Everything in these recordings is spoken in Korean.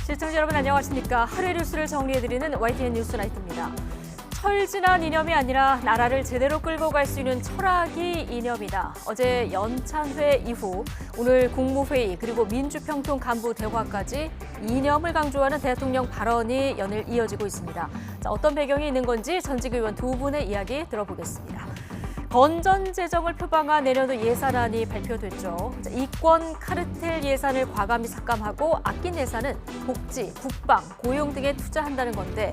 시청자 여러분 안녕하십니까. 하루의 뉴스를 정리해드리는 YTN 뉴스나이트입니다. 철진한 이념이 아니라 나라를 제대로 끌고 갈 수 있는 철학이 이념이다. 어제 연찬회 이후 오늘 국무회의 그리고 민주평통 간부 대화까지 이념을 강조하는 대통령 발언이 연일 이어지고 있습니다. 자, 어떤 배경이 있는 건지 전직 의원 두 분의 이야기 들어보겠습니다. 건전 재정을 표방한 내년도 예산안이 발표됐죠. 이권 카르텔 예산을 과감히 삭감하고 아낀 예산은 복지, 국방, 고용 등에 투자한다는 건데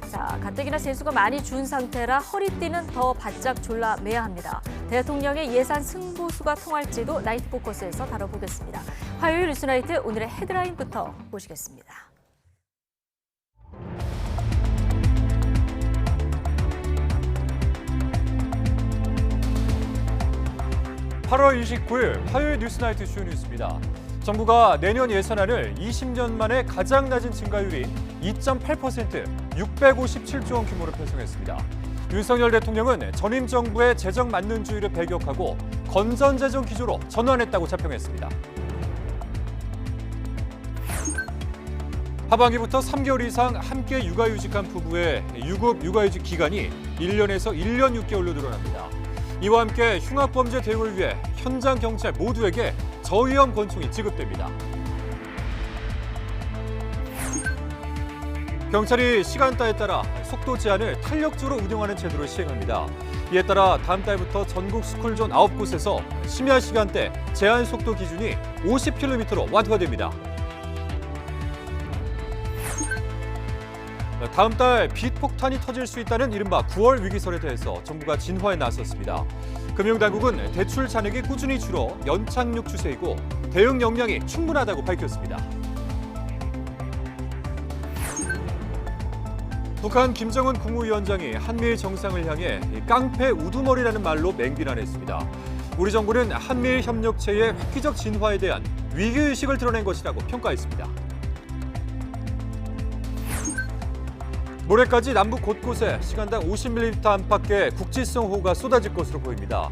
자, 가뜩이나 세수가 많이 준 상태라 허리띠는 더 바짝 졸라매야 합니다. 대통령의 예산 승부수가 통할지도 나이트 포커스에서 다뤄보겠습니다. 화요일 뉴스나이트 오늘의 헤드라인부터 보시겠습니다. 8월 29일 화요일 뉴스나이트 쇼 뉴스입니다. 정부가 내년 예산안을 20년 만에 가장 낮은 증가율인 2.8%, 657조 원 규모로 편성했습니다. 윤석열 대통령은 전임 정부의 재정 만능주의를 배격하고 건전재정 기조로 전환했다고 자평했습니다. 하반기부터 3개월 이상 함께 육아휴직한 부부의 유급 육아휴직 기간이 1년에서 1년 6개월로 늘어납니다. 이와 함께 흉악범죄 대응을 위해 현장 경찰 모두에게 저위험 권총이 지급됩니다. 경찰이 시간대에 따라 속도 제한을 탄력적으로 운영하는 제도를 시행합니다. 이에 따라 다음 달부터 전국 스쿨존 9곳에서 심야 시간대 제한 속도 기준이 50km로 완화됩니다. 다음 달 빚폭탄이 터질 수 있다는 이른바 9월 위기설에 대해서 정부가 진화에 나섰습니다. 금융당국은 대출 잔액이 꾸준히 줄어 연착륙 추세이고 대응 역량이 충분하다고 밝혔습니다. 북한 김정은 국무위원장이 한미일 정상을 향해 깡패 우두머리라는 말로 맹비난했습니다. 우리 정부는 한미일 협력체의 획기적 진화에 대한 위기의식을 드러낸 것이라고 평가했습니다. 모레까지 남북 곳곳에 시간당 50mm 안팎의 국지성 호우가 쏟아질 것으로 보입니다.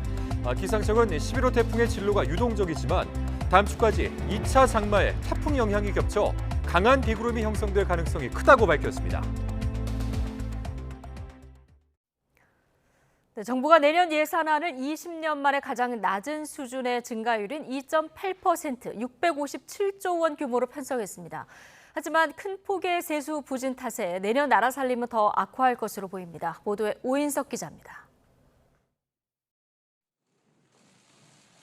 기상청은 11호 태풍의 진로가 유동적이지만 다음 주까지 2차 장마에 태풍 영향이 겹쳐 강한 비구름이 형성될 가능성이 크다고 밝혔습니다. 네, 정부가 내년 예산안을 20년 만에 가장 낮은 수준의 증가율인 2.8%, 657조 원 규모로 편성했습니다. 하지만 큰 폭의 세수 부진 탓에 내년 나라 살림은 더 악화할 것으로 보입니다. 보도에 오인석 기자입니다.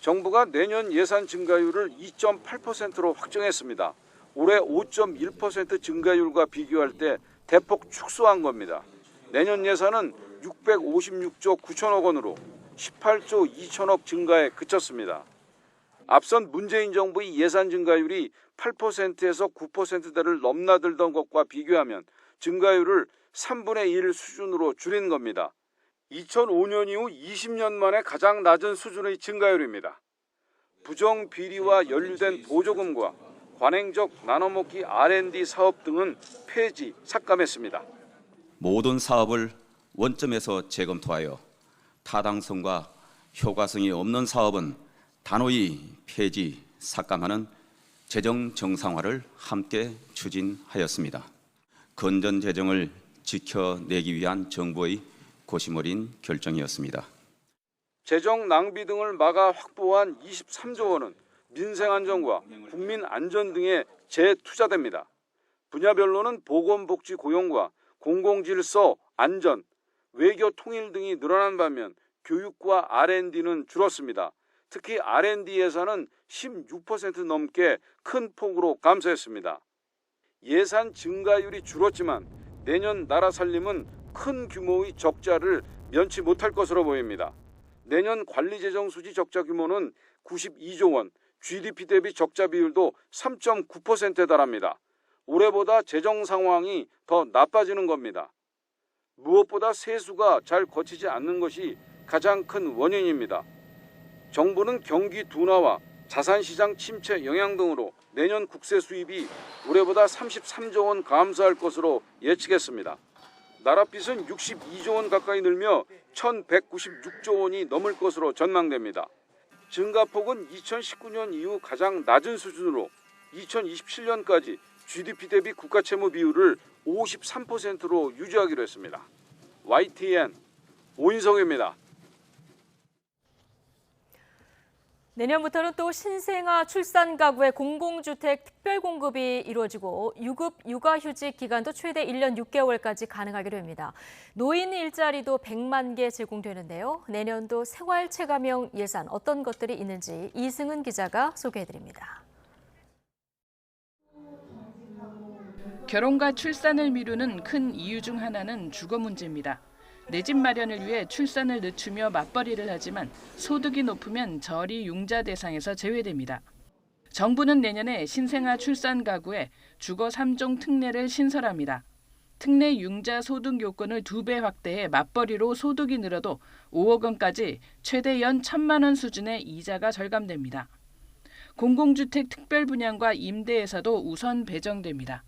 정부가 내년 예산 증가율을 2.8%로 확정했습니다. 올해 5.1% 증가율과 비교할 때 대폭 축소한 겁니다. 내년 예산은 656조 9천억 원으로 18조 2천억 증가에 그쳤습니다. 앞선 문재인 정부의 예산 증가율이 8%에서 9%대를 넘나들던 것과 비교하면 증가율을 3분의 1 수준으로 줄인 겁니다. 2005년 이후 20년 만에 가장 낮은 수준의 증가율입니다. 부정비리와 연루된 보조금과 관행적 나눠먹기 R&D 사업 등은 폐지, 삭감했습니다. 모든 사업을 원점에서 재검토하여 타당성과 효과성이 없는 사업은 단호히 폐지, 삭감하는 재정 정상화를 함께 추진하였습니다. 건전 재정을 지켜내기 위한 정부의 고심 어린 결정이었습니다. 재정 낭비 등을 막아 확보한 23조 원은 민생 안정과 국민 안전 등에 재투자됩니다. 분야별로는 보건복지 고용과 공공질서, 안전, 외교 통일 등이 늘어난 반면 교육과 R&D는 줄었습니다. 특히 R&D 예산은 16% 넘게 큰 폭으로 감소했습니다. 예산 증가율이 줄었지만 내년 나라 살림은 큰 규모의 적자를 면치 못할 것으로 보입니다. 내년 관리재정 수지 적자 규모는 92조 원, GDP 대비 적자 비율도 3.9%에 달합니다. 올해보다 재정 상황이 더 나빠지는 겁니다. 무엇보다 세수가 잘 거치지 않는 것이 가장 큰 원인입니다. 정부는 경기 둔화와 자산시장 침체 영향 등으로 내년 국세 수입이 올해보다 33조 원 감소할 것으로 예측했습니다. 나라빚은 62조 원 가까이 늘며 1,196조 원이 넘을 것으로 전망됩니다. 증가폭은 2019년 이후 가장 낮은 수준으로 2027년까지 GDP 대비 국가 채무 비율을 53%로 유지하기로 했습니다. YTN 오인성입니다. 내년부터는 또 신생아 출산 가구의 공공주택 특별 공급이 이루어지고 유급 육아휴직 기간도 최대 1년 6개월까지 가능하게 됩니다. 노인 일자리도 100만 개 제공되는데요. 내년도 생활 체감형 예산 어떤 것들이 있는지 이승은 기자가 소개해드립니다. 결혼과 출산을 미루는 큰 이유 중 하나는 주거 문제입니다. 내 집 마련을 위해 출산을 늦추며 맞벌이를 하지만 소득이 높으면 저리 융자 대상에서 제외됩니다. 정부는 내년에 신생아 출산 가구에 주거 3종 특례를 신설합니다. 특례 융자 소득 요건을 2배 확대해 맞벌이로 소득이 늘어도 5억 원까지 최대 연 1,000만 원 수준의 이자가 절감됩니다. 공공주택 특별 분양과 임대에서도 우선 배정됩니다.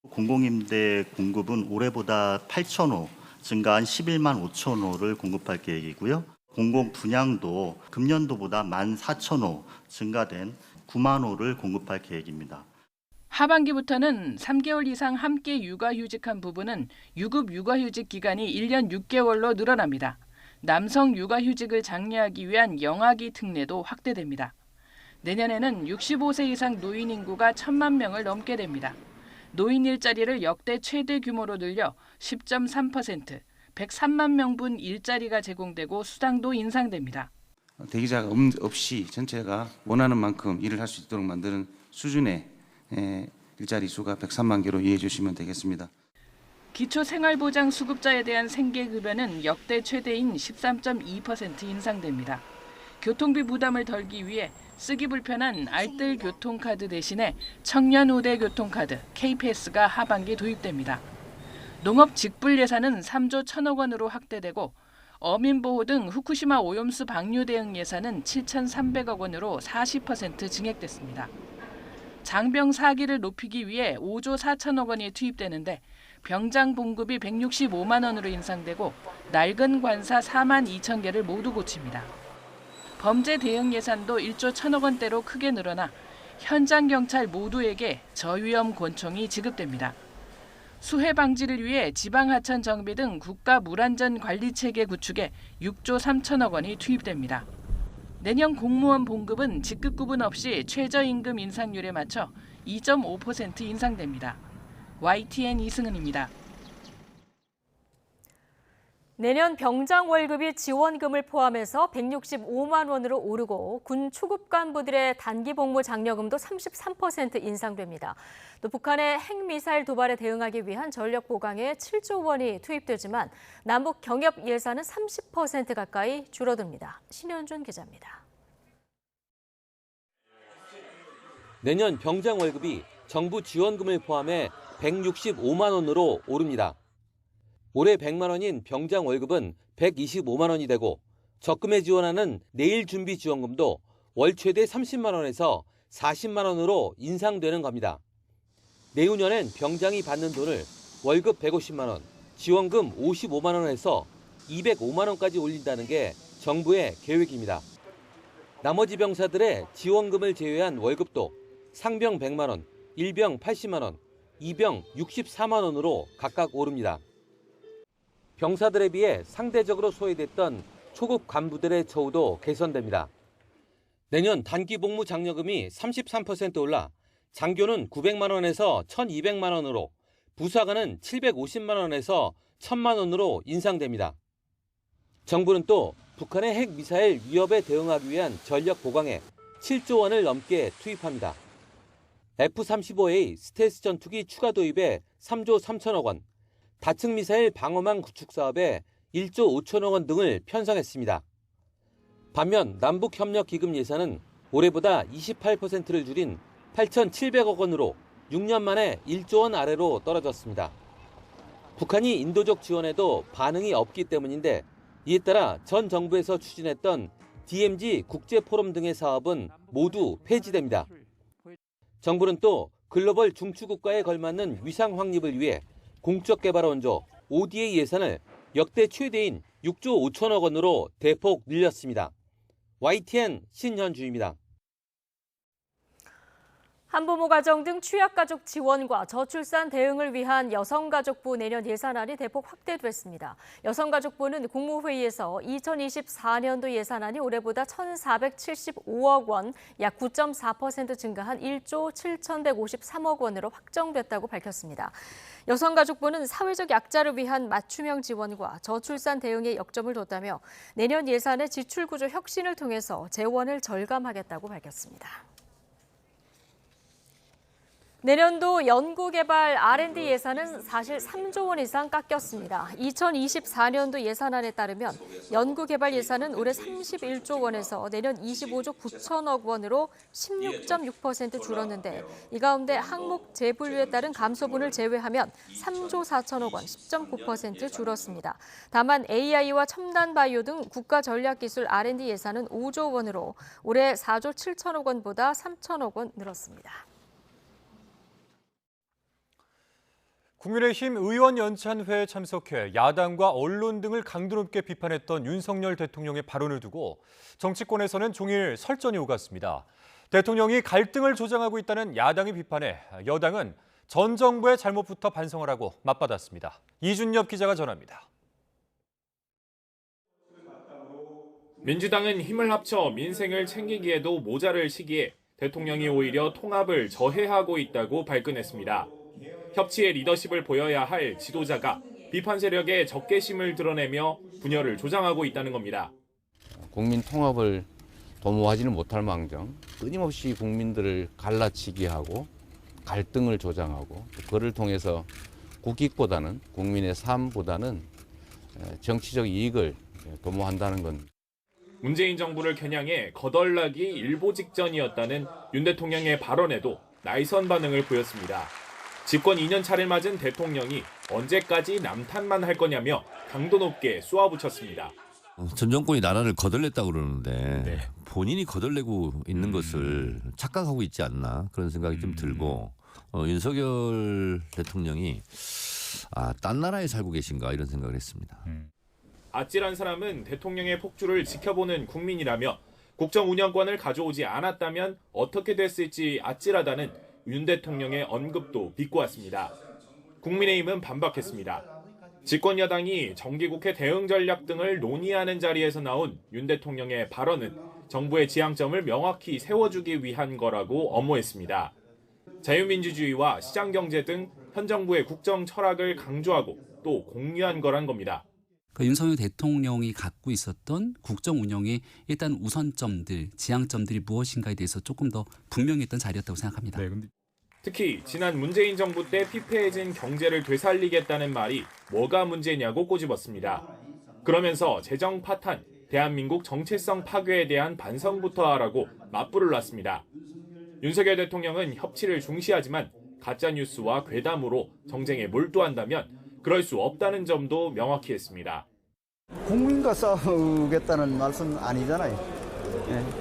공공임대 공급은 올해보다 8,000호 증가한 11만 5천 호를 공급할 계획이고요. 공공 분양도 금년도보다 14,000호 증가된 9만 호를 공급할 계획입니다. 하반기부터는 3개월 이상 함께 육아휴직한 부부는 유급 육아휴직 기간이 1년 6개월로 늘어납니다. 남성 육아휴직을 장려하기 위한 영아기 특례도 확대됩니다. 내년에는 65세 이상 노인 인구가 1,000만 명을 넘게 됩니다. 노인 일자리를 역대 최대 규모로 늘려 10.3%, 103만 명분 일자리가 제공되고 수당도 인상됩니다. 대기자가 없이 전체가 원하는 만큼 일을 할 수 있도록 만드는 수준의 일자리 수가 103만 개로 이해해 주시면 되겠습니다. 기초생활보장 수급자에 대한 생계급여는 역대 최대인 13.2% 인상됩니다. 교통비 부담을 덜기 위해 쓰기 불편한 알뜰 교통카드 대신에 청년 우대 교통카드 KPS가 하반기 도입됩니다. 농업 직불 예산은 3조 1,000억 원으로 확대되고 어민보호 등 후쿠시마 오염수 방류 대응 예산은 7,300억 원으로 40% 증액됐습니다. 장병 사기를 높이기 위해 5조 4천억 원이 투입되는데 병장 봉급이 165만 원으로 인상되고 낡은 관사 4만 2천 개를 모두 고칩니다. 범죄 대응 예산도 1조 1,000억 원대로 크게 늘어나 현장 경찰 모두에게 저위험 권총이 지급됩니다. 수해 방지를 위해 지방하천 정비 등 국가 물안전 관리 체계 구축에 6조 3천억 원이 투입됩니다. 내년 공무원 봉급은 직급 구분 없이 최저임금 인상률에 맞춰 2.5% 인상됩니다. YTN 이승은입니다. 내년 병장 월급이 지원금을 포함해서 165만 원으로 오르고 군 초급 간부들의 단기 복무 장려금도 33% 인상됩니다. 또 북한의 핵미사일 도발에 대응하기 위한 전력 보강에 7조 원이 투입되지만 남북 경협 예산은 30% 가까이 줄어듭니다. 신현준 기자입니다. 내년 병장 월급이 정부 지원금을 포함해 165만 원으로 오릅니다. 올해 100만 원인 병장 월급은 125만 원이 되고 적금에 지원하는 내일 준비 지원금도 월 최대 30만 원에서 40만 원으로 인상되는 겁니다. 내후년엔 병장이 받는 돈을 월급 150만 원, 지원금 55만 원에서 205만 원까지 올린다는 게 정부의 계획입니다. 나머지 병사들의 지원금을 제외한 월급도 상병 100만 원, 일병 80만 원, 이병 64만 원으로 각각 오릅니다. 병사들에 비해 상대적으로 소외됐던 초급 간부들의 처우도 개선됩니다. 내년 단기 복무 장려금이 33% 올라 장교는 900만 원에서 1,200만 원으로, 부사관은 750만 원에서 1,000만 원으로 인상됩니다. 정부는 또 북한의 핵미사일 위협에 대응하기 위한 전력 보강에 7조 원을 넘게 투입합니다. F-35A 스텔스 전투기 추가 도입에 3조 3천억 원, 다층 미사일 방어망 구축 사업에 1조 5천억 원 등을 편성했습니다. 반면 남북협력기금 예산은 올해보다 28%를 줄인 8,700억 원으로 6년 만에 1조 원 아래로 떨어졌습니다. 북한이 인도적 지원에도 반응이 없기 때문인데 이에 따라 전 정부에서 추진했던 DMZ 국제포럼 등의 사업은 모두 폐지됩니다. 정부는 또 글로벌 중추국가에 걸맞는 위상 확립을 위해 공적 개발 원조 ODA 예산을 역대 최대인 6조 5천억 원으로 대폭 늘렸습니다. YTN 신현주입니다. 한부모 가정 등 취약가족 지원과 저출산 대응을 위한 여성가족부 내년 예산안이 대폭 확대됐습니다. 여성가족부는 국무회의에서 2024년도 예산안이 올해보다 1,475억 원, 약 9.4% 증가한 1조 7,153억 원으로 확정됐다고 밝혔습니다. 여성가족부는 사회적 약자를 위한 맞춤형 지원과 저출산 대응에 역점을 뒀다며 내년 예산의 지출구조 혁신을 통해서 재원을 절감하겠다고 밝혔습니다. 내년도 연구개발 R&D 예산은 사실 3조 원 이상 깎였습니다. 2024년도 예산안에 따르면 연구개발 예산은 올해 31조 원에서 내년 25조 9천억 원으로 16.6% 줄었는데 이 가운데 항목 재분류에 따른 감소분을 제외하면 3조 4천억 원, 10.9% 줄었습니다. 다만 AI와 첨단 바이오 등 국가 전략기술 R&D 예산은 5조 원으로 올해 4조 7천억 원보다 3천억 원 늘었습니다. 국민의힘 의원 연찬회에 참석해 야당과 언론 등을 강도 높게 비판했던 윤석열 대통령의 발언을 두고 정치권에서는 종일 설전이 오갔습니다. 대통령이 갈등을 조장하고 있다는 야당의 비판에 여당은 전 정부의 잘못부터 반성하라고 맞받았습니다. 이준엽 기자가 전합니다. 민주당은 힘을 합쳐 민생을 챙기기에도 모자랄 시기에 대통령이 오히려 통합을 저해하고 있다고 발끈했습니다. 협치의 리더십을 보여야 할 지도자가 비판 세력의 적개심을 드러내며 분열을 조장하고 있다는 겁니다. 국민 통합을 도모하지는 못할 망정 끊임없이 국민들을 갈라치기 하고 갈등을 조장하고 그를 통해서 국익보다는 국민의 삶보다는 정치적 이익을 도모한다는 건 문재인 정부를 겨냥해 거덜나기 일보 직전이었다는 윤 대통령의 발언에도 날선 반응을 보였습니다. 집권 2년 차를 맞은 대통령이 언제까지 남탓만 할 거냐며 강도 높게 쏘아붙였습니다. 전 정권이 나라를 거덜냈다고 그러는데 본인이 거덜내고 있는 것을 착각하고 있지 않나 그런 생각이 좀 들고 윤석열 대통령이 딴 나라에 살고 계신가 이런 생각을 했습니다. 아찔한 사람은 대통령의 폭주를 지켜보는 국민이라며 국정 운영권을 가져오지 않았다면 어떻게 됐을지 아찔하다는 윤 대통령의 언급도 비꼬았습니다. 국민의힘은 반박했습니다. 집권 여당이 정기국회 대응 전략 등을 논의하는 자리에서 나온 윤 대통령의 발언은 정부의 지향점을 명확히 세워주기 위한 거라고 엄호했습니다. 자유민주주의와 시장경제 등 현 정부의 국정 철학을 강조하고 또 공유한 거란 겁니다. 윤석열 대통령이 갖고 있었던 국정 운영의 일단 우선점들, 지향점들이 무엇인가에 대해서 조금 더 분명했던 자리였다고 생각합니다. 특히 지난 문재인 정부 때 피폐해진 경제를 되살리겠다는 말이 뭐가 문제냐고 꼬집었습니다. 그러면서 재정 파탄, 대한민국 정체성 파괴에 대한 반성부터 하라고 맞불을 놨습니다. 윤석열 대통령은 협치를 중시하지만 가짜뉴스와 괴담으로 정쟁에 몰두한다면 그럴 수 없다는 점도 명확히 했습니다. 국민과 싸우겠다는 말씀은 아니잖아요.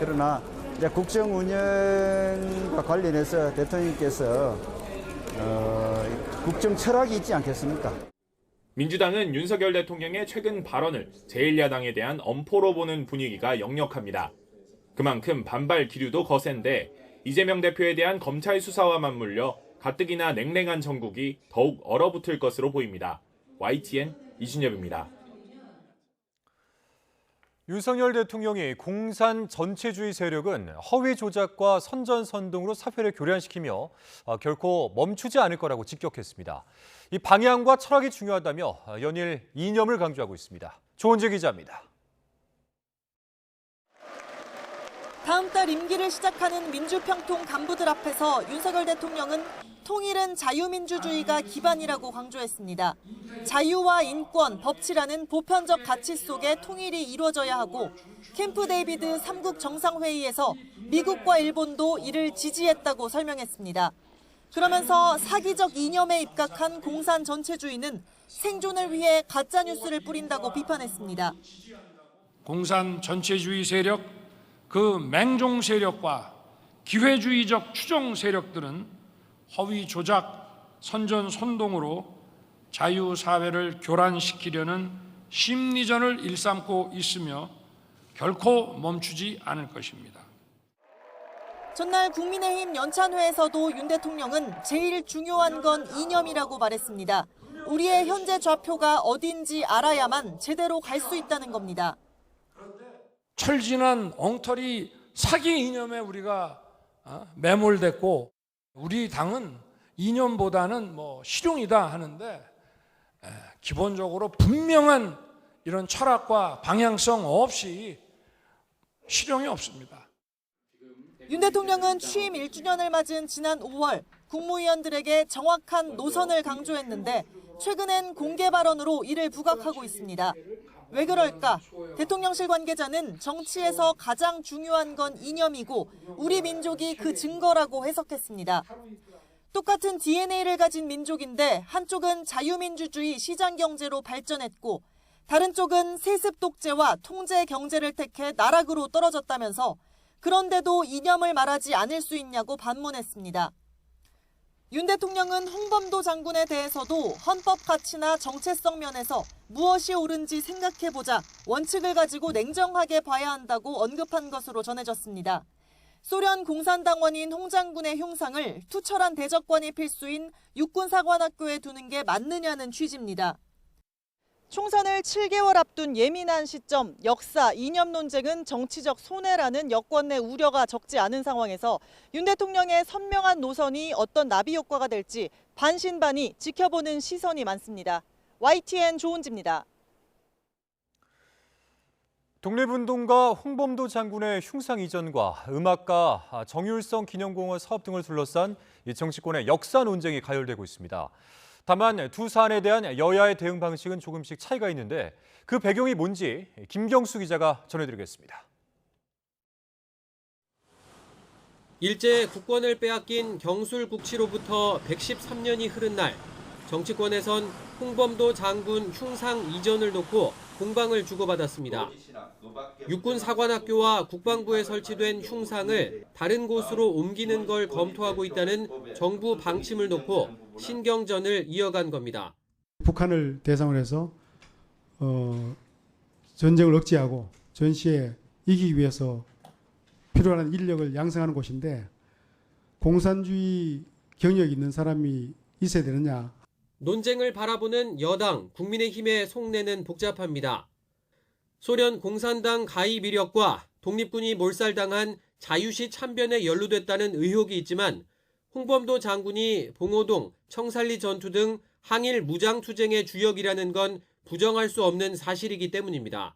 그러나 이제 국정 운영과 관련해서 대통령께서 국정 철학이 있지 않겠습니까? 민주당은 윤석열 대통령의 최근 발언을 제1야당에 대한 엄포로 보는 분위기가 역력합니다. 그만큼 반발 기류도 거센데 이재명 대표에 대한 검찰 수사와 맞물려 가뜩이나 냉랭한 정국이 더욱 얼어붙을 것으로 보입니다. YTN 이준엽입니다. 윤석열 대통령이 공산 전체주의 세력은 허위 조작과 선전선동으로 사회를 교란시키며 결코 멈추지 않을 거라고 직격했습니다. 이 방향과 철학이 중요하다며 연일 이념을 강조하고 있습니다. 조은재 기자입니다. 다음 달 임기를 시작하는 민주평통 간부들 앞에서 윤석열 대통령은 통일은 자유민주주의가 기반이라고 강조했습니다. 자유와 인권, 법치라는 보편적 가치 속에 통일이 이루어져야 하고 캠프 데이비드 3국 정상회의에서 미국과 일본도 이를 지지했다고 설명했습니다. 그러면서 사기적 이념에 입각한 공산 전체주의는 생존을 위해 가짜뉴스를 뿌린다고 비판했습니다. 공산 전체주의 세력, 그 맹종 세력과 기회주의적 추종 세력들은 허위 조작, 선전 선동으로 자유사회를 교란시키려는 심리전을 일삼고 있으며 결코 멈추지 않을 것입니다. 전날 국민의힘 연찬회에서도 윤 대통령은 제일 중요한 건 이념이라고 말했습니다. 우리의 현재 좌표가 어딘지 알아야만 제대로 갈 수 있다는 겁니다. 철진한 엉터리 사기 이념에 우리가 매몰됐고 우리 당은 이념보다는 실용이다 하는데 기본적으로 분명한 이런 철학과 방향성 없이 실용이 없습니다. 윤 대통령은 취임 1주년을 맞은 지난 5월 국무위원들에게 정확한 노선을 강조했는데 최근엔 공개 발언으로 이를 부각하고 있습니다. 왜 그럴까? 대통령실 관계자는 정치에서 가장 중요한 건 이념이고 우리 민족이 그 증거라고 해석했습니다. 똑같은 DNA를 가진 민족인데 한쪽은 자유민주주의 시장경제로 발전했고 다른 쪽은 세습 독재와 통제 경제를 택해 나락으로 떨어졌다면서 그런데도 이념을 말하지 않을 수 있냐고 반문했습니다. 윤 대통령은 홍범도 장군에 대해서도 헌법 가치나 정체성 면에서 무엇이 옳은지 생각해보자 원칙을 가지고 냉정하게 봐야 한다고 언급한 것으로 전해졌습니다. 소련 공산당원인 홍 장군의 흉상을 투철한 대적관이 필수인 육군사관학교에 두는 게 맞느냐는 취지입니다. 총선을 7개월 앞둔 예민한 시점, 역사, 이념 논쟁은 정치적 손해라는 여권 내 우려가 적지 않은 상황에서 윤 대통령의 선명한 노선이 어떤 나비 효과가 될지 반신반의 지켜보는 시선이 많습니다. YTN 조은지입니다. 독립운동가 홍범도 장군의 흉상 이전과 음악가 정율성 기념공원 사업 등을 둘러싼 정치권의 역사 논쟁이 가열되고 있습니다. 다만 두 사안에 대한 여야의 대응 방식은 조금씩 차이가 있는데 그 배경이 뭔지 김경수 기자가 전해드리겠습니다. 일제 국권을 빼앗긴 경술국치로부터 113년이 흐른 날 정치권에선 홍범도 장군 흉상 이전을 놓고 공방을 주고받았습니다. 육군사관학교와 국방부에 설치된 흉상을 다른 곳으로 옮기는 걸 검토하고 있다는 정부 방침을 놓고 신경전을 이어간 겁니다. 북한을 대상으로 해서 전쟁을 억제하고 전시에 이기기 위해서 필요한 인력을 양성하는 곳인데 공산주의 경력이 있는 사람이 있어야 되느냐. 논쟁을 바라보는 여당 국민의힘의 속내는 복잡합니다. 소련 공산당 가입 이력과 독립군이 몰살당한 자유시 참변에 연루됐다는 의혹이 있지만 홍범도 장군이 봉오동, 청살리 전투 등 항일 무장투쟁의 주역이라는 건 부정할 수 없는 사실이기 때문입니다.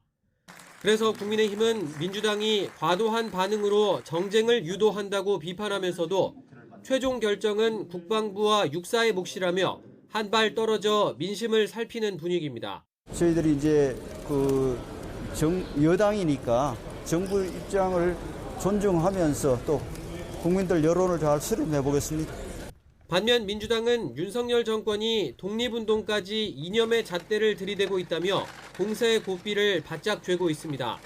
그래서 국민의힘은 민주당이 과도한 반응으로 정쟁을 유도한다고 비판하면서도 최종 결정은 국방부와 육사의 몫이라며 한 발 떨어져 민심을 살피는 분위기입니다. 저희들이 이제 여당이니까 정부 입장을 존중하면서 또 국민들 여론을 잘 수렴해 보겠습니다. 반면 민주당은 윤석열 정권이 독립운동까지 이념의 잣대를 들이대고 있다며 공세의 고삐를 바짝 쥐고 있습니다.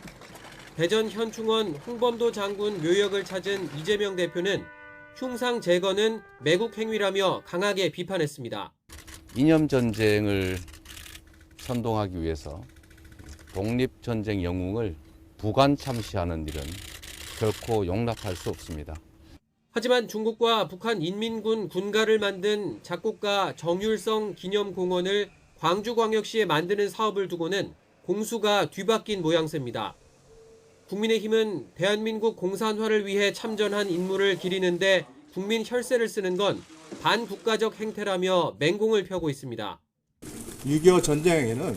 대전 현충원 홍범도 장군 묘역을 찾은 이재명 대표는 흉상 제거는 매국 행위라며 강하게 비판했습니다. 이념 전쟁을 선동하기 위해서 독립전쟁 영웅을 부관 참시하는 일은 결코 용납할 수 없습니다. 하지만 중국과 북한 인민군 군가를 만든 작곡가 정율성 기념공원을 광주광역시에 만드는 사업을 두고는 공수가 뒤바뀐 모양새입니다. 국민의힘은 대한민국 공산화를 위해 참전한 인물을 기리는데 국민 혈세를 쓰는 건 반국가적 행태라며 맹공을 펴고 있습니다. 6.25 전쟁에는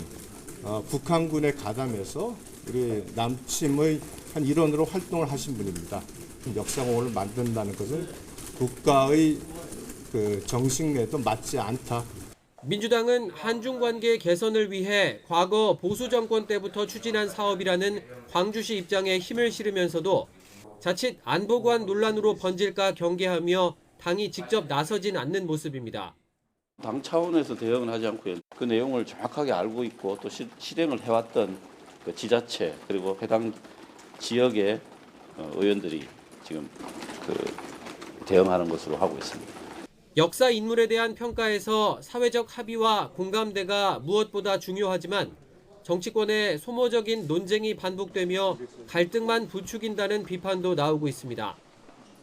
북한군에 가담해서 우리 남침의 한 일원으로 활동을 하신 분입니다. 역사공원을 만든다는 것은 국가의 정신에도 맞지 않다. 민주당은 한중관계 개선을 위해 과거 보수 정권 때부터 추진한 사업이라는 광주시 입장에 힘을 실으면서도 자칫 안보관 논란으로 번질까 경계하며 당이 직접 나서진 않는 모습입니다. 당 차원에서 대응을 하지 않고 그 내용을 정확하게 알고 있고 또 실행을 해왔던 그 지자체 그리고 해당 지역의 의원들이 지금 대응하는 것으로 하고 있습니다. 역사 인물에 대한 평가에서 사회적 합의와 공감대가 무엇보다 중요하지만 정치권의 소모적인 논쟁이 반복되며 갈등만 부추긴다는 비판도 나오고 있습니다.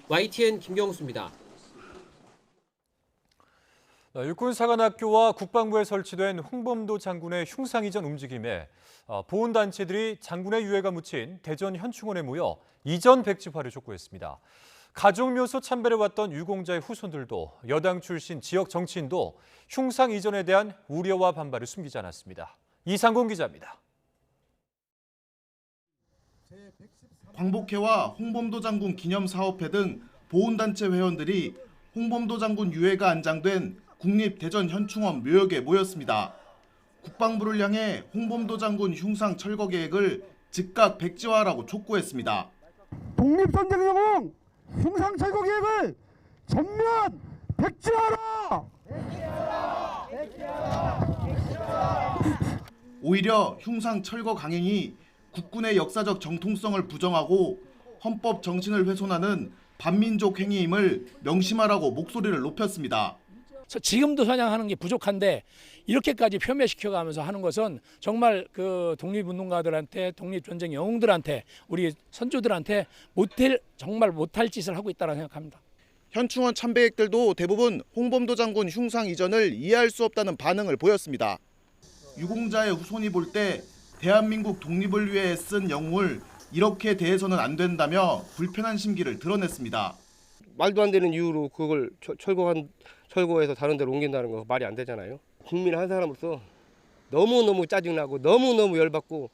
YTN 김경수입니다. 육군사관학교와 국방부에 설치된 홍범도 장군의 흉상 이전 움직임에 보훈단체들이 장군의 유해가 묻힌 대전 현충원에 모여 이전 백지화를 촉구했습니다. 가족묘소 참배를 왔던 유공자의 후손들도 여당 출신 지역 정치인도 흉상 이전에 대한 우려와 반발을 숨기지 않았습니다. 이상공 기자입니다. 광복회와 홍범도 장군 기념사업회 등 보훈단체 회원들이 홍범도 장군 유해가 안장된 국립대전 현충원 묘역에 모였습니다. 국방부를 향해 홍범도 장군 흉상 철거 계획을 즉각 백지화하라고 촉구했습니다. 독립전쟁 영웅 흉상 철거 계획을 전면 백지화하라! 오히려 흉상 철거 강행이 국군의 역사적 정통성을 부정하고 헌법 정신을 훼손하는 반민족 행위임을 명심하라고 목소리를 높였습니다. 지금도 선양하는 게 부족한데 이렇게까지 폄훼시켜가면서 하는 것은 정말 그 독립운동가들한테 독립전쟁 영웅들한테 우리 선조들한테 정말 못할 짓을 하고 있다고 생각합니다. 현충원 참배객들도 대부분 홍범도 장군 흉상 이전을 이해할 수 없다는 반응을 보였습니다. 유공자의 후손이 볼 때 대한민국 독립을 위해 쓴 영웅을 이렇게 대해서는 안 된다며 불편한 심기를 드러냈습니다. 말도 안 되는 이유로 그걸 철거해서 다른 데로 옮긴다는 거 말이 안 되잖아요. 국민 한 사람으로서 너무너무 짜증나고 너무너무 열받고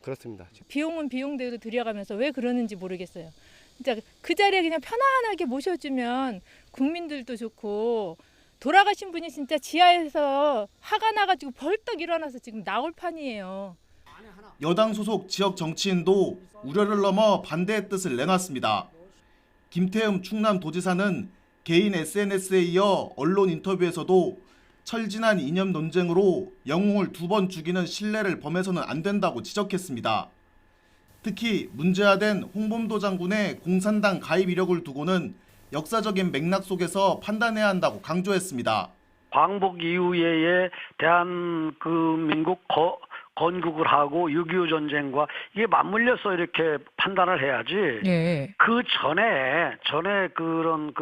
그렇습니다. 비용은 비용대로 들여가면서 왜 그러는지 모르겠어요. 진짜 그 자리에 그냥 편안하게 모셔주면 국민들도 좋고 돌아가신 분이 진짜 지하에서 화가 나가지고 벌떡 일어나서 지금 나올 판이에요. 여당 소속 지역 정치인도 우려를 넘어 반대의 뜻을 내놨습니다. 김태흠 충남도지사는 개인 SNS에 이어 언론 인터뷰에서도 철진한 이념 논쟁으로 영웅을 2번 죽이는 신뢰를 범해서는 안 된다고 지적했습니다. 특히 문제화된 홍범도 장군의 공산당 가입 이력을 두고는 역사적인 맥락 속에서 판단해야 한다고 강조했습니다. 광복 이후에 대한민국 건국을 하고 6.25 전쟁과 이게 맞물려서 이렇게 판단을 해야지. 네. 그 전에 그런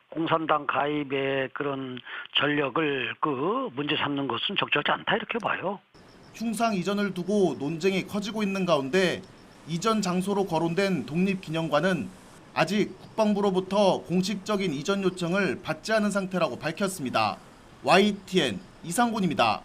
공산당 가입의 그런 전력을 문제 삼는 것은 적절하지 않다 이렇게 봐요. 흉상 이전을 두고 논쟁이 커지고 있는 가운데 이전 장소로 거론된 독립기념관은 아직 국방부로부터 공식적인 이전 요청을 받지 않은 상태라고 밝혔습니다. YTN 이상곤입니다.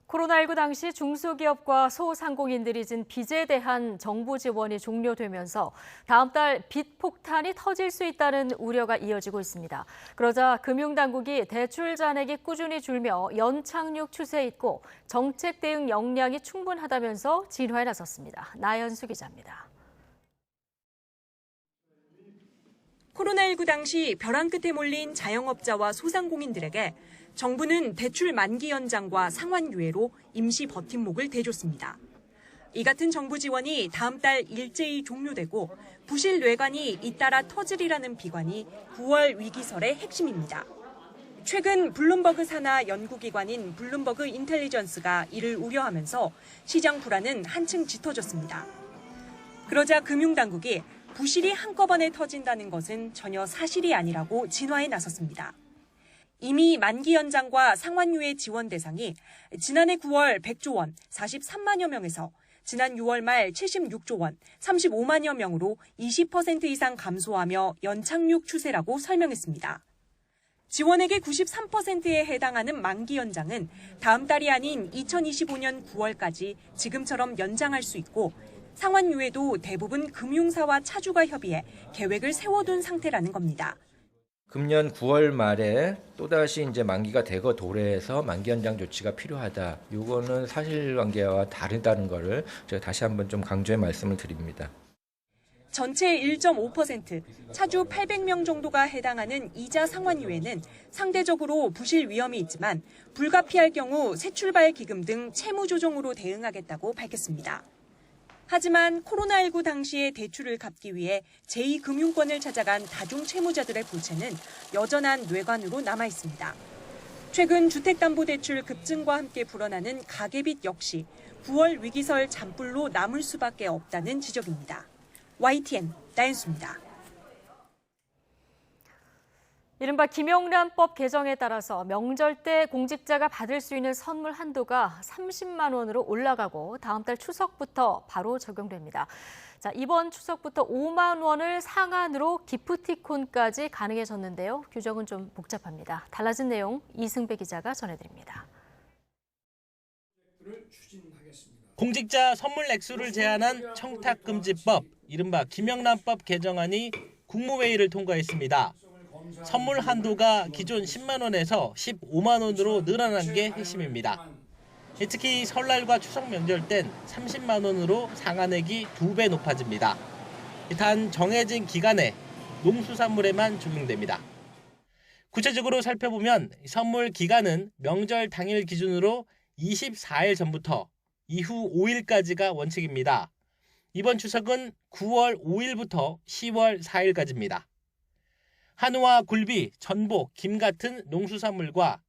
코로나19 당시 중소기업과 소상공인들이 진 빚에 대한 정부 지원이 종료되면서 다음 달 빚 폭탄이 터질 수 있다는 우려가 이어지고 있습니다. 그러자 금융당국이 대출 잔액이 꾸준히 줄며 연착륙 추세에 있고 정책 대응 역량이 충분하다면서 진화에 나섰습니다. 나연수 기자입니다. 코로나19 당시 벼랑 끝에 몰린 자영업자와 소상공인들에게 정부는 대출 만기 연장과 상환 유예로 임시 버팀목을 대줬습니다. 이 같은 정부 지원이 다음 달 일제히 종료되고 부실 뇌관이 잇따라 터지리라는 비관이 9월 위기설의 핵심입니다. 최근 블룸버그 산하 연구기관인 블룸버그 인텔리전스가 이를 우려하면서 시장 불안은 한층 짙어졌습니다. 그러자 금융당국이 부실이 한꺼번에 터진다는 것은 전혀 사실이 아니라고 진화에 나섰습니다. 이미 만기 연장과 상환유예 지원 대상이 지난해 9월 100조 원, 43만여 명에서 지난 6월 말 76조 원, 35만여 명으로 20% 이상 감소하며 연착륙 추세라고 설명했습니다. 지원액의 93%에 해당하는 만기 연장은 다음 달이 아닌 2025년 9월까지 지금처럼 연장할 수 있고 상환유예도 대부분 금융사와 차주가 협의해 계획을 세워둔 상태라는 겁니다. 금년 9월 말에 또다시 이제 만기가 대거 도래해서 만기 연장 조치가 필요하다. 이거는 사실관계와 다르다는 거를 제가 다시 한번 좀 강조해 말씀을 드립니다. 전체 1.5%, 차주 800명 정도가 해당하는 이자 상환유예는 상대적으로 부실 위험이 있지만 불가피할 경우 새출발 기금 등 채무 조정으로 대응하겠다고 밝혔습니다. 하지만 코로나19 당시의 대출을 갚기 위해 제2금융권을 찾아간 다중채무자들의 부채는 여전한 뇌관으로 남아있습니다. 최근 주택담보대출 급증과 함께 불어나는 가계빚 역시 9월 위기설 잔불로 남을 수밖에 없다는 지적입니다. YTN 나연수입니다. 이른바 김영란법 개정에 따라서 명절 때 공직자가 받을 수 있는 선물 한도가 30만 원으로 올라가고 다음 달 추석부터 바로 적용됩니다. 자, 이번 추석부터 5만 원을 상한으로 기프티콘까지 가능해졌는데요. 규정은 좀 복잡합니다. 달라진 내용 이승배 기자가 전해드립니다. 공직자 선물 액수를 제한한 청탁금지법, 이른바 김영란법 개정안이 국무회의를 통과했습니다. 선물 한도가 기존 10만 원에서 15만 원으로 늘어난 게 핵심입니다. 특히 설날과 추석 명절 땐 30만 원으로 상한액이 2배 높아집니다. 단 정해진 기간에 농수산물에만 적용됩니다. 구체적으로 살펴보면 선물 기간은 명절 당일 기준으로 24일 전부터 이후 5일까지가 원칙입니다. 이번 추석은 9월 5일부터 10월 4일까지입니다. 한우와 굴비, 전복, 김 같은 농수산물과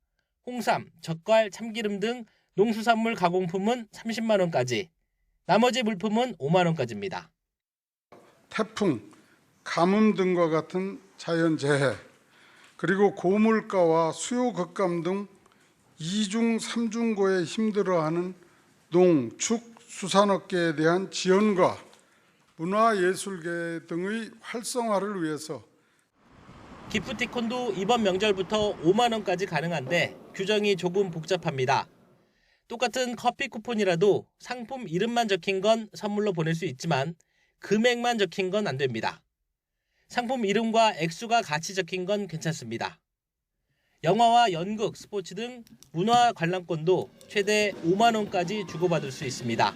홍삼, 젓갈, 참기름 등 농수산물 가공품은 30만 원까지, 나머지 물품은 5만 원까지입니다. 태풍, 가뭄 등과 같은 자연재해, 그리고 고물가와 수요 급감 등 2중, 3중고에 힘들어하는 농, 축, 수산업계에 대한 지원과 문화예술계 등의 활성화를 위해서 기프티콘도 이번 명절부터 5만 원까지 가능한데 규정이 조금 복잡합니다. 똑같은 커피 쿠폰이라도 상품 이름만 적힌 건 선물로 보낼 수 있지만 금액만 적힌 건 안 됩니다. 상품 이름과 액수가 같이 적힌 건 괜찮습니다. 영화와 연극, 스포츠 등 문화 관람권도 최대 5만 원까지 주고받을 수 있습니다.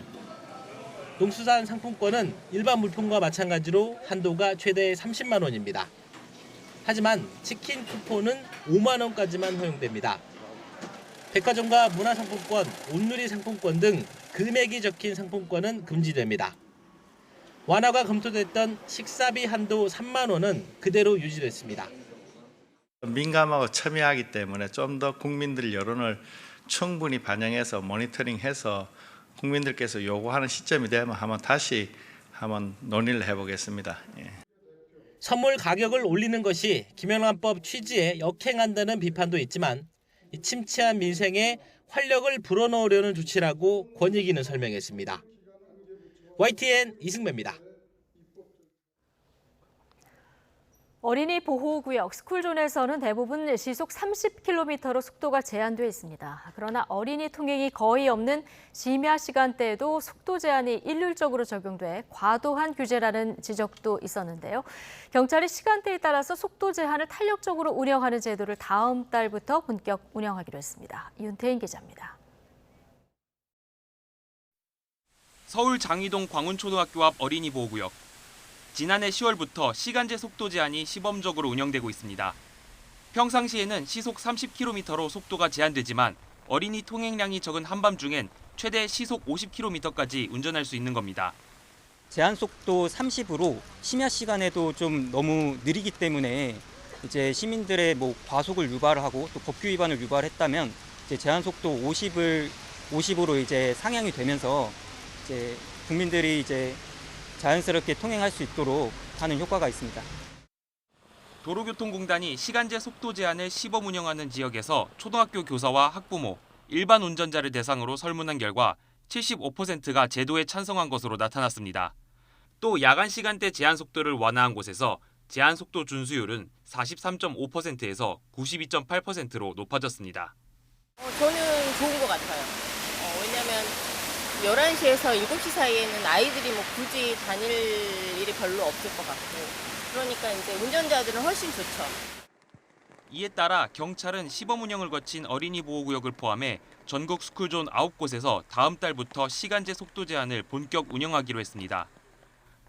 농수산 상품권은 일반 물품과 마찬가지로 한도가 최대 30만 원입니다. 하지만 치킨 쿠폰은 5만 원까지만 허용됩니다. 백화점과 문화상품권, 온누리 상품권 등 금액이 적힌 상품권은 금지됩니다. 완화가 검토됐던 식사비 한도 3만 원은 그대로 유지됐습니다. 민감하고 첨예하기 때문에 좀 더 국민들 여론을 충분히 반영해서 모니터링해서 국민들께서 요구하는 시점이 되면 다시 한번 논의를 해보겠습니다. 선물 가격을 올리는 것이 김영란법 취지에 역행한다는 비판도 있지만 침체한 민생에 활력을 불어넣으려는 조치라고 권익위는 설명했습니다. YTN 이승배입니다. 어린이 보호구역 스쿨존에서는 대부분 시속 30km로 속도가 제한돼 있습니다. 그러나 어린이 통행이 거의 없는 심야 시간대에도 속도 제한이 일률적으로 적용돼 과도한 규제라는 지적도 있었는데요. 경찰이 시간대에 따라서 속도 제한을 탄력적으로 운영하는 제도를 다음 달부터 본격 운영하기로 했습니다. 윤태인 기자입니다. 서울 장이동 광운초등학교 앞 어린이 보호구역. 지난해 10월부터 시간제 속도 제한이 시범적으로 운영되고 있습니다. 평상시에는 시속 30km로 속도가 제한되지만 어린이 통행량이 적은 한밤중엔 최대 시속 50km까지 운전할 수 있는 겁니다. 제한 속도 30으로 심야 시간에도 좀 너무 느리기 때문에 이제 시민들의 과속을 유발하고 또 법규 위반을 유발했다면 이제 제한 속도 50으로 이제 상향이 되면서 이제 국민들이 이제 자연스럽게 통행할 수 있도록 하는 효과가 있습니다. 도로교통공단이 시간제 속도 제한을 시범 운영하는 지역에서 초등학교 교사와 학부모, 일반 운전자를 대상으로 설문한 결과 75%가 제도에 찬성한 것으로 나타났습니다. 또 야간 시간대 제한 속도를 완화한 곳에서 제한 속도 준수율은 43.5%에서 92.8%로 높아졌습니다. 저는 좋은 것 같아요. 왜냐하면 11시에서 7시 사이에는 아이들이 굳이 다닐 일이 별로 없을 것 같고 그러니까 이제 운전자들은 훨씬 좋죠. 이에 따라 경찰은 시범 운영을 거친 어린이 보호구역을 포함해 전국 스쿨존 9곳에서 다음 달부터 시간제 속도 제한을 본격 운영하기로 했습니다.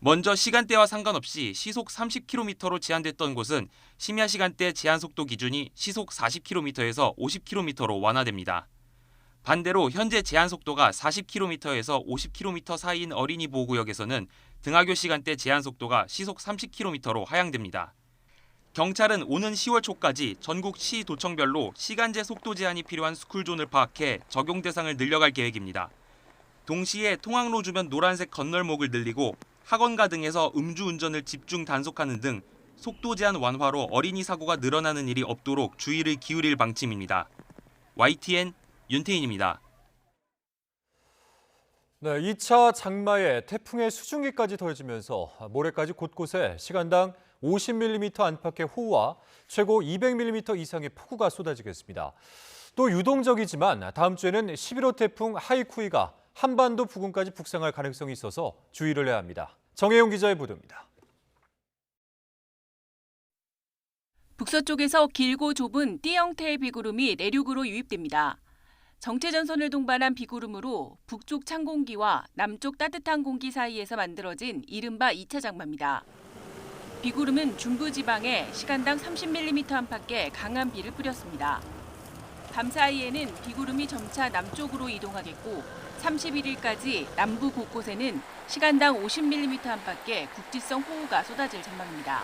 먼저 시간대와 상관없이 시속 30km로 제한됐던 곳은 심야 시간대 제한 속도 기준이 시속 40km에서 50km로 완화됩니다. 반대로 현재 제한 속도가 40km에서 50km 사이인 어린이 보호구역에서는 등하교 시간대 제한 속도가 시속 30km로 하향됩니다. 경찰은 오는 10월 초까지 전국 시 도청별로 시간제 속도 제한이 필요한 스쿨존을 파악해 적용 대상을 늘려갈 계획입니다. 동시에 통학로 주변 노란색 건널목을 늘리고 학원가 등에서 음주운전을 집중 단속하는 등 속도 제한 완화로 어린이 사고가 늘어나는 일이 없도록 주의를 기울일 방침입니다. YTN 윤태인입니다. 네, 2차 장마에 태풍의 수증기까지 더해지면서 모레까지 곳곳에 시간당 50mm 안팎의 호우와 최고 200mm 이상의 폭우가 쏟아지겠습니다. 또 유동적이지만 다음 주에는 11호 태풍 하이쿠이가 한반도 부근까지 북상할 가능성이 있어서 주의를 해야 합니다. 정혜용 기자의 보도입니다. 북서쪽에서 길고 좁은 띠 형태의 비구름이 내륙으로 유입됩니다. 정체전선을 동반한 비구름으로 북쪽 찬 공기와 남쪽 따뜻한 공기 사이에서 만들어진 이른바 2차 장마입니다. 비구름은 중부지방에 시간당 30mm 안팎의 강한 비를 뿌렸습니다. 밤 사이에는 비구름이 점차 남쪽으로 이동하겠고 31일까지 남부 곳곳에는 시간당 50mm 안팎의 국지성 호우가 쏟아질 전망입니다.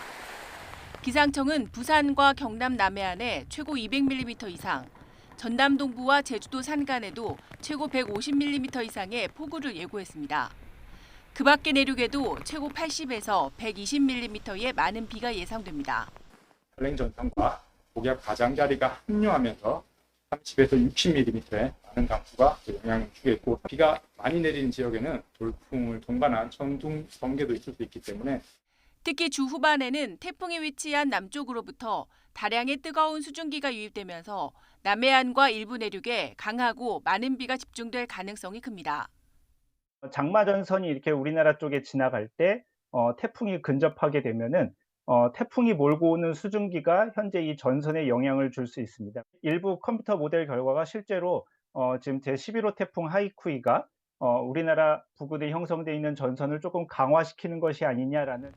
기상청은 부산과 경남 남해안에 최고 200mm 이상, 전남 동부와 제주도 산간에도 최고 150mm 이상의 폭우를 예고했습니다. 그 밖의 내륙에도 최고 80에서 120mm의 많은 비가 예상됩니다. 한랭전선과 고기압 가장자리가 합류하면서 30에서 60mm의 많은 강수가 영향을 주겠고 비가 많이 내리는 지역에는 돌풍을 동반한 천둥, 번개도 있을 수 있기 때문에 특히 주 후반에는 태풍이 위치한 남쪽으로부터 다량의 뜨거운 수증기가 유입되면서 남해안과 일부 내륙에 강하고 많은 비가 집중될 가능성이 큽니다. 장마전선이 이렇게 우리나라 쪽에 지나갈 때 태풍이 근접하게 되면은 태풍이 몰고 오는 수증기가 현재 이 전선에 영향을 줄 수 있습니다. 일부 컴퓨터 모델 결과가 실제로 지금 제11호 태풍 하이쿠이가 우리나라 부근에 형성돼 있는 전선을 조금 강화시키는 것이 아니냐라는.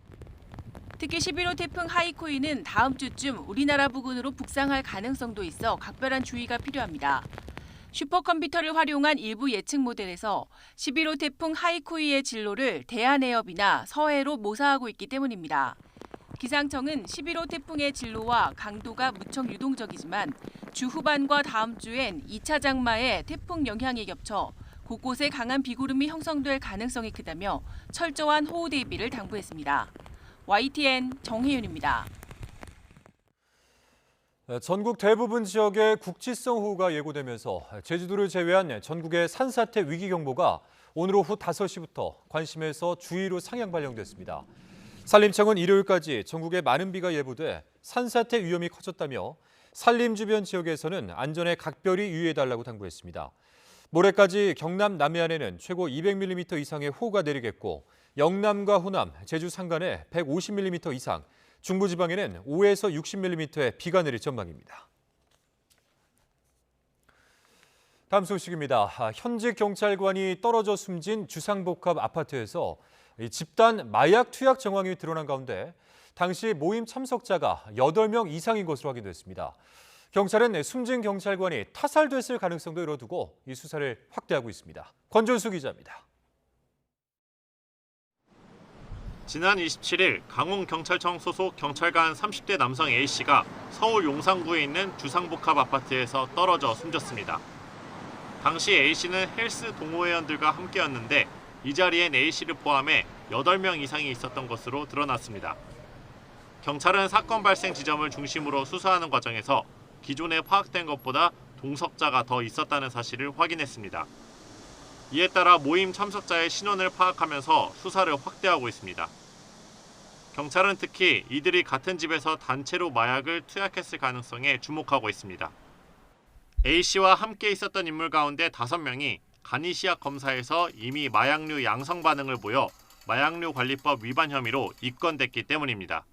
특히 11호 태풍 하이쿠이는 다음 주쯤 우리나라 부근으로 북상할 가능성도 있어 각별한 주의가 필요합니다. 슈퍼컴퓨터를 활용한 일부 예측 모델에서 11호 태풍 하이쿠이의 진로를 대한해협이나 서해로 모사하고 있기 때문입니다. 기상청은 11호 태풍의 진로와 강도가 무척 유동적이지만 주 후반과 다음 주엔 2차 장마에 태풍 영향이 겹쳐 곳곳에 강한 비구름이 형성될 가능성이 크다며 철저한 호우 대비를 당부했습니다. YTN 정혜윤입니다. 전국 대부분 지역에 국지성 호우가 예고되면서 제주도를 제외한 전국의 산사태 위기경보가 오늘 오후 5시부터 관심에서 주의로 상향 발령됐습니다. 산림청은 일요일까지 전국에 많은 비가 예보돼 산사태 위험이 커졌다며 산림 주변 지역에서는 안전에 각별히 유의해달라고 당부했습니다. 모레까지 경남 남해안에는 최고 200mm 이상의 호우가 내리겠고 영남과 호남, 제주 산간에 150mm 이상, 중부지방에는 5에서 60mm의 비가 내릴 전망입니다. 다음 소식입니다. 현직 경찰관이 떨어져 숨진 주상복합 아파트에서 집단 마약 투약 정황이 드러난 가운데 당시 모임 참석자가 8명 이상인 것으로 확인됐습니다. 경찰은 숨진 경찰관이 타살됐을 가능성도 열어두고 이 수사를 확대하고 있습니다. 권준수 기자입니다. 지난 27일 강원경찰청 소속 경찰관 30대 남성 A씨가 서울 용산구에 있는 주상복합 아파트에서 떨어져 숨졌습니다. 당시 A씨는 헬스 동호회원들과 함께였는데 이 자리엔 A씨를 포함해 8명 이상이 있었던 것으로 드러났습니다. 경찰은 사건 발생 지점을 중심으로 수사하는 과정에서 기존에 파악된 것보다 동석자가 더 있었다는 사실을 확인했습니다. 이에 따라 모임 참석자의 신원을 파악하면서 수사를 확대하고 있습니다. 경찰은 특히 이들이 같은 집에서 단체로 마약을 투약했을 가능성에 주목하고 있습니다. A씨와 함께 있었던 인물 가운데 5명이 간이시약 검사에서 이미 마약류 양성 반응을 보여 마약류 관리법 위반 혐의로 입건됐기 때문입니다.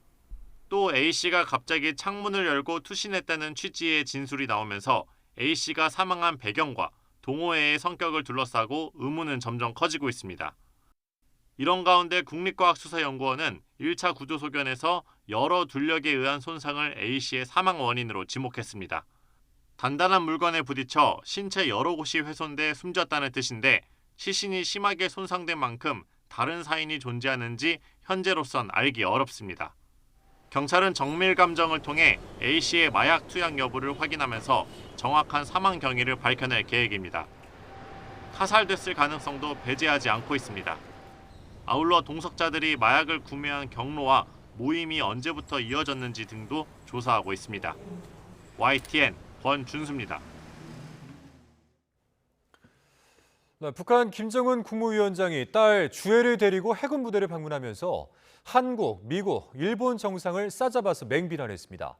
또 A씨가 갑자기 창문을 열고 투신했다는 취지의 진술이 나오면서 A씨가 사망한 배경과 동호회의 성격을 둘러싸고 의문은 점점 커지고 있습니다. 이런 가운데 국립과학수사연구원은 1차 구조소견에서 여러 둘력에 의한 손상을 A씨의 사망 원인으로 지목했습니다. 단단한 물건에 부딪혀 신체 여러 곳이 훼손돼 숨졌다는 뜻인데 시신이 심하게 손상된 만큼 다른 사인이 존재하는지 현재로선 알기 어렵습니다. 경찰은 정밀 감정을 통해 A씨의 마약 투약 여부를 확인하면서 정확한 사망 경위를 밝혀낼 계획입니다. 타살됐을 가능성도 배제하지 않고 있습니다. 아울러 동석자들이 마약을 구매한 경로와 모임이 언제부터 이어졌는지 등도 조사하고 있습니다. YTN 권준수입니다. 북한 김정은 국무위원장이 딸 주애를 데리고 해군 부대를 방문하면서 한국, 미국, 일본 정상을 싸잡아서 맹비난했습니다.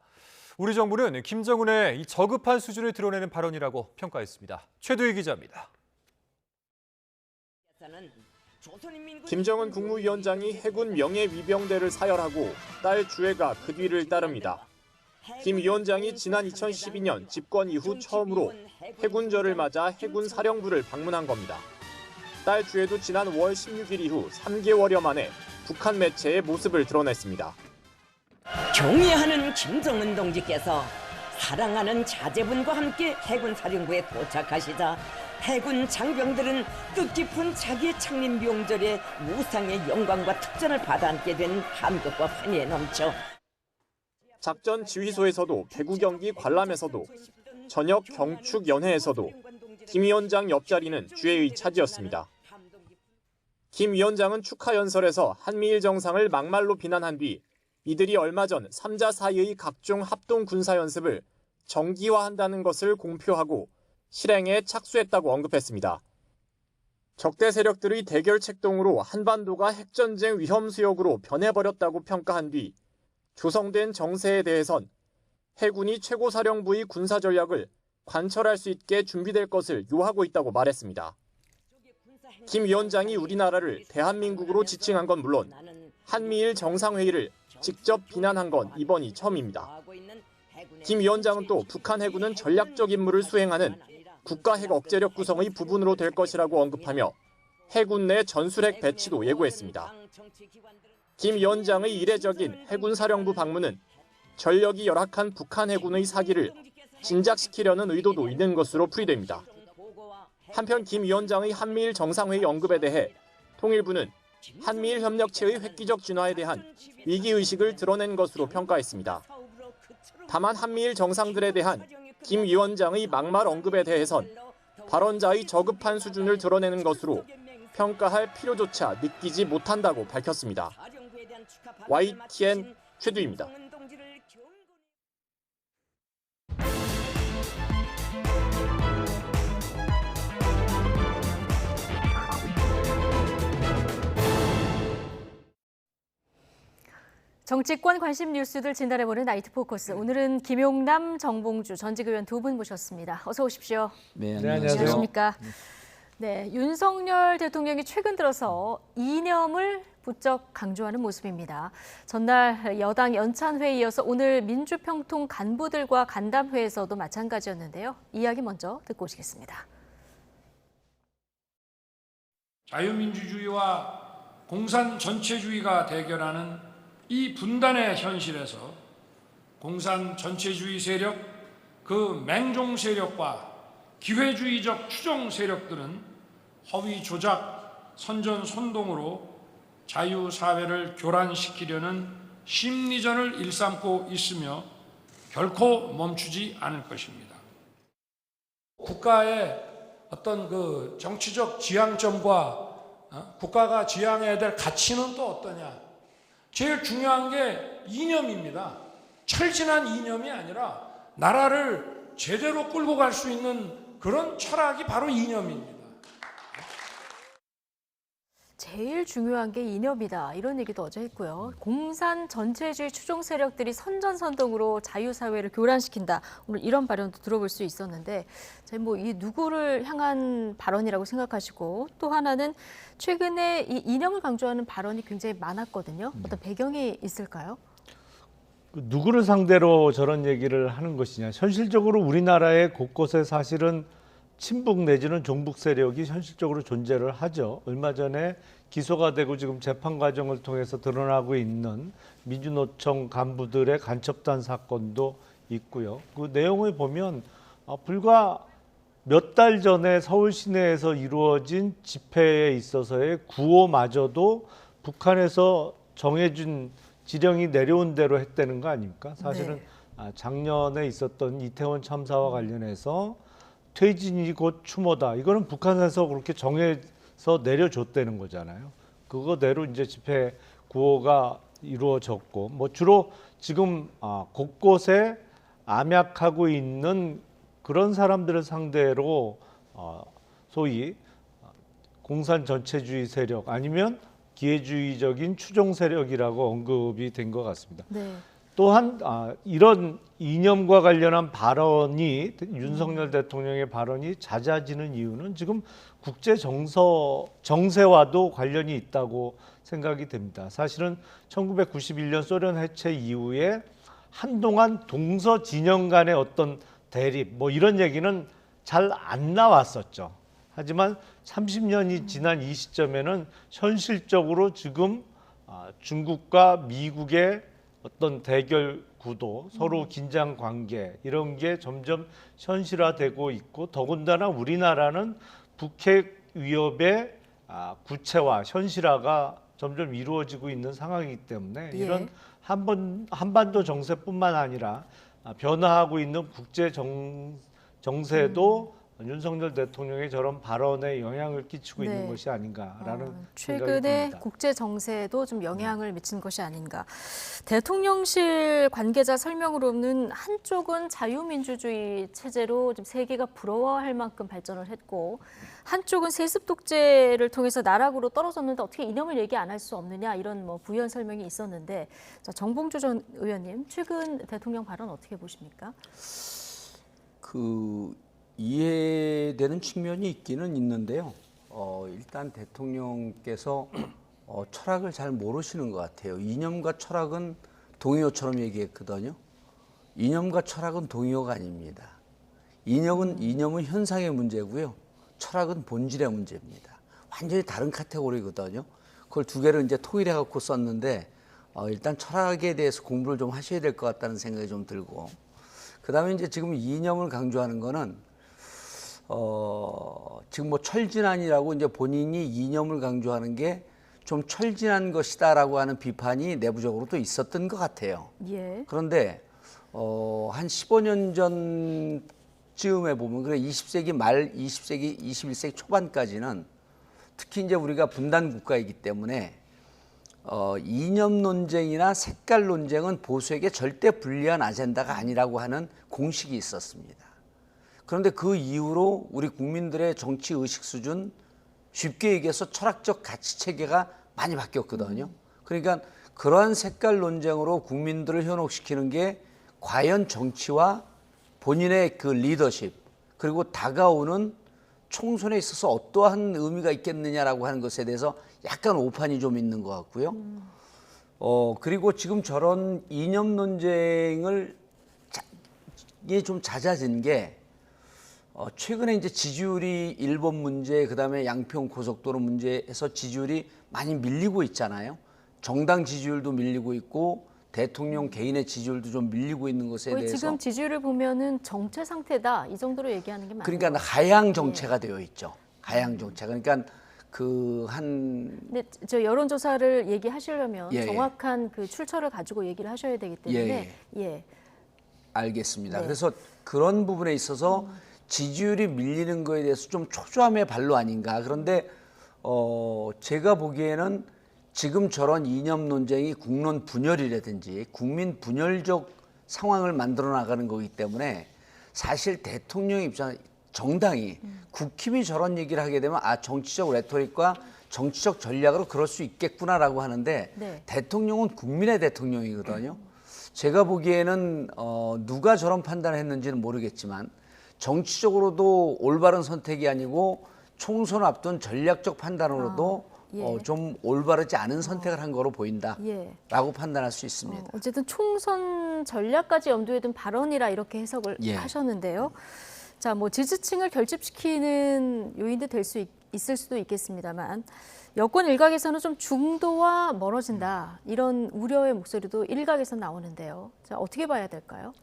우리 정부는 김정은의 이 저급한 수준을 드러내는 발언이라고 평가했습니다. 최두희 기자입니다. 김정은 국무위원장이 해군 명예위병대를 사열하고 딸 주애가 그 뒤를 따릅니다. 김 위원장이 지난 2012년 집권 이후 처음으로 해군절을 맞아 해군 사령부를 방문한 겁니다. 딸 주애도 지난 5월 16일 이후 3개월여 만에 북한 매체의 모습을 드러냈습니다. 경애하는 김정은 동지께서 사랑하는 자제분과 함께 해군 사령부에 도착하시자 해군 장병들은 뜻깊은 자기 창립 명절에 무상의 영광과 특전을 받아안게 된 감격과 환희에 넘쳐 작전 지휘소에서도 배구 경기 관람에서도 저녁 경축 연회에서도 김 위원장 옆자리는 주애의 차지였습니다. 김 위원장은 축하 연설에서 한미일 정상을 막말로 비난한 뒤 이들이 얼마 전 3자 사이의 각종 합동 군사 연습을 정기화한다는 것을 공표하고 실행에 착수했다고 언급했습니다. 적대 세력들의 대결 책동으로 한반도가 핵전쟁 위험 수역으로 변해버렸다고 평가한 뒤 조성된 정세에 대해선 해군이 최고사령부의 군사 전략을 관철할 수 있게 준비될 것을 요하고 있다고 말했습니다. 김 위원장이 우리나라를 대한민국으로 지칭한 건 물론 한미일 정상회의를 직접 비난한 건 이번이 처음입니다. 김 위원장은 또 북한 해군은 전략적 임무를 수행하는 국가핵 억제력 구성의 부분으로 될 것이라고 언급하며 해군 내 전술핵 배치도 예고했습니다. 김 위원장의 이례적인 해군 사령부 방문은 전력이 열악한 북한 해군의 사기를 진작시키려는 의도도 있는 것으로 풀이됩니다. 한편 김 위원장의 한미일 정상회의 언급에 대해 통일부는 한미일 협력체의 획기적 진화에 대한 위기의식을 드러낸 것으로 평가했습니다. 다만 한미일 정상들에 대한 김 위원장의 막말 언급에 대해선 발언자의 저급한 수준을 드러내는 것으로 평가할 필요조차 느끼지 못한다고 밝혔습니다. YTN 최두희입니다. 정치권 관심 뉴스들 진단해보는 나이트 포커스. 오늘은 김용남, 정봉주 전직 의원 두 분 모셨습니다. 어서 오십시오. 네, 안녕하세요. 안녕하십니까. 네, 윤석열 대통령이 최근 들어서 이념을 부쩍 강조하는 모습입니다. 전날 여당 연찬회에 이어서 오늘 민주평통 간부들과 간담회에서도 마찬가지였는데요. 이야기 먼저 듣고 오시겠습니다. 자유민주주의와 공산 전체주의가 대결하는 이 분단의 현실에서 공산 전체주의 세력, 그 맹종 세력과 기회주의적 추종 세력들은 허위 조작, 선전선동으로 자유사회를 교란시키려는 심리전을 일삼고 있으며 결코 멈추지 않을 것입니다. 국가의 어떤 그 정치적 지향점과 국가가 지향해야 될 가치는 또 어떠냐? 제일 중요한 게 이념입니다. 철진한 이념이 아니라 나라를 제대로 끌고 갈 수 있는 그런 철학이 바로 이념입니다. 제일 중요한 게 이념이다. 이런 얘기도 어제 했고요. 공산 전체주의 추종 세력들이 선전선동으로 자유사회를 교란시킨다. 오늘 이런 발언도 들어볼 수 있었는데 뭐 이 누구를 향한 발언이라고 생각하시고 또 하나는 최근에 이 이념을 강조하는 발언이 굉장히 많았거든요. 어떤 배경이 있을까요? 누구를 상대로 저런 얘기를 하는 것이냐. 현실적으로 우리나라의 곳곳에 사실은 친북 내지는 종북 세력이 현실적으로 존재를 하죠. 얼마 전에 기소가 되고 지금 재판 과정을 통해서 드러나고 있는 민주노총 간부들의 간첩단 사건도 있고요. 그 내용을 보면 불과 몇 달 전에 서울 시내에서 이루어진 집회에 있어서의 구호마저도 북한에서 정해준 지령이 내려온 대로 했다는 거 아닙니까? 사실은 네. 작년에 있었던 이태원 참사와 관련해서 퇴진이 곧 추모다. 이거는 북한에서 그렇게 정해서 내려줬다는 거잖아요. 그거대로 이제 집회 구호가 이루어졌고, 뭐 주로 지금 곳곳에 암약하고 있는 그런 사람들을 상대로 소위 공산 전체주의 세력 아니면 기회주의적인 추종 세력이라고 언급이 된 것 같습니다. 네. 또한 이런 이념과 관련한 발언이 윤석열 대통령의 발언이 잦아지는 이유는 지금 국제 정세와도 관련이 있다고 생각이 됩니다. 사실은 1991년 소련 해체 이후에 한동안 동서 진영 간의 어떤 대립 뭐 이런 얘기는 잘 안 나왔었죠. 하지만 30년이 지난 이 시점에는 현실적으로 지금 중국과 미국의 어떤 대결 구도, 서로 긴장 관계 이런 게 점점 현실화되고 있고 더군다나 우리나라는 북핵 위협의 구체화, 현실화가 점점 이루어지고 있는 상황이기 때문에 이런 한반도 정세뿐만 아니라 변화하고 있는 국제 정세도 윤석열 대통령의 저런 발언에 영향을 끼치고 있는 것이 아닌가라는 생각이 최근에 듭니다. 국제 정세에도 좀 영향을 미친 것이 아닌가. 대통령실 관계자 설명으로는 한쪽은 자유민주주의 체제로 좀 세계가 부러워할 만큼 발전을 했고 한쪽은 세습 독재를 통해서 나락으로 떨어졌는데 어떻게 이념을 얘기 안 할 수 없느냐 이런 뭐 부연 설명이 있었는데 자, 정봉주 전 의원님 최근 대통령 발언 어떻게 보십니까? 이해되는 측면이 있기는 있는데요. 일단 대통령께서 철학을 잘 모르시는 것 같아요. 이념과 철학은 동의어처럼 얘기했거든요. 이념과 철학은 동의어가 아닙니다. 이념은 현상의 문제고요. 철학은 본질의 문제입니다. 완전히 다른 카테고리거든요. 그걸 두 개를 이제 통일해 갖고 썼는데 일단 철학에 대해서 공부를 좀 하셔야 될 것 같다는 생각이 좀 들고 그다음에 이제 지금 이념을 강조하는 거는 지금 뭐 철진한이라고 이제 본인이 이념을 강조하는 게 좀 철진한 것이다라고 하는 비판이 내부적으로 또 있었던 것 같아요. 그런데 한 15년 전쯤에 보면 그래 20세기 말 20세기 21세기 초반까지는 특히 이제 우리가 분단 국가이기 때문에 이념 논쟁이나 색깔 논쟁은 보수에게 절대 불리한 아젠다가 아니라고 하는 공식이 있었습니다. 그런데 그 이후로 우리 국민들의 정치 의식 수준 쉽게 얘기해서 철학적 가치 체계가 많이 바뀌었거든요. 그러니까 그러한 색깔 논쟁으로 국민들을 현혹시키는 게 과연 정치와 본인의 그 리더십 그리고 다가오는 총선에 있어서 어떠한 의미가 있겠느냐라고 하는 것에 대해서 약간 오판이 좀 있는 것 같고요. 그리고 지금 저런 이념 논쟁을 좀 잦아진 게 최근에 이제 지지율이 일본 문제, 그다음에 양평 고속도로 문제에서 지지율이 많이 밀리고 있잖아요. 정당 지지율도 밀리고 있고 대통령 개인의 지지율도 좀 밀리고 있는 것에 대해서 지금 지지율을 보면은 정체 상태다 이 정도로 얘기하는 게 맞나요? 그러니까 하향 정체가 되어 있죠. 하향 정체. 그러니까 근데 저 여론조사를 얘기하시려면 예, 정확한 그 출처를 가지고 얘기를 하셔야 되기 때문에 알겠습니다. 그래서 그런 부분에 있어서 지지율이 밀리는 거에 대해서 좀 초조함의 발로 아닌가. 그런데 제가 보기에는 지금 저런 이념 논쟁이 국론 분열이라든지 국민 분열적 상황을 만들어 나가는 거기 때문에 사실 대통령 입장 정당이 국힘이 저런 얘기를 하게 되면 정치적 레토릭과 정치적 전략으로 그럴 수 있겠구나라고 하는데 대통령은 국민의 대통령이거든요. 제가 보기에는 누가 저런 판단을 했는지는 모르겠지만 정치적으로도 올바른 선택이 아니고 총선 앞둔 전략적 판단으로도 좀 올바르지 않은 선택을 한 거로 보인다라고 판단할 수 있습니다. 어쨌든 총선 전략까지 염두에 둔 발언이라 이렇게 해석을 하셨는데요. 자, 뭐 지지층을 결집시키는 요인도 될 수 있을 수도 있겠습니다만 여권 일각에서는 좀 중도와 멀어진다 이런 우려의 목소리도 일각에서 나오는데요. 자, 어떻게 봐야 될까요?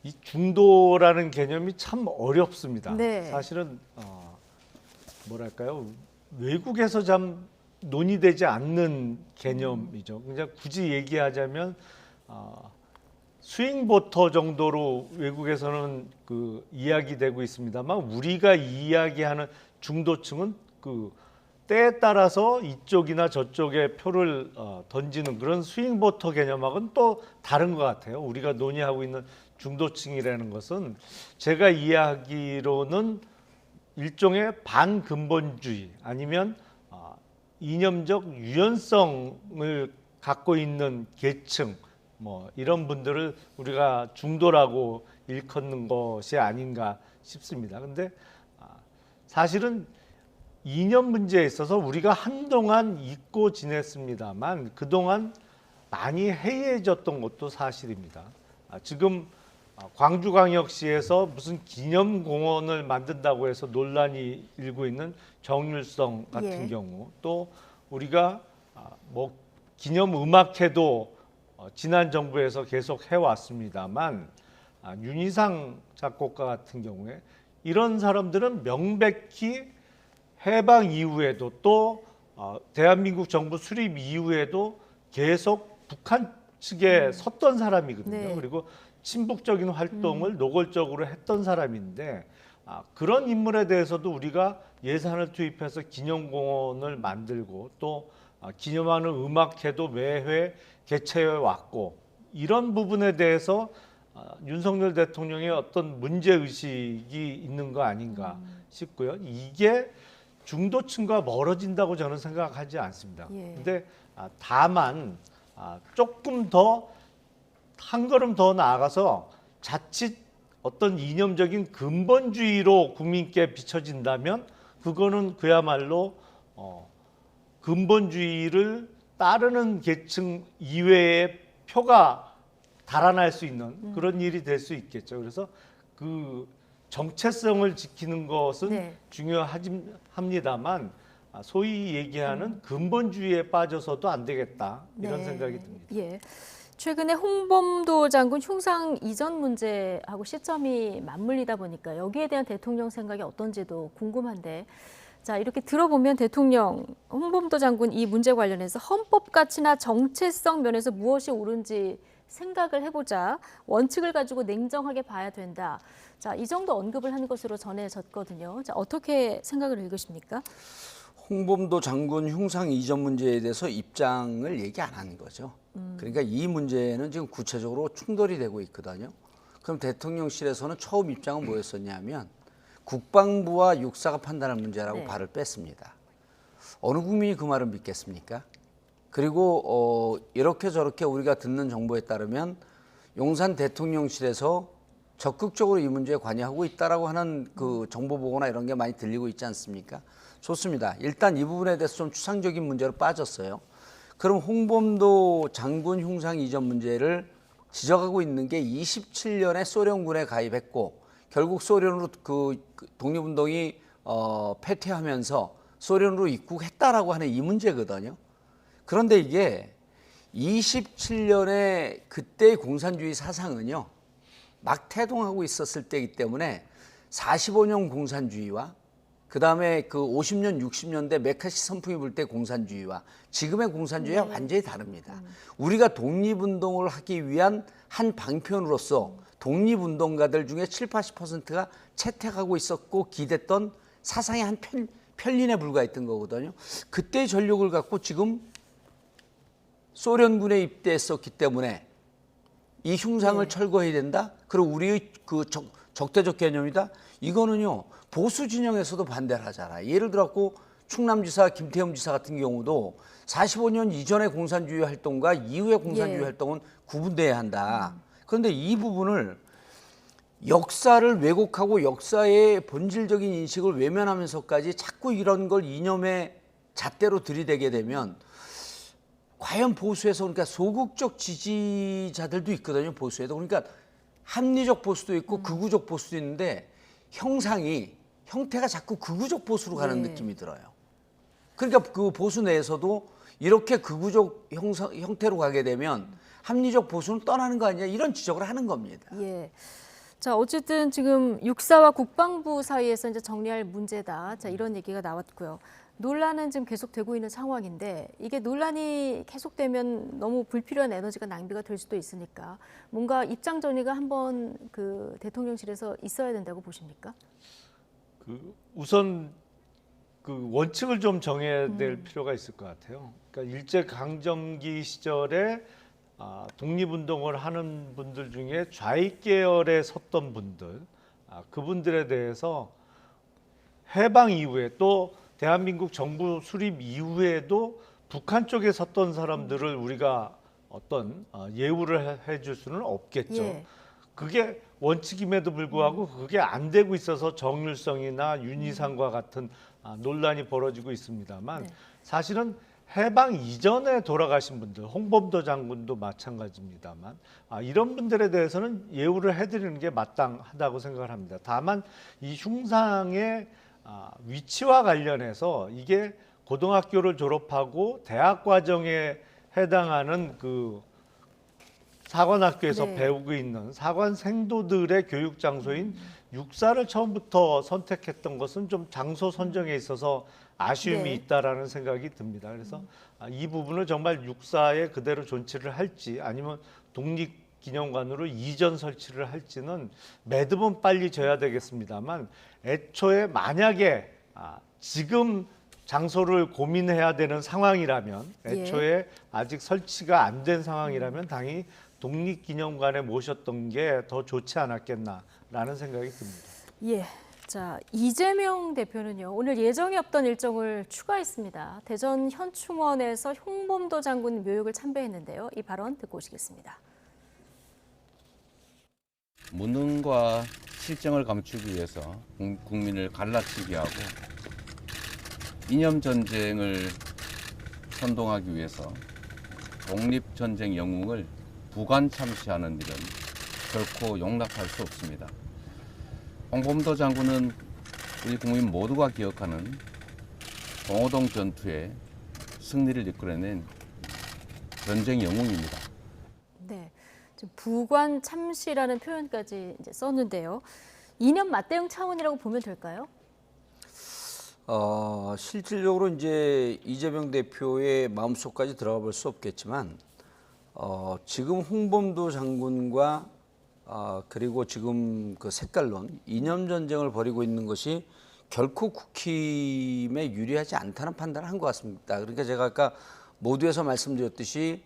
이 중도라는 개념이 참 어렵습니다. 사실은 뭐랄까요? 외국에서 참 논의되지 않는 개념이죠. 그냥 굳이 얘기하자면 스윙보터 정도로 외국에서는 그 이야기되고 있습니다만 우리가 이야기하는 중도층은 그 때에 따라서 이쪽이나 저쪽에 표를 던지는 그런 스윙보터 개념하고는 또 다른 것 같아요. 우리가 논의하고 있는 중도층이라는 것은 제가 이해하기로는 일종의 반근본주의 아니면 이념적 유연성을 갖고 있는 계층 뭐 이런 분들을 우리가 중도라고 일컫는 것이 아닌가 싶습니다. 근데 사실은 이념 문제에 있어서 우리가 한동안 잊고 지냈습니다만 그동안 많이 해이해졌던 것도 사실입니다. 지금 광주광역시에서 무슨 기념공원을 만든다고 해서 논란이 일고 있는 정율성 같은 경우 또 우리가 뭐 기념음악회도 지난 정부에서 계속 해왔습니다만 윤희상 작곡가 같은 경우에 이런 사람들은 명백히 해방 이후에도 또 대한민국 정부 수립 이후에도 계속 북한 측에 섰던 사람이거든요. 네. 그리고 친북적인 활동을 노골적으로 했던 사람인데 그런 인물에 대해서도 우리가 예산을 투입해서 기념공원을 만들고 또 기념하는 음악회도 매회 개최해 왔고 이런 부분에 대해서 윤석열 대통령의 어떤 문제의식이 있는 거 아닌가 싶고요. 이게 중도층과 멀어진다고 저는 생각하지 않습니다. 근데 다만 조금 더 한 걸음 더 나아가서 자칫 어떤 이념적인 근본주의로 국민께 비춰진다면 그거는 그야말로 근본주의를 따르는 계층 이외의 표가 달아날 수 있는 그런 일이 될 수 있겠죠. 그래서 그 정체성을 지키는 것은 중요합니다만 소위 얘기하는 근본주의에 빠져서도 안 되겠다 이런 생각이 듭니다. 예. 최근에 홍범도 장군 흉상 이전 문제하고 시점이 맞물리다 보니까 여기에 대한 대통령 생각이 어떤지도 궁금한데 자 이렇게 들어보면 대통령 홍범도 장군 이 문제 관련해서 헌법 가치나 정체성 면에서 무엇이 옳은지 생각을 해보자 원칙을 가지고 냉정하게 봐야 된다. 자, 이 정도 언급을 한 것으로 전해졌거든요. 자, 어떻게 생각을 읽으십니까? 홍범도 장군 흉상 이전 문제에 대해서 입장을 얘기 안 하는 거죠. 그러니까 이 문제는 지금 구체적으로 충돌이 되고 있거든요. 그럼 대통령실에서는 처음 입장은 뭐였었냐면 국방부와 육사가 판단할 문제라고 발을 뺐습니다. 어느 국민이 그 말을 믿겠습니까? 그리고 이렇게 저렇게 우리가 듣는 정보에 따르면 용산 대통령실에서 적극적으로 이 문제에 관여하고 있다라고 하는 그 정보 보고나 이런 게 많이 들리고 있지 않습니까? 좋습니다. 일단 이 부분에 대해서 좀 추상적인 문제로 빠졌어요. 그럼 홍범도 장군 흉상 이전 문제를 지적하고 있는 게 27년에 소련군에 가입했고 결국 소련으로 그 독립운동이 패퇴하면서 소련으로 입국했다라고 하는 이 문제거든요. 그런데 이게 27년에 그때의 공산주의 사상은요. 막 태동하고 있었을 때이기 때문에 45년 공산주의와 그다음에 그 50년, 60년대 메카시 선풍이 불 때 공산주의와 지금의 공산주의와 완전히 다릅니다. 우리가 독립운동을 하기 위한 한 방편으로서 독립운동가들 중에 7, 80%가 채택하고 있었고 기댔던 사상의 한 편린에 불과했던 거거든요. 그때의 전력을 갖고 지금 소련군에 입대했었기 때문에 이 흉상을 철거해야 된다? 그리고 우리의 그 적대적 개념이다? 이거는요, 보수 진영에서도 반대를 하잖아요. 예를 들어서 충남지사 김태흠 지사 같은 경우도 45년 이전의 공산주의 활동과 이후의 공산주의 활동은 구분돼야 한다. 그런데 이 부분을 역사를 왜곡하고 역사의 본질적인 인식을 외면하면서까지 자꾸 이런 걸 이념의 잣대로 들이대게 되면 과연 보수에서 그러니까 소극적 지지자들도 있거든요. 보수에도. 그러니까 합리적 보수도 있고 극우적 보수도 있는데 형태가 자꾸 극우적 보수로 가는 느낌이 들어요. 그러니까 그 보수 내에서도 이렇게 극우적 형태로 가게 되면 합리적 보수는 떠나는 거 아니냐 이런 지적을 하는 겁니다. 예. 자, 어쨌든 지금 육사와 국방부 사이에서 이제 정리할 문제다. 자, 이런 얘기가 나왔고요. 논란은 지금 계속되고 있는 상황인데 이게 논란이 계속되면 너무 불필요한 에너지가 낭비가 될 수도 있으니까 뭔가 입장 정리가 한번 그 대통령실에서 있어야 된다고 보십니까? 우선 그 원칙을 좀 정해야 될 필요가 있을 것 같아요. 그러니까 일제 강점기 시절에 독립운동을 하는 분들 중에 좌익 계열에 섰던 분들, 그분들에 대해서 해방 이후에 또 대한민국 정부 수립 이후에도 북한 쪽에 섰던 사람들을 우리가 어떤 예우를 해줄 수는 없겠죠. 예. 그게 원칙임에도 불구하고 그게 안 되고 있어서 정일성이나 윤희상과 같은 논란이 벌어지고 있습니다만 사실은 해방 이전에 돌아가신 분들, 홍범도 장군도 마찬가지입니다만 이런 분들에 대해서는 예우를 해드리는 게 마땅하다고 생각을 합니다. 다만 이 흉상의 위치와 관련해서 이게 고등학교를 졸업하고 대학 과정에 해당하는 그 사관학교에서 배우고 있는 사관 생도들의 교육 장소인 육사를 처음부터 선택했던 것은 좀 장소 선정에 있어서 아쉬움이 있다라는 생각이 듭니다. 그래서 이 부분을 정말 육사에 그대로 존치를 할지 아니면 독립기념관으로 이전 설치를 할지는 매듭은 빨리 져야 되겠습니다만 애초에 만약에 지금 장소를 고민해야 되는 상황이라면 애초에 아직 설치가 안 된 상황이라면 당연히 독립기념관에 모셨던 게 더 좋지 않았겠나라는 생각이 듭니다. 예. 자, 이재명 대표는요. 오늘 예정이 없던 일정을 추가했습니다. 대전 현충원에서 홍범도 장군 묘역을 참배했는데요. 이 발언 듣고 오시겠습니다. 무능과 실정을 감추기 위해서 국민을 갈라치게 하고 이념 전쟁을 선동하기 위해서 독립전쟁 영웅을 부관 참시하는 일은 결코 용납할 수 없습니다. 홍범도 장군은 우리 국민 모두가 기억하는 봉오동 전투의 승리를 이끌어낸 전쟁 영웅입니다. 네, 지금 부관 참시라는 표현까지 이제 썼는데요. 이념 맞대응 차원이라고 보면 될까요? 실질적으로 이제 이재명 대표의 마음속까지 들어가 볼 수 없겠지만 지금 홍범도 장군과 그리고 지금 그 색깔론 이념 전쟁을 벌이고 있는 것이 결코 국힘에 유리하지 않다는 판단을 한 것 같습니다. 그러니까 제가 아까 모두에서 말씀드렸듯이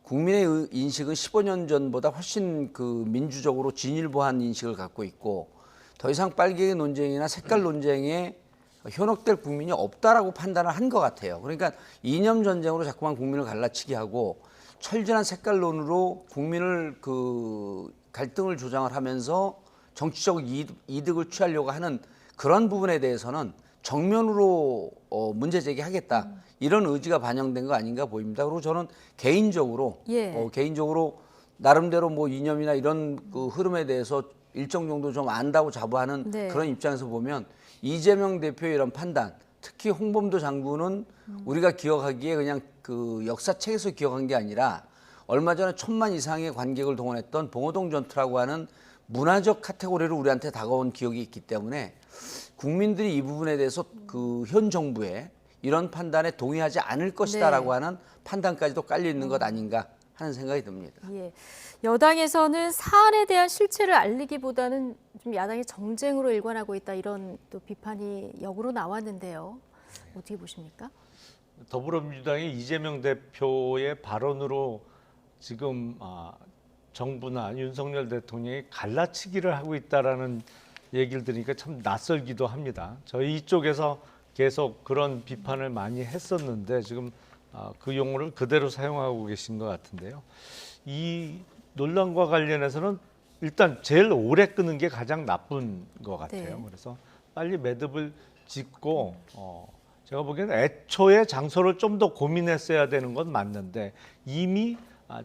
국민의 인식은 15년 전보다 훨씬 그 민주적으로 진일보한 인식을 갖고 있고 더 이상 빨갱이 논쟁이나 색깔 논쟁에 현혹될 국민이 없다라고 판단을 한 것 같아요. 그러니까 이념 전쟁으로 자꾸만 국민을 갈라치게 하고 철저한 색깔론으로 국민을 그 갈등을 조장을 하면서 정치적 이득을 취하려고 하는 그런 부분에 대해서는 정면으로 문제 제기하겠다 이런 의지가 반영된 거 아닌가 보입니다. 그리고 저는 개인적으로 나름대로 뭐 이념이나 이런 그 흐름에 대해서 일정 정도 좀 안다고 자부하는 그런 입장에서 보면 이재명 대표의 이런 판단, 특히 홍범도 장군은 우리가 기억하기에 그냥 그 역사책에서 기억한 게 아니라 얼마 전에 1000만 이상의 관객을 동원했던 봉오동 전투라고 하는 문화적 카테고리로 우리한테 다가온 기억이 있기 때문에 국민들이 이 부분에 대해서 그 현 정부의 이런 판단에 동의하지 않을 것이다라고 하는 판단까지도 깔려 있는 것 아닌가 하는 생각이 듭니다. 예. 여당에서는 사안에 대한 실체를 알리기보다는 좀 야당이 정쟁으로 일관하고 있다 이런 또 비판이 역으로 나왔는데요. 어떻게 보십니까? 더불어민주당이 이재명 대표의 발언으로 지금 정부나 윤석열 대통령이 갈라치기를 하고 있다라는 얘기를 들으니까 참 낯설기도 합니다. 저희 쪽에서 계속 그런 비판을 많이 했었는데 지금 그 용어를 그대로 사용하고 계신 것 같은데요. 이 논란과 관련해서는 일단 제일 오래 끄는 게 가장 나쁜 것 같아요. 그래서 빨리 매듭을 짓고 제가 보기에는 애초에 장소를 좀 더 고민했어야 되는 건 맞는데 이미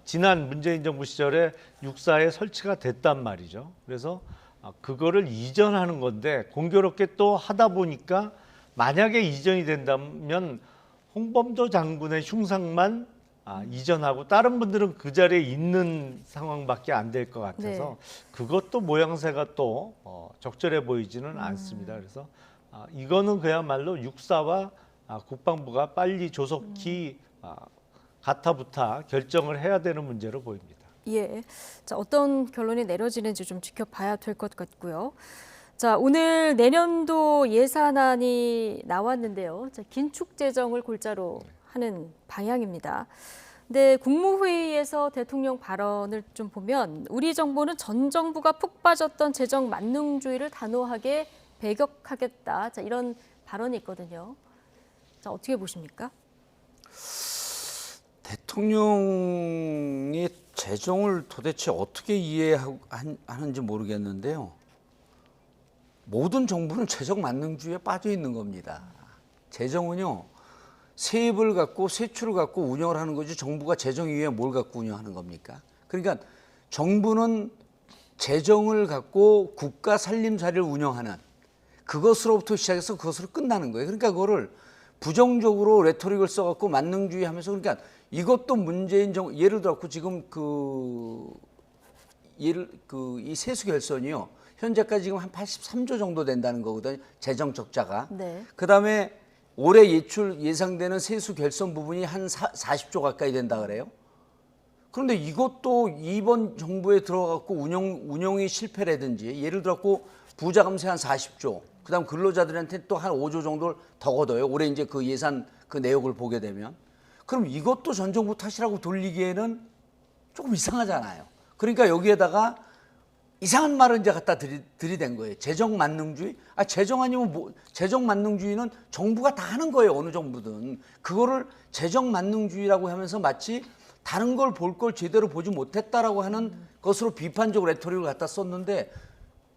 지난 문재인 정부 시절에 육사에 설치가 됐단 말이죠. 그래서 그거를 이전하는 건데 공교롭게 또 하다 보니까 만약에 이전이 된다면 홍범도 장군의 흉상만 이전하고 다른 분들은 그 자리에 있는 상황밖에 안 될 것 같아서 그것도 모양새가 또 적절해 보이지는 않습니다. 그래서 이거는 그야말로 육사와 국방부가 빨리 조속히 가타부타 결정을 해야 되는 문제로 보입니다. 예, 자, 어떤 결론이 내려지는지 좀 지켜봐야 될 것 같고요. 자, 오늘 내년도 예산안이 나왔는데요. 자, 긴축 재정을 골자로 하는 방향입니다. 근데 국무회의에서 대통령 발언을 좀 보면 우리 정부는 전 정부가 푹 빠졌던 재정 만능주의를 단호하게 배격하겠다. 자, 이런 발언이 있거든요. 자, 어떻게 보십니까? 대통령이 재정을 도대체 어떻게 이해하는지 모르겠는데요. 모든 정부는 재정 만능주의에 빠져 있는 겁니다. 재정은요, 세입을 갖고 세출을 갖고 운영을 하는 거지 정부가 재정 이외에 뭘 갖고 운영하는 겁니까? 그러니까 정부는 재정을 갖고 국가 살림살이를 운영하는 그것으로부터 시작해서 그것으로 끝나는 거예요. 그러니까 그거를 부정적으로 레토릭을 써갖고 만능주의 하면서 그러니까 이것도 문재인 정부 예를 들어 지금 이 세수 결손이요. 현재까지 지금 한 83조 정도 된다는 거거든요. 재정 적자가. 네. 그다음에 올해 예상되는 세수 결손 부분이 한 40조 가까이 된다 그래요. 그런데 이것도 이번 정부에 들어가고 운영이 실패라든지 예를 들어서 부자 감세 한 40조, 그다음 근로자들한테 또 한 5조 정도를 더 걷어요. 올해 이제 그 예산 그 내역을 보게 되면. 그럼 이것도 전 정부 탓이라고 돌리기에는 조금 이상하잖아요. 그러니까 여기에다가 이상한 말을 이제 갖다 들이댄 거예요. 재정 만능주의? 재정 아니면 뭐, 재정 만능주의는 정부가 다 하는 거예요. 어느 정부든. 그거를 재정 만능주의라고 하면서 마치 다른 걸 볼 걸 제대로 보지 못했다라고 하는 것으로 비판적 레토릭을 갖다 썼는데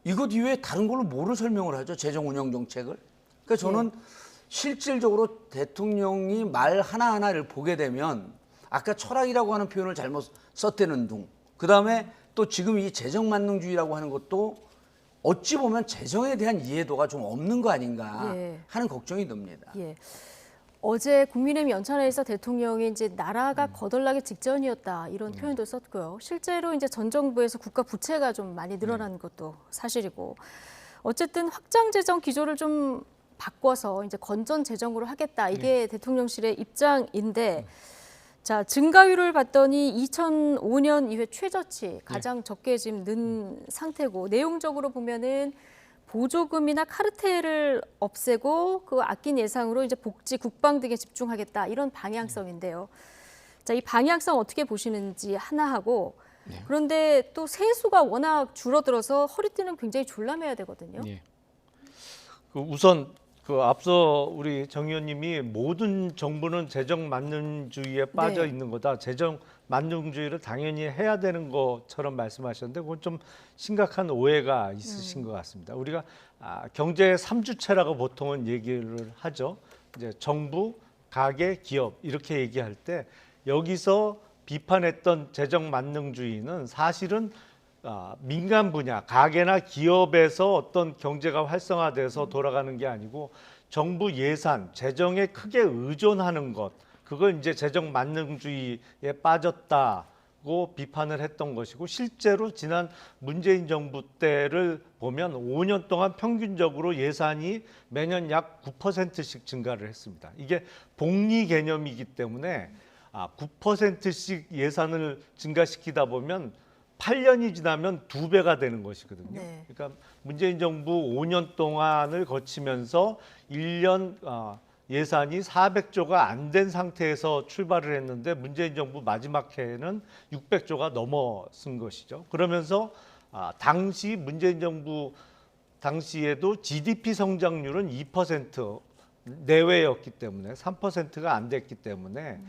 이것 이외에 다른 걸로 뭐를 설명을 하죠? 재정 운영 정책을. 그러니까 저는 실질적으로 대통령이 말 하나하나를 보게 되면 아까 철학이라고 하는 표현을 잘못 썼다는 둥. 그다음에 또 지금 이 재정 만능주의라고 하는 것도 어찌 보면 재정에 대한 이해도가 좀 없는 거 아닌가 하는 걱정이 듭니다. 예. 어제 국민의힘 연찬회에서 대통령이 이제 나라가 거덜나기 직전이었다 이런 표현도 썼고요. 실제로 이제 전 정부에서 국가 부채가 좀 많이 늘어난 것도 사실이고 어쨌든 확장 재정 기조를 좀 바꿔서 이제 건전 재정으로 하겠다 이게 대통령실의 입장인데. 자, 증가율을 봤더니 2005년 이후에 최저치 가장 적게 지금 는 상태고 내용적으로 보면은 보조금이나 카르텔을 없애고 그 아낀 예상으로 이제 복지, 국방 등에 집중하겠다 이런 방향성인데요. 자, 이 방향성 어떻게 보시는지 하나 하고 그런데 또 세수가 워낙 줄어들어서 허리띠는 굉장히 졸라매야 되거든요. 우선 앞서 우리 정 의원님이 모든 정부는 재정 만능주의에 빠져 있는 거다. 재정 만능주의를 당연히 해야 되는 것처럼 말씀하셨는데 그건 좀 심각한 오해가 있으신 것 같습니다. 우리가 경제 3주체라고 보통은 얘기를 하죠. 이제 정부, 가계, 기업 이렇게 얘기할 때 여기서 비판했던 재정 만능주의는 사실은 민간 분야, 가계나 기업에서 어떤 경제가 활성화돼서 돌아가는 게 아니고 정부 예산, 재정에 크게 의존하는 것, 그걸 이제 재정 만능주의에 빠졌다고 비판을 했던 것이고 실제로 지난 문재인 정부 때를 보면 5년 동안 평균적으로 예산이 매년 약 9%씩 증가를 했습니다. 이게 복리 개념이기 때문에 9%씩 예산을 증가시키다 보면 8년이 지나면 2배가 되는 것이거든요. 그러니까 문재인 정부 5년 동안을 거치면서 1년 예산이 400조가 안 된 상태에서 출발을 했는데 문재인 정부 마지막 해에는 600조가 넘어선 것이죠. 그러면서 당시 문재인 정부 당시에도 GDP 성장률은 2% 내외였기 때문에 3%가 안 됐기 때문에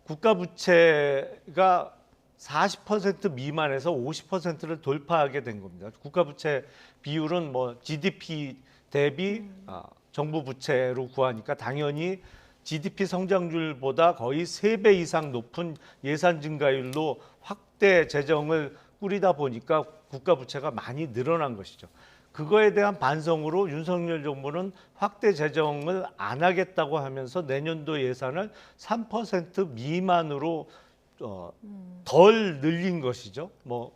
국가 부채가 40% 미만에서 50%를 돌파하게 된 겁니다. 국가 부채 비율은 뭐 GDP 대비 정부 부채로 구하니까 당연히 GDP 성장률보다 거의 3배 이상 높은 예산 증가율로 확대 재정을 꾸리다 보니까 국가 부채가 많이 늘어난 것이죠. 그거에 대한 반성으로 윤석열 정부는 확대 재정을 안 하겠다고 하면서 내년도 예산을 3% 미만으로 덜 늘린 것이죠. 뭐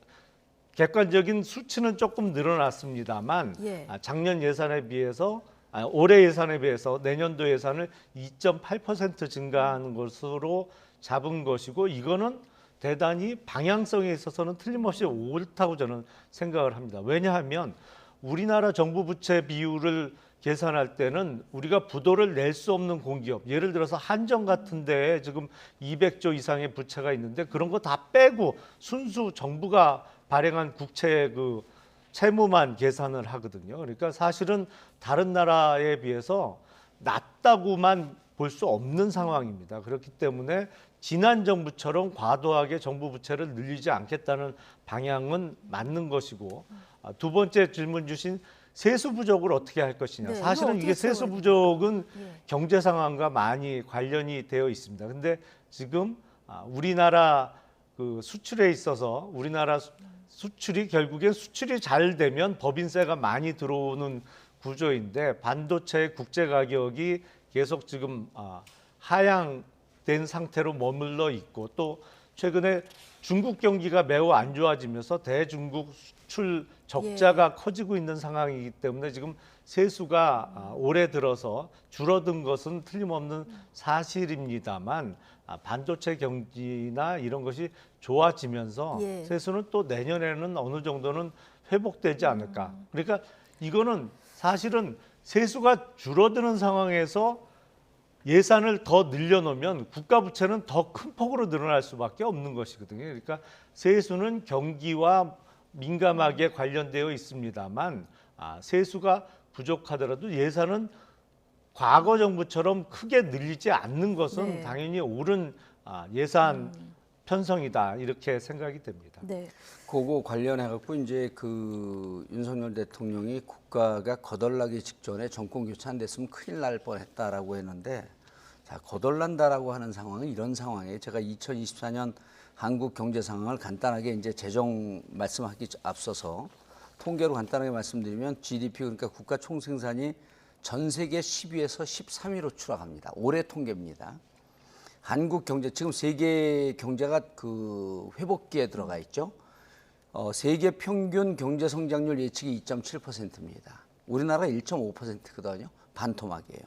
객관적인 수치는 조금 늘어났습니다만 작년 예산에 비해서 올해 예산에 비해서 내년도 예산을 2.8% 증가하는 것으로 잡은 것이고 이거는 대단히 방향성에 있어서는 틀림없이 옳다고 저는 생각을 합니다. 왜냐하면 우리나라 정부 부채 비율을 계산할 때는 우리가 부도를 낼 수 없는 공기업, 예를 들어서 한정 같은 데에 지금 200조 이상의 부채가 있는데 그런 거 다 빼고 순수 정부가 발행한 국채 그 채무만 계산을 하거든요. 그러니까 사실은 다른 나라에 비해서 낮다고만 볼 수 없는 상황입니다. 그렇기 때문에 지난 정부처럼 과도하게 정부 부채를 늘리지 않겠다는 방향은 맞는 것이고, 두 번째 질문 주신 세수 부족을 어떻게 할 것이냐. 네, 사실은 이게 세수 부족은 경제 상황과 많이 관련이 되어 있습니다. 근데 지금 우리나라 그 수출에 있어서 우리나라 수출이 결국엔 수출이 잘 되면 법인세가 많이 들어오는 구조인데 반도체 국제 가격이 계속 지금 하향된 상태로 머물러 있고 또 최근에 중국 경기가 매우 안 좋아지면서 대중국 수출 적자가 커지고 있는 상황이기 때문에 지금 세수가 올해 들어서 줄어든 것은 틀림없는 사실입니다만 반도체 경기나 이런 것이 좋아지면서 세수는 또 내년에는 어느 정도는 회복되지 않을까. 그러니까 이거는 사실은 세수가 줄어드는 상황에서 예산을 더 늘려놓으면 국가 부채는 더 큰 폭으로 늘어날 수밖에 없는 것이거든요. 그러니까 세수는 경기와 민감하게 관련되어 있습니다만 세수가 부족하더라도 예산은 과거 정부처럼 크게 늘리지 않는 것은 당연히 옳은 예산 편성이다 이렇게 생각이 됩니다. 네. 그거 관련해 갖고 이제 그 윤석열 대통령이 국가가 거덜나기 직전에 정권 교체 안 됐으면 큰일 날 뻔했다라고 했는데, 자, 거덜난다라고 하는 상황은 이런 상황이에요. 제가 2024년 한국 경제 상황을 간단하게 이제 재정 말씀하기 앞서서 통계로 간단하게 말씀드리면 GDP 그러니까 국가 총생산이 전 세계 10위에서 13위로 추락합니다. 올해 통계입니다. 한국 경제 지금 세계 경제가 그 회복기에 들어가 있죠. 세계 평균 경제 성장률 예측이 2.7%입니다. 우리나라가 1.5%거든요. 반토막이에요.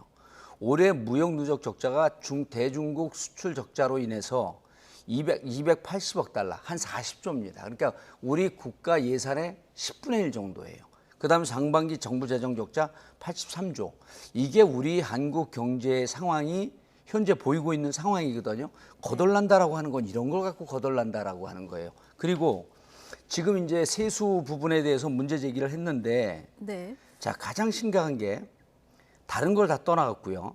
올해 무역 누적 적자가 대중국 수출 적자로 인해서 280억 달러, 한 40조입니다. 그러니까 우리 국가 예산의 10분의 1 정도예요. 그다음에 상반기 정부 재정 적자 83조. 이게 우리 한국 경제 상황이 현재 보이고 있는 상황이거든요. 거덜난다라고 하는 건 이런 걸 갖고 거덜난다라고 하는 거예요. 그리고 지금 이제 세수 부분에 대해서 문제 제기를 했는데, 자, 가장 심각한 게 다른 걸 다 떠나갔고요.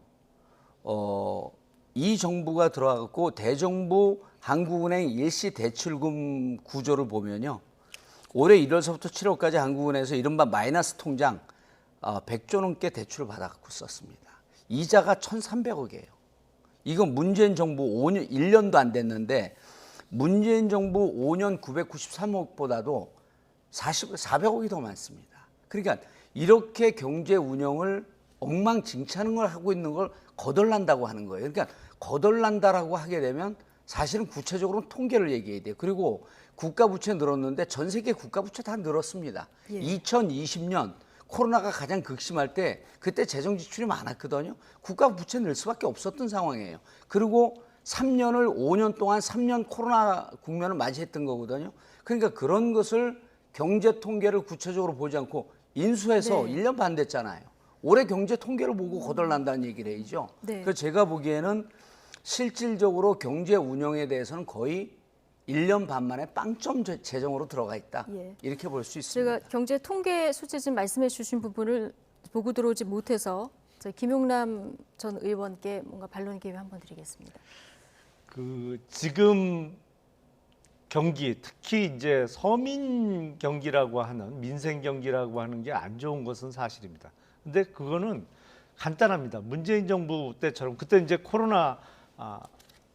이 정부가 들어가고 대정부 한국은행 일시 대출금 구조를 보면요. 올해 1월서부터 7월까지 한국은행에서 이른바 마이너스 통장 100조 넘게 대출을 받아갖고 썼습니다. 이자가 1,300억이에요. 이건 문재인 정부 5년, 1년도 안 됐는데 문재인 정부 5년 993억보다도 400억이 더 많습니다. 그러니까 이렇게 경제 운영을 엉망진창하는 걸 하고 있는 걸 거덜난다고 하는 거예요. 그러니까 거덜난다라고 하게 되면 사실은 구체적으로는 통계를 얘기해야 돼요. 그리고 국가 부채 늘었는데 전 세계 국가 부채 다 늘었습니다. 2020년 코로나가 가장 극심할 때 그때 재정 지출이 많았거든요. 국가 부채 늘 수밖에 없었던 상황이에요. 그리고 5년 동안 3년 코로나 국면을 맞이했던 거거든요. 그러니까 그런 것을 경제 통계를 구체적으로 보지 않고 인수해서 1년 반 됐잖아요. 올해 경제 통계를 보고 거덜난다는 얘기를 해야죠. 그래서 제가 보기에는 실질적으로 경제 운영에 대해서는 거의 1년 반 만에 빵점 재정으로 들어가 있다. 이렇게 볼 수 있습니다. 제가 경제 통계 수치 지금 말씀해 주신 부분을 보고 들어오지 못해서 저희 김용남 전 의원께 뭔가 반론 기회 한번 드리겠습니다. 지금 경기, 특히 이제 서민 경기라고 하는 민생 경기라고 하는 게 안 좋은 것은 사실입니다. 근데 그거는 간단합니다. 문재인 정부 때처럼 그때 이제 코로나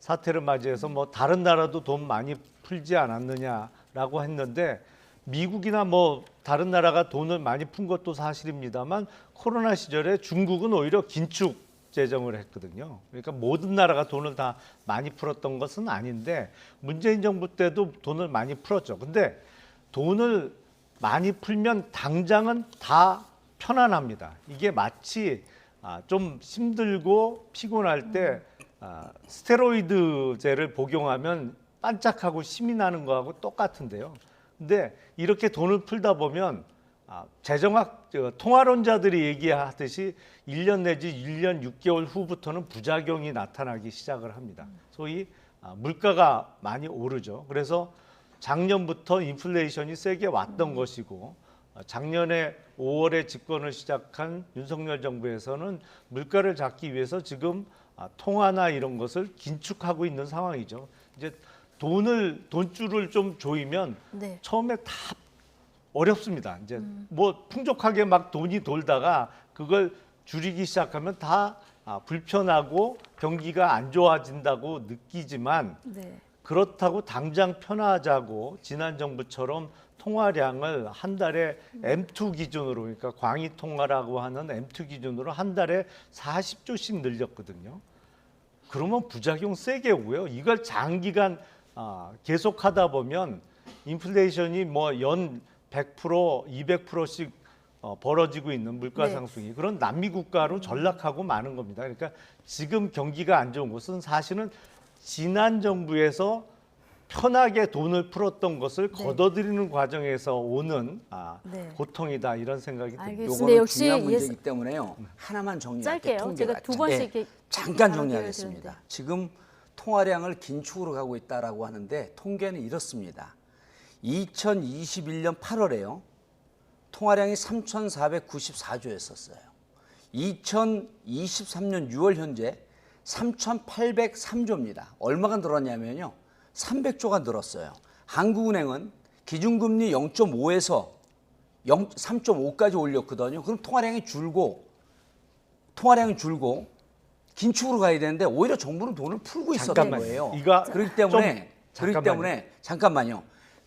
사태를 맞이해서 뭐 다른 나라도 돈 많이 풀지 않았느냐라고 했는데 미국이나 뭐 다른 나라가 돈을 많이 푼 것도 사실입니다만 코로나 시절에 중국은 오히려 긴축 재정을 했거든요. 그러니까 모든 나라가 돈을 다 많이 풀었던 것은 아닌데 문재인 정부 때도 돈을 많이 풀었죠. 근데 돈을 많이 풀면 당장은 다 편안합니다. 이게 마치 좀 힘들고 피곤할 때 스테로이드제를 복용하면 반짝하고 힘이 나는 거하고 똑같은데요. 근데 이렇게 돈을 풀다 보면 통화론자들이 얘기하듯이 1년 내지 1년 6개월 후부터는 부작용이 나타나기 시작을 합니다. 소위 물가가 많이 오르죠. 그래서 작년부터 인플레이션이 세게 왔던 것이고 작년에 5월에 집권을 시작한 윤석열 정부에서는 물가를 잡기 위해서 지금 통화나 이런 것을 긴축하고 있는 상황이죠. 이제 돈줄을 좀 조이면 네. 처음에 다 어렵습니다. 이제 뭐 풍족하게 막 돈이 돌다가 그걸 줄이기 시작하면 다 불편하고 경기가 안 좋아진다고 느끼지만 네. 그렇다고 당장 편하자고 지난 정부처럼 통화량을 한 달에 M2 기준으로, 그러니까 광의 통화라고 하는 M2 기준으로 한 달에 40조씩 늘렸거든요. 그러면 부작용 세게 오고요. 이걸 장기간 계속하다 보면 인플레이션이 뭐 연 100%, 200%씩 벌어지고 있는 물가 상승이 그런 남미 국가로 전락하고 마는 겁니다. 그러니까 지금 경기가 안 좋은 것은 사실은 지난 정부에서 편하게 돈을 풀었던 것을 걷어들이는 과정에서 오는 고통이다 이런 생각이 듭니다. 이거는 역시 중요한 문제이기 때문에요. 하나만 정리할게요. 짧게요. 제가 두 번씩 잠깐 정리하겠습니다. 지금 통화량을 긴축으로 가고 있다라고 하는데 통계는 이렇습니다. 2021년 8월에요. 통화량이 3,494조였었어요. 2023년 6월 현재 3,803조입니다. 얼마가 늘었냐면요. 300조가 늘었어요. 한국은행은 기준금리 0.5에서 3.5까지 올렸거든요. 그럼 통화량이 줄고 긴축으로 가야 되는데 오히려 정부는 돈을 풀고 있었던 거예요. 그렇기 때문에 잠깐만요.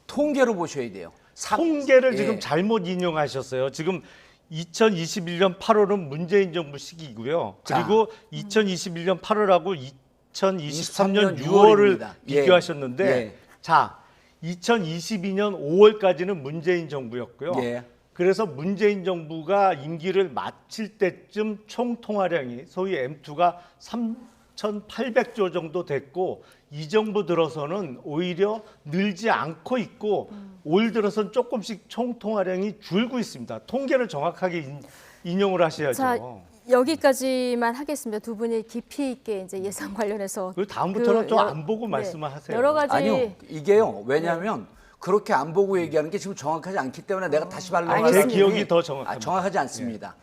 통계로 보셔야 돼요. 통계를 지금 잘못 인용하셨어요. 지금 2021년 8월은 문재인 정부 시기고요. 그리고 2021년 8월하고 2023년 6월을 비교하셨는데 자, 2022년 5월까지는 문재인 정부였고요. 그래서 문재인 정부가 임기를 마칠 때쯤 총 통화량이 소위 M2가 3,800조 정도 됐고 이 정부 들어서는 오히려 늘지 않고 있고 올 들어서는 조금씩 총 통화량이 줄고 있습니다. 통계를 정확하게 인용을 하셔야죠. 자, 여기까지만 하겠습니다. 두 분이 깊이 있게 이제 예산 관련해서 다음부터는 좀 안 보고 말씀을 하세요. 여러 가지 아니요, 이게요. 왜냐하면 그렇게 안 보고 얘기하는 게 지금 정확하지 않기 때문에 내가 다시 제 기억이 더 정확합니다. 정확하지 않습니다.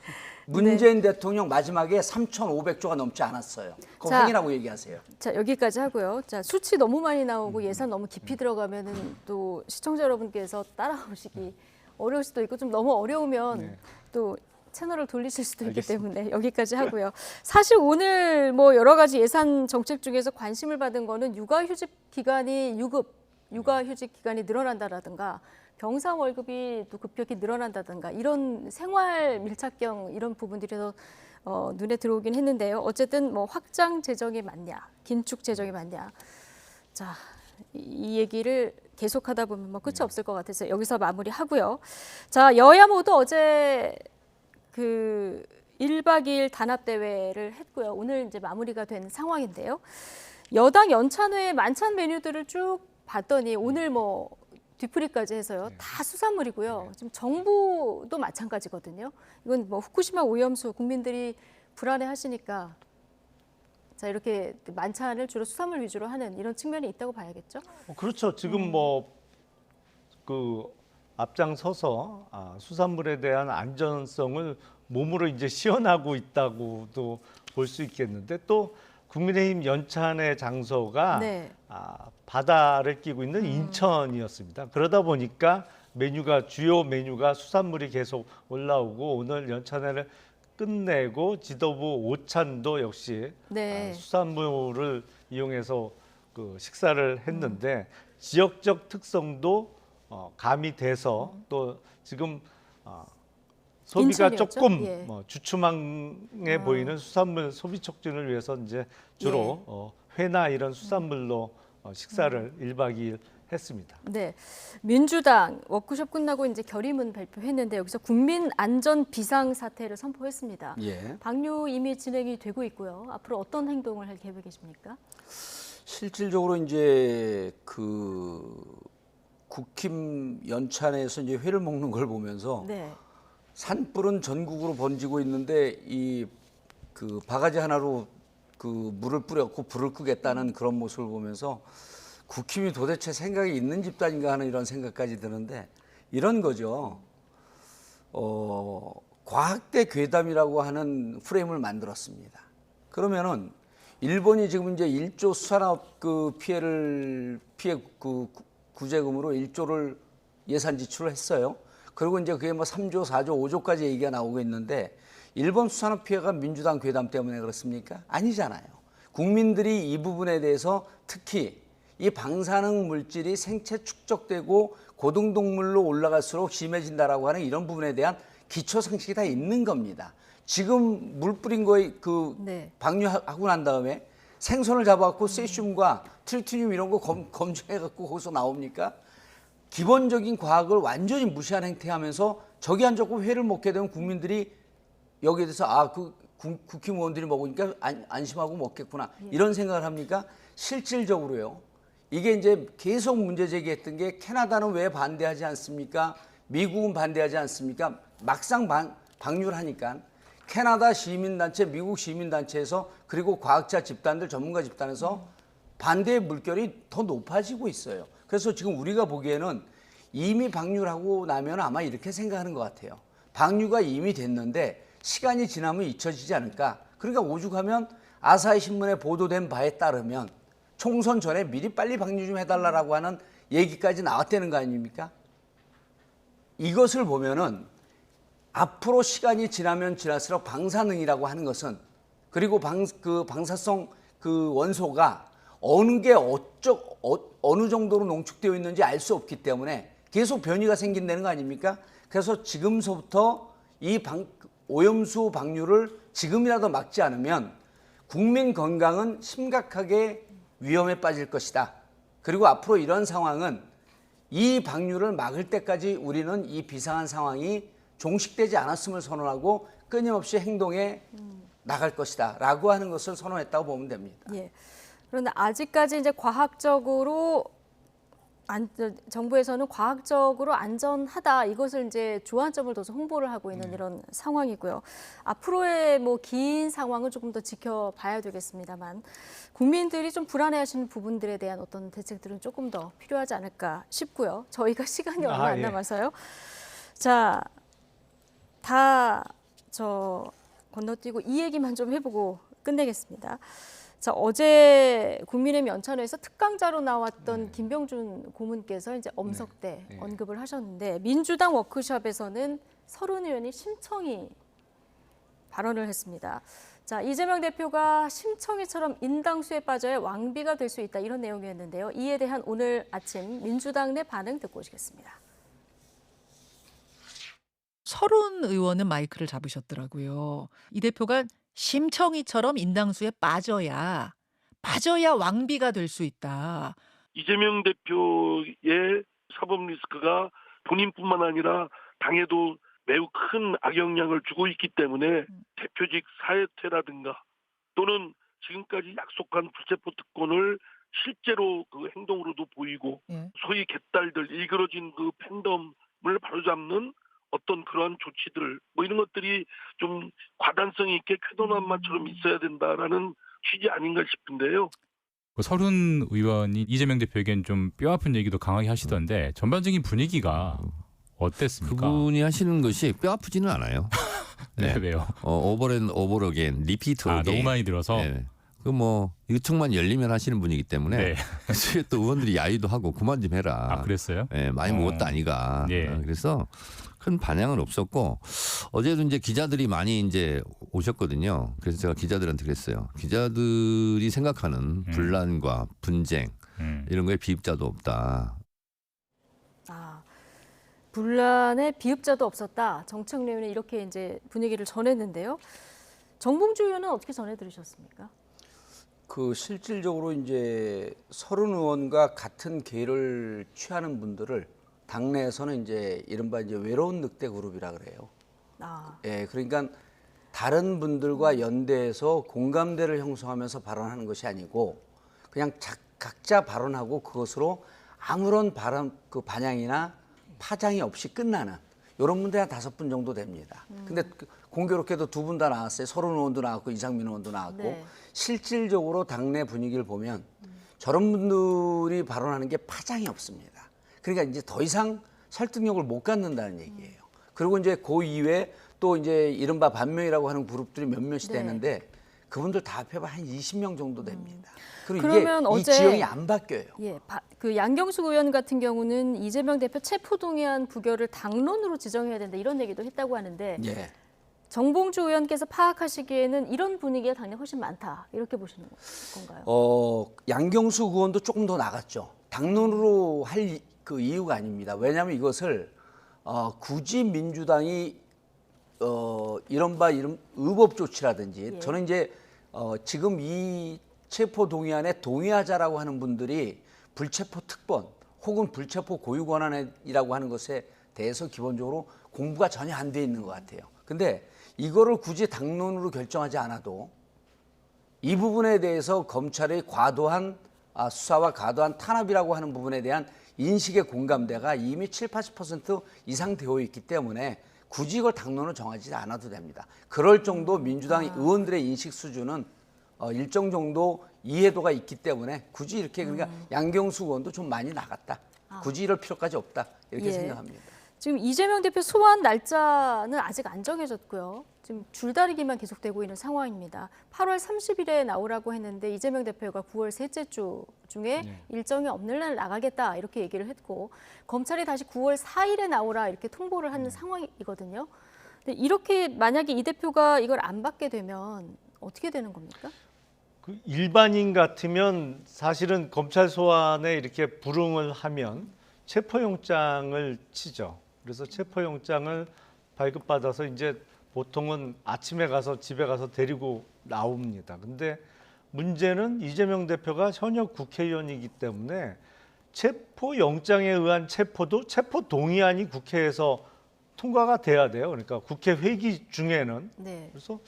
문재인 대통령 마지막에 3,500조가 넘지 않았어요. 그거 확인하고 얘기하세요. 자, 여기까지 하고요. 자, 수치 너무 많이 나오고 예산 너무 깊이 들어가면은 또 시청자 여러분께서 따라오시기 어려울 수도 있고 좀 너무 어려우면 또 채널을 돌리실 수도 있기 때문에 여기까지 하고요. 사실 오늘 뭐 여러 가지 예산 정책 중에서 관심을 받은 거는 육아휴직 기간이 육아휴직 기간이 늘어난다라든가 병사 월급이 또 급격히 늘어난다든가 이런 생활 밀착형 이런 부분들이 눈에 들어오긴 했는데요. 어쨌든 뭐 확장 재정이 맞냐, 긴축 재정이 맞냐. 자, 이 얘기를 계속하다 보면 뭐 끝이 없을 것 같아서 여기서 마무리하고요. 자, 여야 모두 어제 그 1박 2일 단합대회를 했고요. 오늘 이제 마무리가 된 상황인데요. 여당 연찬회 만찬 메뉴들을 쭉 봤더니 오늘 뭐 뒤풀이까지 해서요. 다 수산물이고요. 지금 정부도 마찬가지거든요. 이건 뭐 후쿠시마 오염수 국민들이 불안해하시니까 자 이렇게 만찬을 주로 수산물 위주로 하는 이런 측면이 있다고 봐야겠죠? 그렇죠. 지금 그 앞장서서 수산물에 대한 안전성을 몸으로 이제 시연하고 있다고도 볼 수 있겠는데 또 국민의힘 연찬의 장소가 바다를 끼고 있는 인천이었습니다. 그러다 보니까 주요 메뉴가 수산물이 계속 올라오고 오늘 연찬회를 끝내고 지도부 오찬도 역시 수산물을 이용해서 그 식사를 했는데 지역적 특성도 가미돼서 또 지금 소비가 인천이었죠? 조금 주춤해 보이는 수산물 소비 촉진을 위해서 이제 주로 회나 이런 수산물로 식사를 1박 2일 했습니다. 네, 민주당 워크숍 끝나고 이제 결의문 발표했는데 여기서 국민 안전 비상 사태를 선포했습니다. 예. 방류 이미 진행이 되고 있고요. 앞으로 어떤 행동을 할 계획이십니까? 실질적으로 이제 국힘 연찬에서 이제 회를 먹는 걸 보면서 네. 산불은 전국으로 번지고 있는데 이 바가지 하나로 물을 뿌렸고 불을 끄겠다는 그런 모습을 보면서 국힘이 도대체 생각이 있는 집단인가 하는 이런 생각까지 드는데 이런 거죠. 과학대 괴담이라고 하는 프레임을 만들었습니다. 그러면은 일본이 지금 이제 1조 수산업 피해 구제금으로 1조를 예산 지출을 했어요. 그리고 이제 그게 뭐 3조, 4조, 5조까지 얘기가 나오고 있는데 일본 수산업 피해가 민주당 괴담 때문에 그렇습니까? 아니잖아요. 국민들이 이 부분에 대해서 특히 이 방사능 물질이 생체 축적되고 고등동물로 올라갈수록 심해진다라고 하는 이런 부분에 대한 기초 상식이 다 있는 겁니다. 지금 물 뿌린 거에 네. 방류하고 난 다음에 생선을 잡아갖고 세슘과 트리티늄 이런 거 검증해갖고 거기서 나옵니까? 기본적인 과학을 완전히 무시한 행태하면서 저기 앉았고 회를 먹게 되면 국민들이 여기에 대해서 국힘 의원들이 먹으니까 안심하고 먹겠구나 이런 생각을 합니까? 실질적으로요. 이게 이제 계속 문제 제기했던 게 캐나다는 왜 반대하지 않습니까? 미국은 반대하지 않습니까? 막상 방류를 하니까 캐나다 시민단체, 미국 시민단체에서 그리고 과학자 집단들, 전문가 집단에서 반대의 물결이 더 높아지고 있어요. 그래서 지금 우리가 보기에는 이미 방류를 하고 나면 아마 이렇게 생각하는 것 같아요. 방류가 이미 됐는데 시간이 지나면 잊혀지지 않을까. 그러니까 오죽하면 아사히 신문에 보도된 바에 따르면 총선 전에 미리 빨리 방류 좀 해달라고 하는 얘기까지 나왔다는 거 아닙니까? 이것을 보면은 앞으로 시간이 지나면 지날수록 방사능이라고 하는 것은 그리고 방사성 원소가 어느 게 어느 정도로 농축되어 있는지 알 수 없기 때문에 계속 변이가 생긴다는 거 아닙니까? 그래서 지금서부터 이 오염수 방류를 지금이라도 막지 않으면 국민 건강은 심각하게 위험에 빠질 것이다. 그리고 앞으로 이런 상황은 이 방류를 막을 때까지 우리는 이 비상한 상황이 종식되지 않았음을 선언하고 끊임없이 행동에 나갈 것이다 라고 하는 것을 선언했다고 보면 됩니다. 예. 그런데 아직까지 이제 과학적으로 정부에서는 과학적으로 안전하다 이것을 이제 주안점을 둬서 홍보를 하고 있는 이런 상황이고요. 앞으로의 뭐 긴 상황을 조금 더 지켜봐야 되겠습니다만 국민들이 좀 불안해하시는 부분들에 대한 어떤 대책들은 조금 더 필요하지 않을까 싶고요. 저희가 시간이 얼마 안 남아서요. 자, 다 건너뛰고 이 얘기만 좀 해보고 끝내겠습니다. 자, 어제 국민의힘 연찬회에서 특강자로 나왔던 김병준 고문께서 이제 엄석대 언급을 하셨는데 민주당 워크숍에서는 서른 의원이 심청이 발언을 했습니다. 자, 이재명 대표가 심청이처럼 인당수에 빠져야 왕비가 될 수 있다 이런 내용이었는데요. 이에 대한 오늘 아침 민주당 내 반응 듣고 오시겠습니다. 서른 의원은 마이크를 잡으셨더라고요. 이 대표가 심청이처럼 인당수에 빠져야 왕비가 될 수 있다. 이재명 대표의 사법 리스크가 본인뿐만 아니라 당에도 매우 큰 악영향을 주고 있기 때문에 대표직 사퇴라든가 또는 지금까지 약속한 불체포 특권을 실제로 그 행동으로도 보이고 소위 개딸들 일그러진 그 팬덤을 바로잡는 어떤 그러한 조치들 뭐 이런 것들이 좀 과단성이 있게 쾌도난만처럼 있어야 된다라는 취지 아닌가 싶은데요. 서른 의원이 이재명 대표에겐 좀 뼈아픈 얘기도 강하게 하시던데 전반적인 분위기가 어땠습니까? 그분이 하시는 것이 뼈아프지는 않아요. 네, 왜요? 오버 어게인, 리피트 어게인. 너무 많이 들어서. 네. 이거 청만 열리면 하시는 분이기 때문에 그래서 또 의원들이 야유도 하고 그만 좀 해라. 그랬어요? 네, 많이 먹었다 아니가. 그래서 큰 반향은 없었고 어제도 이제 기자들이 많이 이제 오셨거든요. 그래서 제가 기자들한테 그랬어요. 기자들이 생각하는 분란과 분쟁 이런 거에 비입자도 없다. 분란에 비읍자도 없었다. 정청래 의원이 이렇게 이제 분위기를 전했는데요. 정봉주 의원은 어떻게 전해 들으셨습니까? 그 실질적으로 이제 서른 의원과 같은 계를 취하는 분들을 당내에서는 이제 이른바 이제 외로운 늑대 그룹이라 그래요. 예, 그러니까 다른 분들과 연대해서 공감대를 형성하면서 발언하는 것이 아니고 그냥 각자 발언하고 그것으로 아무런 반향이나 파장이 없이 끝나는 이런 분들이 한 5분 정도 됩니다. 근데 공교롭게도 2분 다 나왔어요. 서른 의원도 나왔고 이상민 의원도 나왔고 네. 실질적으로 당내 분위기를 보면 저런 분들이 발언하는 게 파장이 없습니다. 그러니까 이제 더 이상 설득력을 못 갖는다는 얘기예요. 그리고 이제 그 이외에 또 이제 이른바 반면이라고 하는 그룹들이 몇몇이 네. 되는데 그분들 다 합해봐 한 20명 정도 됩니다. 그리고 그러면 이게 어제 이 지형이 안 바뀌어요. 예, 그 양경숙 의원 같은 경우는 이재명 대표 체포동의안 부결을 당론으로 지정해야 된다 이런 얘기도 했다고 하는데 예. 정봉주 의원께서 파악하시기에는 이런 분위기가 당내 훨씬 많다 이렇게 보시는 건가요? 양경숙 의원도 조금 더 나갔죠. 당론으로 할 그 이유가 아닙니다. 왜냐하면 이것을 굳이 민주당이 이른바 의법 조치라든지 예. 저는 이제 지금 이 체포 동의안에 동의하자라고 하는 분들이 불체포 특권 혹은 불체포 고유 권한이라고 하는 것에 대해서 기본적으로 공부가 전혀 안 돼 있는 것 같아요. 근데 이거를 굳이 당론으로 결정하지 않아도 이 부분에 대해서 검찰의 과도한 수사와 과도한 탄압이라고 하는 부분에 대한 인식의 공감대가 이미 70-80% 이상 되어 있기 때문에 굳이 이걸 당론을 정하지 않아도 됩니다. 그럴 정도 민주당 의원들의 인식 수준은 일정 정도 이해도가 있기 때문에 굳이 이렇게 그러니까 양경숙 의원도 좀 많이 나갔다. 굳이 이럴 필요까지 없다. 이렇게 예. 생각합니다. 지금 이재명 대표 소환 날짜는 아직 안 정해졌고요. 지금 줄다리기만 계속되고 있는 상황입니다. 8월 30일에 나오라고 했는데 이재명 대표가 9월 셋째 주 중에 일정이 없는 날 나가겠다 이렇게 얘기를 했고 검찰이 다시 9월 4일에 나오라 이렇게 통보를 하는 상황이거든요. 근데 이렇게 만약에 이 대표가 이걸 안 받게 되면 어떻게 되는 겁니까? 그 일반인 같으면 사실은 검찰 소환에 이렇게 불응을 하면 체포영장을 치죠. 그래서 체포영장을 발급받아서 이제 보통은 아침에 가서 집에 가서 데리고 나옵니다. 근데 문제는 이재명 대표가 현역 국회의원이기 때문에 체포영장에 의한 체포도 체포 동의안이 국회에서 통과가 돼야 돼요. 그러니까 국회 회기 중에는. 네. 그래서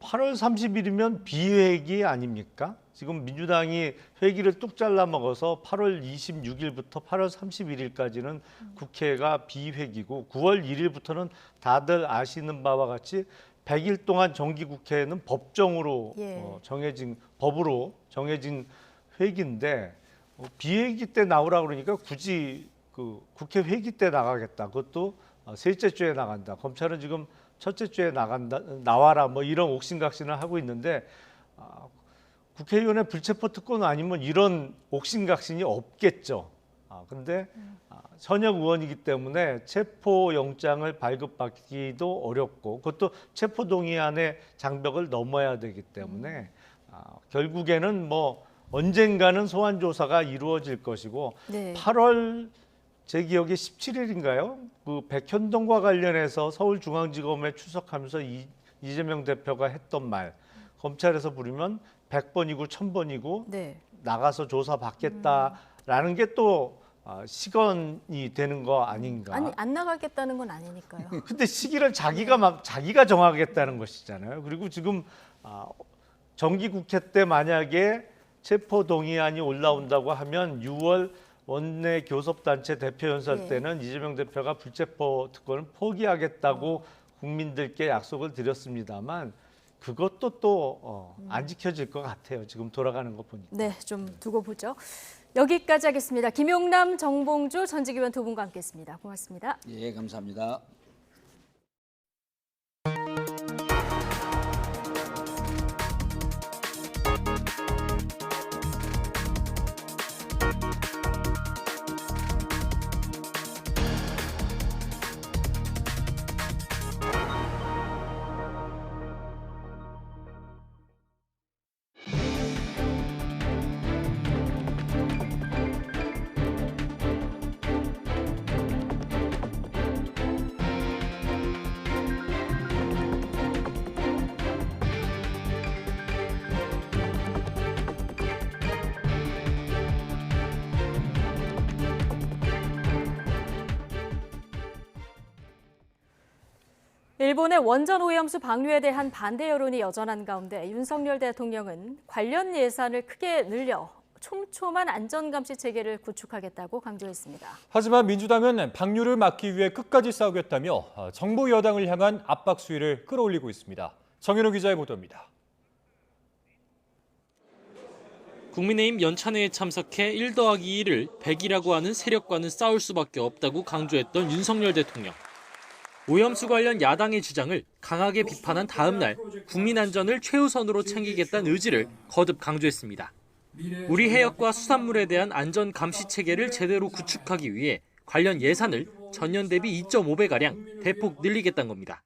8월 30일이면 비회기 아닙니까? 지금 민주당이 회기를 뚝 잘라 먹어서 8월 26일부터 8월 31일까지는 국회가 비회기고 9월 1일부터는 다들 아시는 바와 같이 100일 동안 정기국회는 법정으로 법으로 정해진 회기인데 비회기 때 나오라 그러니까 굳이 그 국회 회기 때 나가겠다. 그것도 셋째 주에 나간다. 검찰은 지금 첫째 주에 나와라 뭐 이런 옥신각신을 하고 있는데 국회의원의 불체포 특권 아니면 이런 옥신각신이 없겠죠. 근데 현역 의원이기 때문에 체포 영장을 발급받기도 어렵고 그것도 체포 동의안의 장벽을 넘어야 되기 때문에 결국에는 뭐 언젠가는 소환 조사가 이루어질 것이고 네. 8월 제 기억에 17일인가요? 그 백현동과 관련해서 서울중앙지검에 출석하면서 이재명 대표가 했던 말 검찰에서 부르면 100번이고 1000번이고 네. 나가서 조사 받겠다라는 게 또 시건이 되는 거 아닌가? 아니 안 나가겠다는 건 아니니까요. 근데 시기를 자기가 정하겠다는 것이잖아요. 그리고 지금 정기국회 때 만약에 체포 동의안이 올라온다고 하면 6월 원내 교섭단체 대표연설 때는 이재명 대표가 불체포 특권을 포기하겠다고 국민들께 약속을 드렸습니다만 그것도 또 안 지켜질 것 같아요. 지금 돌아가는 거 보니까. 네, 좀 두고 보죠. 여기까지 하겠습니다. 김용남, 정봉주 전직 의원 두 분과 함께했습니다. 고맙습니다. 예, 감사합니다. 일본의 원전 오염수 방류에 대한 반대 여론이 여전한 가운데 윤석열 대통령은 관련 예산을 크게 늘려 촘촘한 안전감시 체계를 구축하겠다고 강조했습니다. 하지만 민주당은 방류를 막기 위해 끝까지 싸우겠다며 정부 여당을 향한 압박 수위를 끌어올리고 있습니다. 정현우 기자의 보도입니다. 국민의힘 연찬회에 참석해 1+2를 100이라고 하는 세력과는 싸울 수밖에 없다고 강조했던 윤석열 대통령. 오염수 관련 야당의 주장을 강하게 비판한 다음 날 국민 안전을 최우선으로 챙기겠다는 의지를 거듭 강조했습니다. 우리 해역과 수산물에 대한 안전 감시 체계를 제대로 구축하기 위해 관련 예산을 전년 대비 2.5배가량 대폭 늘리겠다는 겁니다.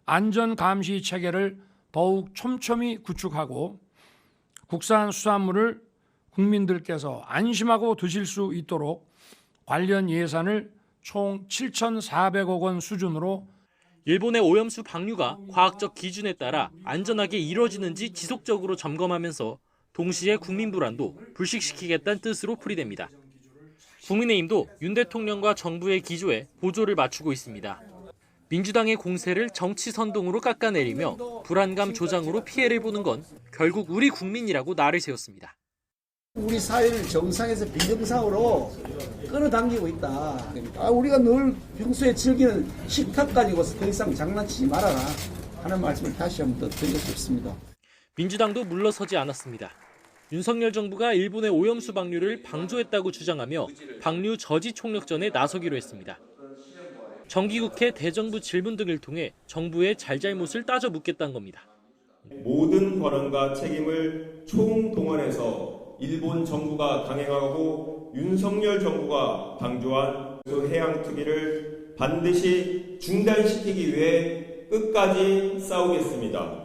안전 감시 체계를 더욱 촘촘히 구축하고 국산 수산물을 국민들께서 안심하고 드실 수 있도록 관련 예산을 총 7,400억 원 수준으로 일본의 오염수 방류가 과학적 기준에 따라 안전하게 이루어지는지 지속적으로 점검하면서 동시에 국민 불안도 불식시키겠다는 뜻으로 풀이됩니다. 국민의힘도 윤 대통령과 정부의 기조에 보조를 맞추고 있습니다. 민주당의 공세를 정치 선동으로 깎아내리며 불안감 조장으로 피해를 보는 건 결국 우리 국민이라고 날을 세웠습니다. 우리 사회를 정상에서 비정상으로 끌어당기고 있다. 우리가 늘 평소에 즐기는 식탁 가지고서 더 이상 장난치지 말아라 하는 말씀을 다시 한 번 더 드리고 싶습니다. 민주당도 물러서지 않았습니다. 윤석열 정부가 일본의 오염수 방류를 방조했다고 주장하며 방류 저지 총력전에 나서기로 했습니다. 정기국회 대정부 질문 등을 통해 정부의 잘잘못을 따져 묻겠다는 겁니다. 모든 권한과 책임을 총동원해서 일본 정부가 강행하고 윤석열 정부가 방조한 해양 투기를 반드시 중단시키기 위해 끝까지 싸우겠습니다.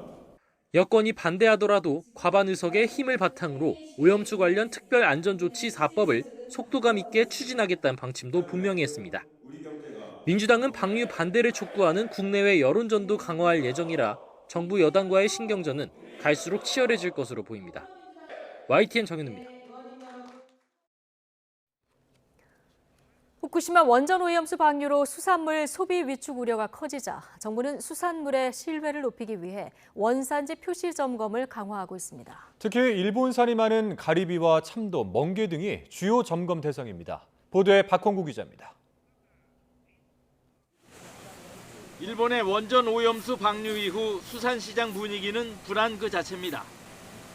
여권이 반대하더라도 과반 의석의 힘을 바탕으로 오염수 관련 특별안전조치 4법을 속도감 있게 추진하겠다는 방침도 분명히 했습니다. 민주당은 방류 반대를 촉구하는 국내외 여론전도 강화할 예정이라 정부 여당과의 신경전은 갈수록 치열해질 것으로 보입니다. YTN 정현우입니다. 후쿠시마 원전 오염수 방류로 수산물 소비 위축 우려가 커지자 정부는 수산물의 신뢰를 높이기 위해 원산지 표시 점검을 강화하고 있습니다. 특히 일본산이 많은 가리비와 참돔, 멍게 등이 주요 점검 대상입니다. 보도에 박홍구 기자입니다. 일본의 원전 오염수 방류 이후 수산시장 분위기는 불안 그 자체입니다.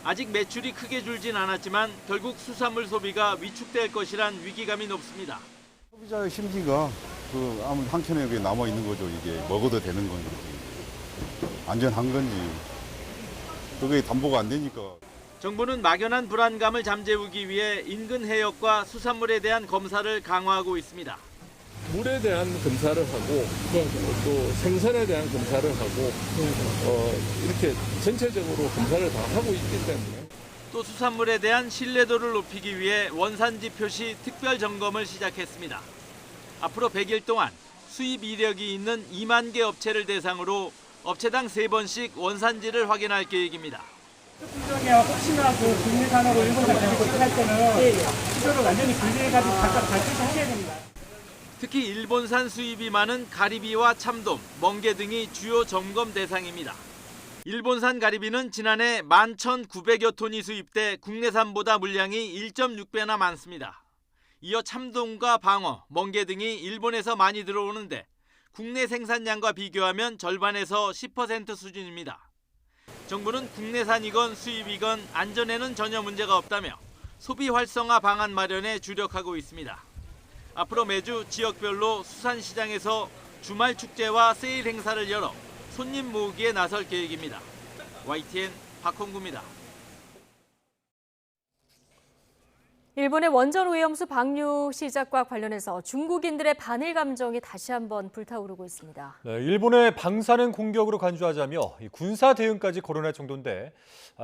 아직 매출이 크게 줄진 않았지만 결국 수산물 소비가 위축될 것이란 위기감이 높습니다. 소비자의 심기가 아무 한켠에 남아 있는 거죠. 이게 먹어도 되는 건지 안전한 건지 그게 담보가 안 되니까. 정부는 막연한 불안감을 잠재우기 위해 인근 해역과 수산물에 대한 검사를 강화하고 있습니다. 물에 대한 검사를 하고 또 생선에 대한 검사를 하고 이렇게 전체적으로 검사를 다 하고 있기 때문에 또 수산물에 대한 신뢰도를 높이기 위해 원산지 표시 특별 점검을 시작했습니다. 앞으로 100일 동안 수입 이력이 있는 2만 개 업체를 대상으로 업체당 3번씩 원산지를 확인할 계획입니다. 혹시나 국내산하고 일본산 가지고 일할 때는 시설을 완전히 분리해가지고 각각 발표하셔야 됩니다. 특히 일본산 수입이 많은 가리비와 참돔, 멍게 등이 주요 점검 대상입니다. 일본산 가리비는 지난해 11,900여 톤이 수입돼 국내산보다 물량이 1.6배나 많습니다. 이어 참돔과 방어, 멍게 등이 일본에서 많이 들어오는데 국내 생산량과 비교하면 절반에서 10% 수준입니다. 정부는 국내산이건 수입이건 안전에는 전혀 문제가 없다며 소비 활성화 방안 마련에 주력하고 있습니다. 앞으로 매주 지역별로 수산시장에서 주말 축제와 세일 행사를 열어 손님 모으기에 나설 계획입니다. YTN 박홍구입니다. 일본의 원전 오염수 방류 시작과 관련해서 중국인들의 반일 감정이 다시 한번 불타오르고 있습니다. 네, 일본의 방사능 공격으로 간주하자며 군사 대응까지 거론할 정도인데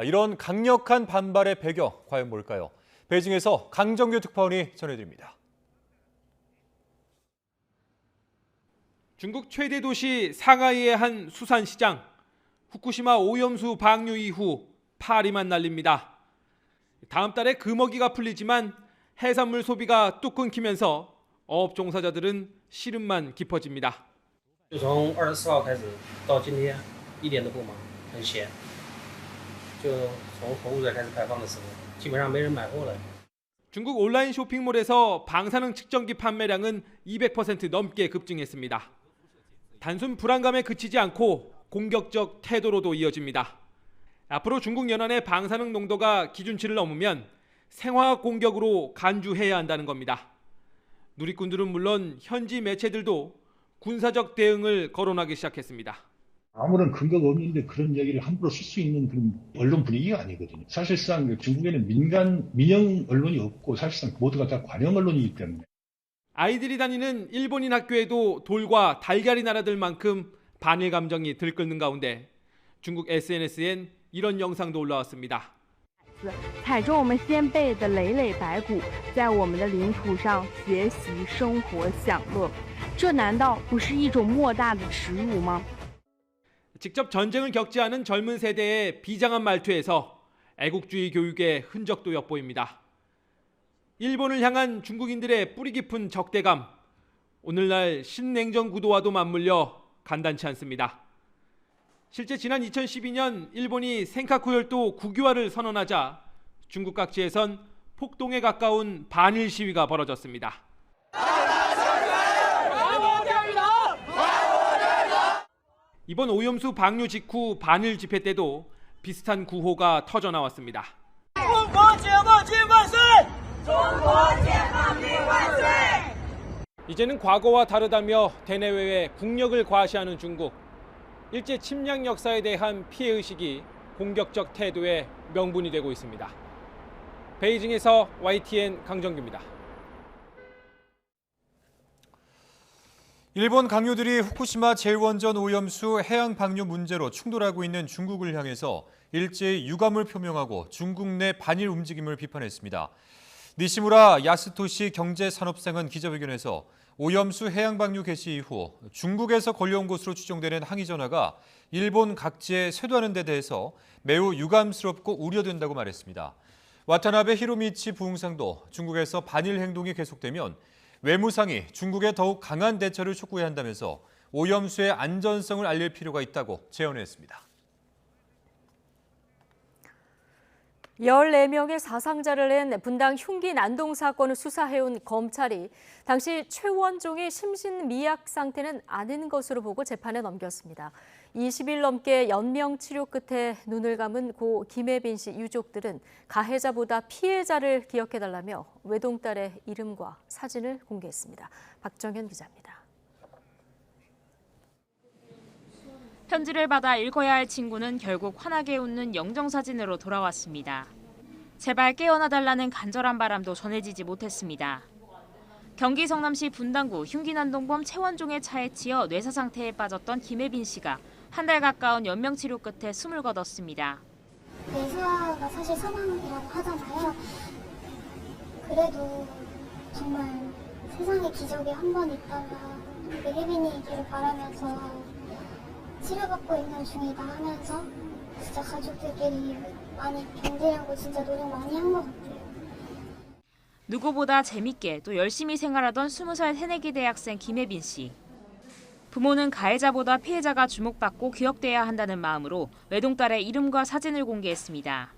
이런 강력한 반발의 배경 과연 뭘까요? 베이징에서 강정규 특파원이 전해드립니다. 중국 최대 도시 상하이의 한 수산시장. 후쿠시마 오염수 방류 이후 파리만 날립니다. 다음 달에 금어기가 풀리지만 해산물 소비가 뚝 끊기면서 어업 종사자들은 시름만 깊어집니다. 就从24号开始到今天一点都不忙，很闲。就从核污水开始排放的时候，基本上没人买货了。 중국 온라인 쇼핑몰에서 방사능 측정기 판매량은 200% 넘게 급증했습니다. 단순 불안감에 그치지 않고 공격적 태도로도 이어집니다. 앞으로 중국 연안의 방사능 농도가 기준치를 넘으면 생화학 공격으로 간주해야 한다는 겁니다. 누리꾼들은 물론 현지 매체들도 군사적 대응을 거론하기 시작했습니다. 아무런 근거가 없는데 그런 얘기를 함부로 쓸 수 있는 그런 언론 분위기가 아니거든요. 사실상 중국에는 민영 언론이 없고 사실상 모두가 다 관영 언론이기 때문에. 아이들이 다니는 일본인 학교에도 돌과 달걀이 날아들 만큼 반일 감정이 들끓는 가운데 중국 SNS엔 이런 영상도 올라왔습니다. 踩着我们先辈的累累白骨，在我们的领土上学习、生活、享乐，这难道不是一种莫大的耻辱吗？ 직접 전쟁을 겪지 않은 젊은 세대의 비장한 말투에서 애국주의 교육의 흔적도 엿보입니다. 일본을 향한 중국인들의 뿌리 깊은 적대감, 오늘날 신냉전 구도와도 맞물려 간단치 않습니다. 실제 지난 2012년 일본이 센카쿠 열도 국유화를 선언하자 중국 각지에선 폭동에 가까운 반일 시위가 벌어졌습니다. 이번 오염수 방류 직후 반일 집회 때도 비슷한 구호가 터져 나왔습니다. 이제는 과거와 다르다며 대내외에 국력을 과시하는 중국. 일제 침략 역사에 대한 피해의식이 공격적 태도의 명분이 되고 있습니다. 베이징에서 YTN 강정규입니다. 일본 강요들이 후쿠시마 제1원전 오염수 해양 방류 문제로 충돌하고 있는 중국을 향해서 일제히 유감을 표명하고 중국 내 반일 움직임을 비판했습니다. 니시무라 야스토시 경제산업상은 기자회견에서 오염수 해양 방류 개시 이후 중국에서 걸려온 것으로 추정되는 항의 전화가 일본 각지에 쇄도하는 데 대해서 매우 유감스럽고 우려된다고 말했습니다. 와타나베 히로미치 부흥상도 중국에서 반일 행동이 계속되면 외무상이 중국에 더욱 강한 대처를 촉구해야 한다면서 오염수의 안전성을 알릴 필요가 있다고 제언했습니다. 14명의 사상자를 낸 분당 흉기 난동 사건을 수사해온 검찰이 당시 최원종의 심신미약 상태는 아닌 것으로 보고 재판에 넘겼습니다. 20일 넘게 연명 치료 끝에 눈을 감은 고 김혜빈 씨 유족들은 가해자보다 피해자를 기억해달라며 외동딸의 이름과 사진을 공개했습니다. 박정현 기자입니다. 편지를 받아 읽어야 할 친구는 결국 환하게 웃는 영정사진으로 돌아왔습니다. 제발 깨어나달라는 간절한 바람도 전해지지 못했습니다. 경기 성남시 분당구 흉기난동범 최원종의 차에 치여 뇌사 상태에 빠졌던 김혜빈 씨가 한 달 가까운 연명 치료 끝에 숨을 거뒀습니다. 뇌사가 사실 사망이라고 하잖아요. 그래도 정말 세상에 기적이 한 번 있다면 우리 혜빈이기를 바라면서 치료받고 있는 중이다 하면서 진짜 가족들끼리 많이 견디려고 진짜 노력 많이 한 것 같아요. 누구보다 재밌게 또 열심히 생활하던 20살 새내기 대학생 김혜빈 씨. 부모는 가해자보다 피해자가 주목받고 기억돼야 한다는 마음으로 외동딸의 이름과 사진을 공개했습니다.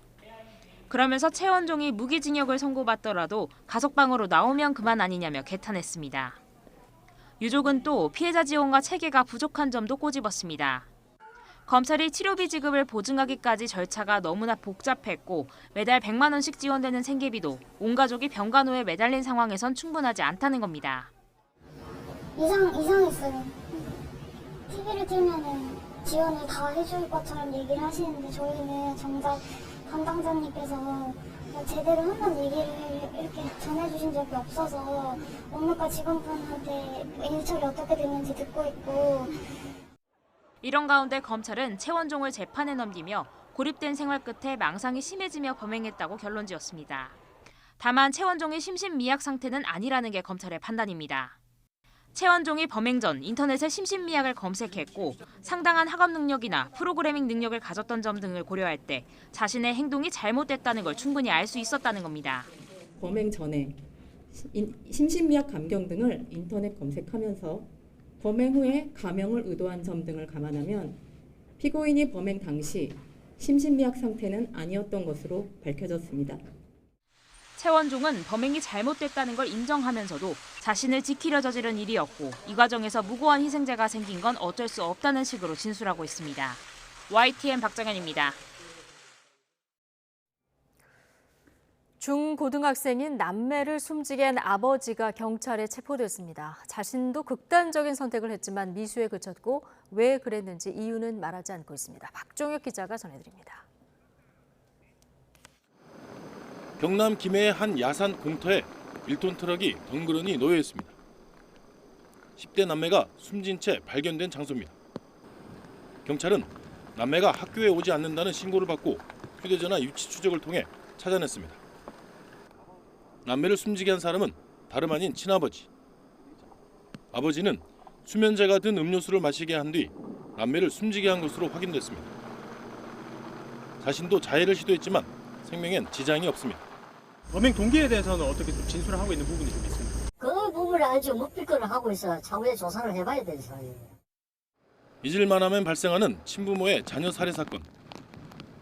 그러면서 최원종이 무기징역을 선고받더라도 가석방으로 나오면 그만 아니냐며 개탄했습니다. 유족은 또 피해자 지원과 체계가 부족한 점도 꼬집었습니다. 검찰이 치료비 지급을 보증하기까지 절차가 너무나 복잡했고 매달 100만 원씩 지원되는 생계비도 온 가족이 병간호에 매달린 상황에선 충분하지 않다는 겁니다. 이상했어요. TV를 틀면은 지원을 다 해줄 것처럼 얘기를 하시는데 저희는 정작 담당자님께서 제대로 한번 얘기를 이렇게 전해주신 적이 없어서 업무과 직원분한테 일처리 어떻게 됐는지 듣고 있고. 이런 가운데 검찰은 최원종을 재판에 넘기며 고립된 생활 끝에 망상이 심해지며 범행했다고 결론지었습니다. 다만 최원종의 심신미약 상태는 아니라는 게 검찰의 판단입니다. 최원종이 범행 전 인터넷에 심신미약을 검색했고 상당한 학업 능력이나 프로그래밍 능력을 가졌던 점 등을 고려할 때 자신의 행동이 잘못됐다는 걸 충분히 알 수 있었다는 겁니다. 범행 전에 심신미약 감경 등을 인터넷 검색하면서 범행 후에 감형을 의도한 점 등을 감안하면 피고인이 범행 당시 심신미약 상태는 아니었던 것으로 밝혀졌습니다. 최원종은 범행이 잘못됐다는 걸 인정하면서도 자신을 지키려 저지른 일이었고 이 과정에서 무고한 희생자가 생긴 건 어쩔 수 없다는 식으로 진술하고 있습니다. YTN 박정현입니다. 중고등학생인 남매를 숨지게 한 아버지가 경찰에 체포됐습니다. 자신도 극단적인 선택을 했지만 미수에 그쳤고 왜 그랬는지 이유는 말하지 않고 있습니다. 박종혁 기자가 전해드립니다. 경남 김해의 한 야산 공터에 1톤 트럭이 덩그러니 놓여 있습니다. 10대 남매가 숨진 채 발견된 장소입니다. 경찰은 남매가 학교에 오지 않는다는 신고를 받고 휴대전화 위치 추적을 통해 찾아냈습니다. 남매를 숨지게 한 사람은 다름 아닌 친아버지. 아버지는 수면제가 든 음료수를 마시게 한 뒤 남매를 숨지게 한 것으로 확인됐습니다. 자신도 자해를 시도했지만 생명엔 지장이 없습니다. 범행 동기에 대해서는 어떻게 좀 진술을 하고 있는 부분이 좀 있습니다. 그 부분을 아주 묵비권을 하고 있어 차후에 조사를 해봐야 되는 상황이에요. 잊을만 하면 발생하는 친부모의 자녀 살해 사건.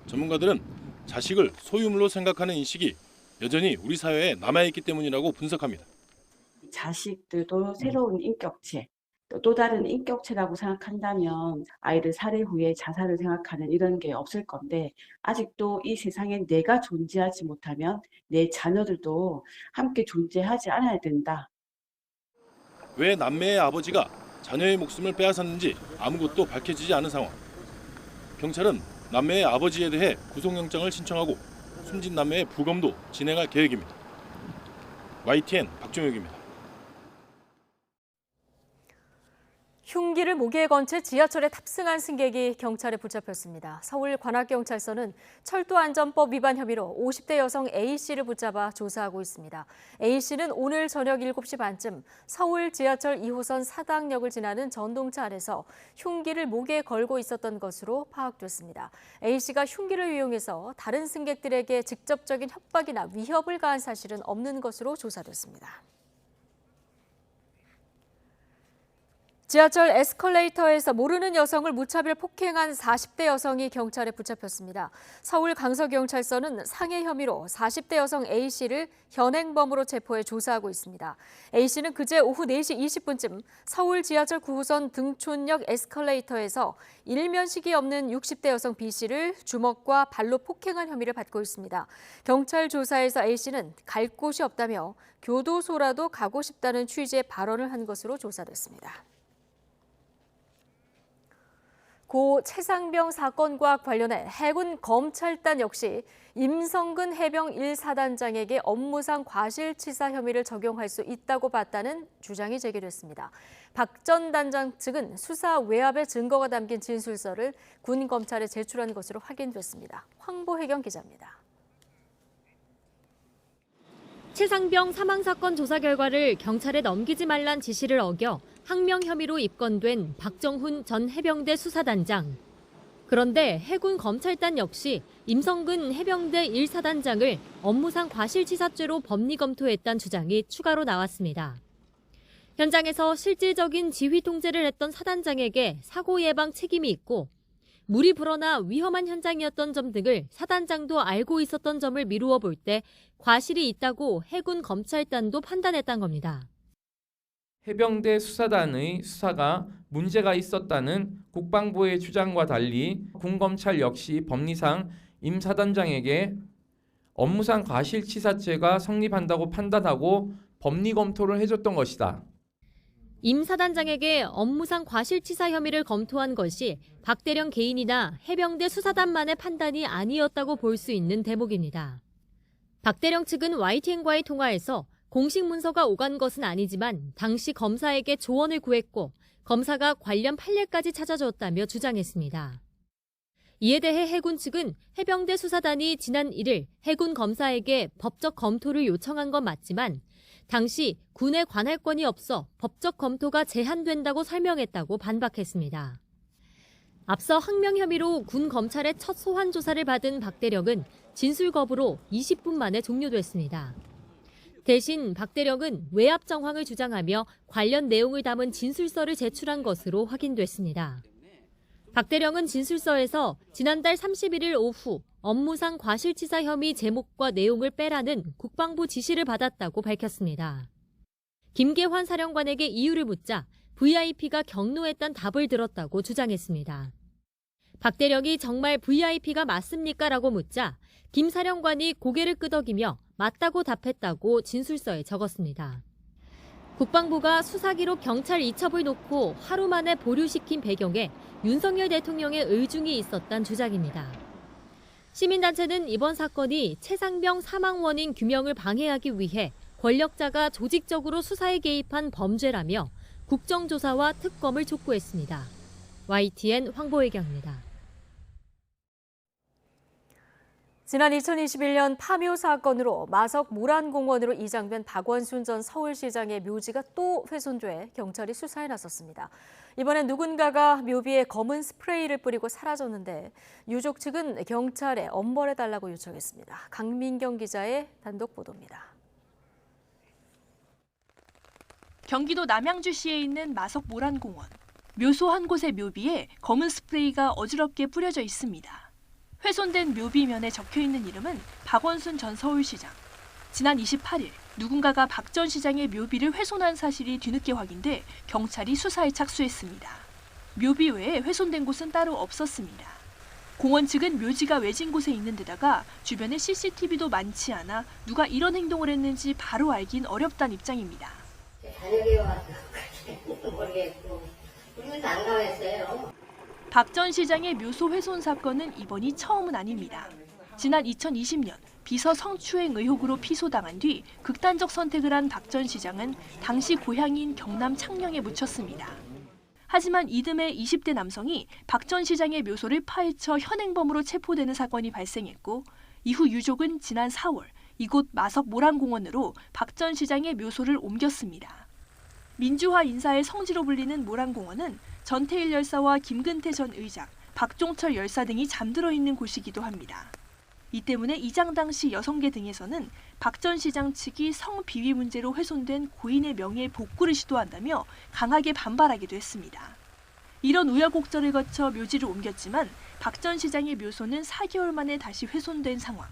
전문가들은 자식을 소유물로 생각하는 인식이 여전히 우리 사회에 남아있기 때문이라고 분석합니다. 자식들도 새로운 인격체, 또 다른 인격체라고 생각한다면 아이를 살해 후에 자살을 생각하는 이런 게 없을 건데 아직도 이 세상에 내가 존재하지 못하면 내 자녀들도 함께 존재하지 않아야 된다. 왜 남매의 아버지가 자녀의 목숨을 빼앗았는지 아무것도 밝혀지지 않은 상황. 경찰은 남매의 아버지에 대해 구속영장을 신청하고 숨진 남매의 부검도 진행할 계획입니다. YTN 박종혁입니다. 흉기를 목에 건 채 지하철에 탑승한 승객이 경찰에 붙잡혔습니다. 서울 관악경찰서는 철도안전법 위반 혐의로 50대 여성 A씨를 붙잡아 조사하고 있습니다. A씨는 오늘 저녁 7시 반쯤 서울 지하철 2호선 사당역을 지나는 전동차 안에서 흉기를 목에 걸고 있었던 것으로 파악됐습니다. A씨가 흉기를 이용해서 다른 승객들에게 직접적인 협박이나 위협을 가한 사실은 없는 것으로 조사됐습니다. 지하철 에스컬레이터에서 모르는 여성을 무차별 폭행한 40대 여성이 경찰에 붙잡혔습니다. 서울 강서경찰서는 상해 혐의로 40대 여성 A씨를 현행범으로 체포해 조사하고 있습니다. A씨는 그제 오후 4시 20분쯤 서울 지하철 9호선 등촌역 에스컬레이터에서 일면식이 없는 60대 여성 B씨를 주먹과 발로 폭행한 혐의를 받고 있습니다. 경찰 조사에서 A씨는 갈 곳이 없다며 교도소라도 가고 싶다는 취지의 발언을 한 것으로 조사됐습니다. 고 최상병 사건과 관련해 해군 검찰단 역시 임성근 해병 1사단장에게 업무상 과실치사 혐의를 적용할 수 있다고 봤다는 주장이 제기됐습니다. 박 전 단장 측은 수사 외압의 증거가 담긴 진술서를 군 검찰에 제출한 것으로 확인됐습니다. 황보혜경 기자입니다. 최상병 사망사건 조사 결과를 경찰에 넘기지 말란 지시를 어겨 항명 혐의로 입건된 박정훈 전 해병대 수사단장. 그런데 해군 검찰단 역시 임성근 해병대 1사단장을 업무상 과실치사죄로 법리 검토했다는 주장이 추가로 나왔습니다. 현장에서 실질적인 지휘 통제를 했던 사단장에게 사고 예방 책임이 있고 물이 불어나 위험한 현장이었던 점 등을 사단장도 알고 있었던 점을 미루어 볼 때 과실이 있다고 해군 검찰단도 판단했던 겁니다. 해병대 수사단의 수사가 문제가 있었다는 국방부의 주장과 달리 군검찰 역시 법리상 임 사단장에게 업무상 과실치사죄가 성립한다고 판단하고 법리 검토를 해줬던 것이다. 임 사단장에게 업무상 과실치사 혐의를 검토한 것이 박대령 개인이나 해병대 수사단만의 판단이 아니었다고 볼 수 있는 대목입니다. 박대령 측은 YTN과의 통화에서 공식 문서가 오간 것은 아니지만 당시 검사에게 조언을 구했고 검사가 관련 판례까지 찾아줬다며 주장했습니다. 이에 대해 해군 측은 해병대 수사단이 지난 1일 해군 검사에게 법적 검토를 요청한 건 맞지만 당시 군에 관할 건이 없어 법적 검토가 제한된다고 설명했다고 반박했습니다. 앞서 항명 혐의로 군 검찰의 첫 소환 조사를 받은 박대령은 진술 거부로 20분 만에 종료됐습니다. 대신 박대령은 외압 정황을 주장하며 관련 내용을 담은 진술서를 제출한 것으로 확인됐습니다. 박대령은 진술서에서 지난달 31일 오후 업무상 과실치사 혐의 제목과 내용을 빼라는 국방부 지시를 받았다고 밝혔습니다. 김계환 사령관에게 이유를 묻자 VIP가 경로했던 답을 들었다고 주장했습니다. 박대령이 정말 VIP가 맞습니까? 라고 묻자 김 사령관이 고개를 끄덕이며 맞다고 답했다고 진술서에 적었습니다. 국방부가 수사기록 경찰 이첩을 놓고 하루 만에 보류시킨 배경에 윤석열 대통령의 의중이 있었다는 주장입니다. 시민단체는 이번 사건이 최상병 사망 원인 규명을 방해하기 위해 권력자가 조직적으로 수사에 개입한 범죄라며 국정조사와 특검을 촉구했습니다. YTN 황보혜경입니다. 지난 2021년 파묘 사건으로 마석 모란공원으로 이장된 박원순 전 서울시장의 묘지가 또 훼손돼 경찰이 수사에 나섰습니다. 이번엔 누군가가 묘비에 검은 스프레이를 뿌리고 사라졌는데 유족 측은 경찰에 엄벌해달라고 요청했습니다. 강민경 기자의 단독 보도입니다. 경기도 남양주시에 있는 마석 모란공원. 묘소 한 곳의 묘비에 검은 스프레이가 어지럽게 뿌려져 있습니다. 훼손된 묘비면에 적혀있는 이름은 박원순 전 서울시장. 지난 28일 누군가가 박 전 시장의 묘비를 훼손한 사실이 뒤늦게 확인돼 경찰이 수사에 착수했습니다. 묘비 외에 훼손된 곳은 따로 없었습니다. 공원 측은 묘지가 외진 곳에 있는 데다가 주변에 CCTV도 많지 않아 누가 이런 행동을 했는지 바로 알긴 어렵다는 입장입니다. 저녁에 와서 모르겠고 우리는 안 나왔어요. 박 전 시장의 묘소 훼손 사건은 이번이 처음은 아닙니다. 지난 2020년 비서 성추행 의혹으로 피소당한 뒤 극단적 선택을 한 박 전 시장은 당시 고향인 경남 창녕에 묻혔습니다. 하지만 이듬해 20대 남성이 박 전 시장의 묘소를 파헤쳐 현행범으로 체포되는 사건이 발생했고 이후 유족은 지난 4월 이곳 마석 모란공원으로 박 전 시장의 묘소를 옮겼습니다. 민주화 인사의 성지로 불리는 모란공원은 전태일 열사와 김근태 전 의장, 박종철 열사 등이 잠들어 있는 곳이기도 합니다. 이 때문에 이장 당시 여성계 등에서는 박 전 시장 측이 성비위 문제로 훼손된 고인의 명예의 복구를 시도한다며 강하게 반발하기도 했습니다. 이런 우여곡절을 거쳐 묘지를 옮겼지만 박 전 시장의 묘소는 4개월 만에 다시 훼손된 상황.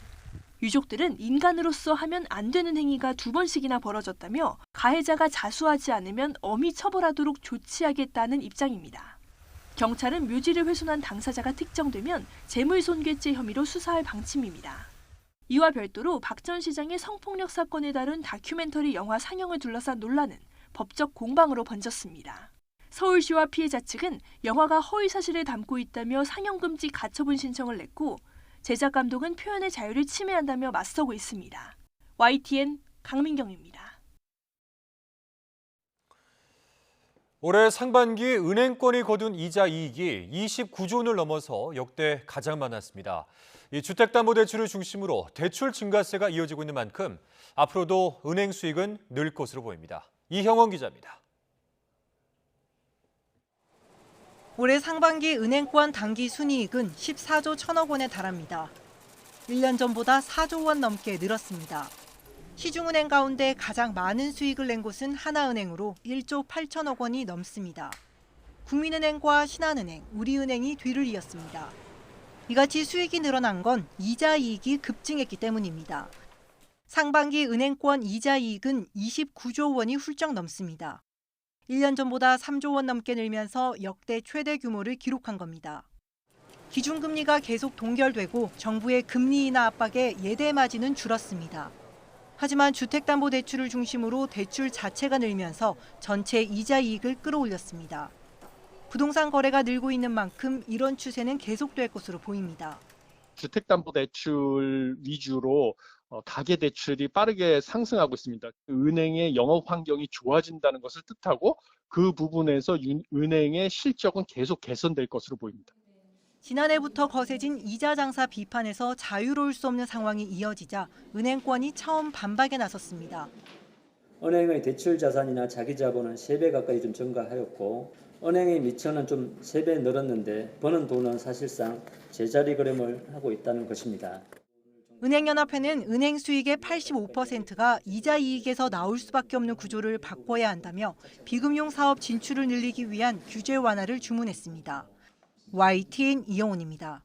유족들은 인간으로서 하면 안 되는 행위가 2번씩이나 벌어졌다며 가해자가 자수하지 않으면 엄히 처벌하도록 조치하겠다는 입장입니다. 경찰은 묘지를 훼손한 당사자가 특정되면 재물손괴죄 혐의로 수사할 방침입니다. 이와 별도로 박 전 시장의 성폭력 사건을 다룬 다큐멘터리 영화 상영을 둘러싼 논란은 법적 공방으로 번졌습니다. 서울시와 피해자 측은 영화가 허위 사실을 담고 있다며 상영금지 가처분 신청을 냈고 제작 감독은 표현의 자유를 침해한다며 맞서고 있습니다. YTN 강민경입니다. 올해 상반기 은행권이 거둔 이자 이익이 29조 원을 넘어서 역대 가장 많았습니다. 이 주택담보대출을 중심으로 대출 증가세가 이어지고 있는 만큼 앞으로도 은행 수익은 늘 것으로 보입니다. 이형원 기자입니다. 올해 상반기 은행권 단기 순이익은 14조 1천억 원에 달합니다. 1년 전보다 4조 원 넘게 늘었습니다. 시중은행 가운데 가장 많은 수익을 낸 곳은 하나은행으로 1조 8천억 원이 넘습니다. 국민은행과 신한은행, 우리은행이 뒤를 이었습니다. 이같이 수익이 늘어난 건 이자 이익이 급증했기 때문입니다. 상반기 은행권 이자 이익은 29조 원이 훌쩍 넘습니다. 1년 전보다 3조 원 넘게 늘면서 역대 최대 규모를 기록한 겁니다. 기준금리가 계속 동결되고 정부의 금리 인하 압박에 예대 마진은 줄었습니다. 하지만 주택담보대출을 중심으로 대출 자체가 늘면서 전체 이자 이익을 끌어올렸습니다. 부동산 거래가 늘고 있는 만큼 이런 추세는 계속될 것으로 보입니다. 주택담보대출 위주로 가계대출이 빠르게 상승하고 있습니다. 은행의 영업 환경이 좋아진다는 것을 뜻하고 그 부분에서 은행의 실적은 계속 개선될 것으로 보입니다. 지난해부터 거세진 이자 장사 비판에서 자유로울 수 없는 상황이 이어지자 은행권이 처음 반박에 나섰습니다. 은행의 대출 자산이나 자기 자본은 3배 가까이 좀 증가하였고 은행의 미처는 좀 3배 늘었는데 버는 돈은 사실상 제자리 걸음을 하고 있다는 것입니다. 은행연합회는 은행 수익의 85%가 이자 이익에서 나올 수밖에 없는 구조를 바꿔야 한다며 비금융 사업 진출을 늘리기 위한 규제 완화를 주문했습니다. YTN 이영훈입니다.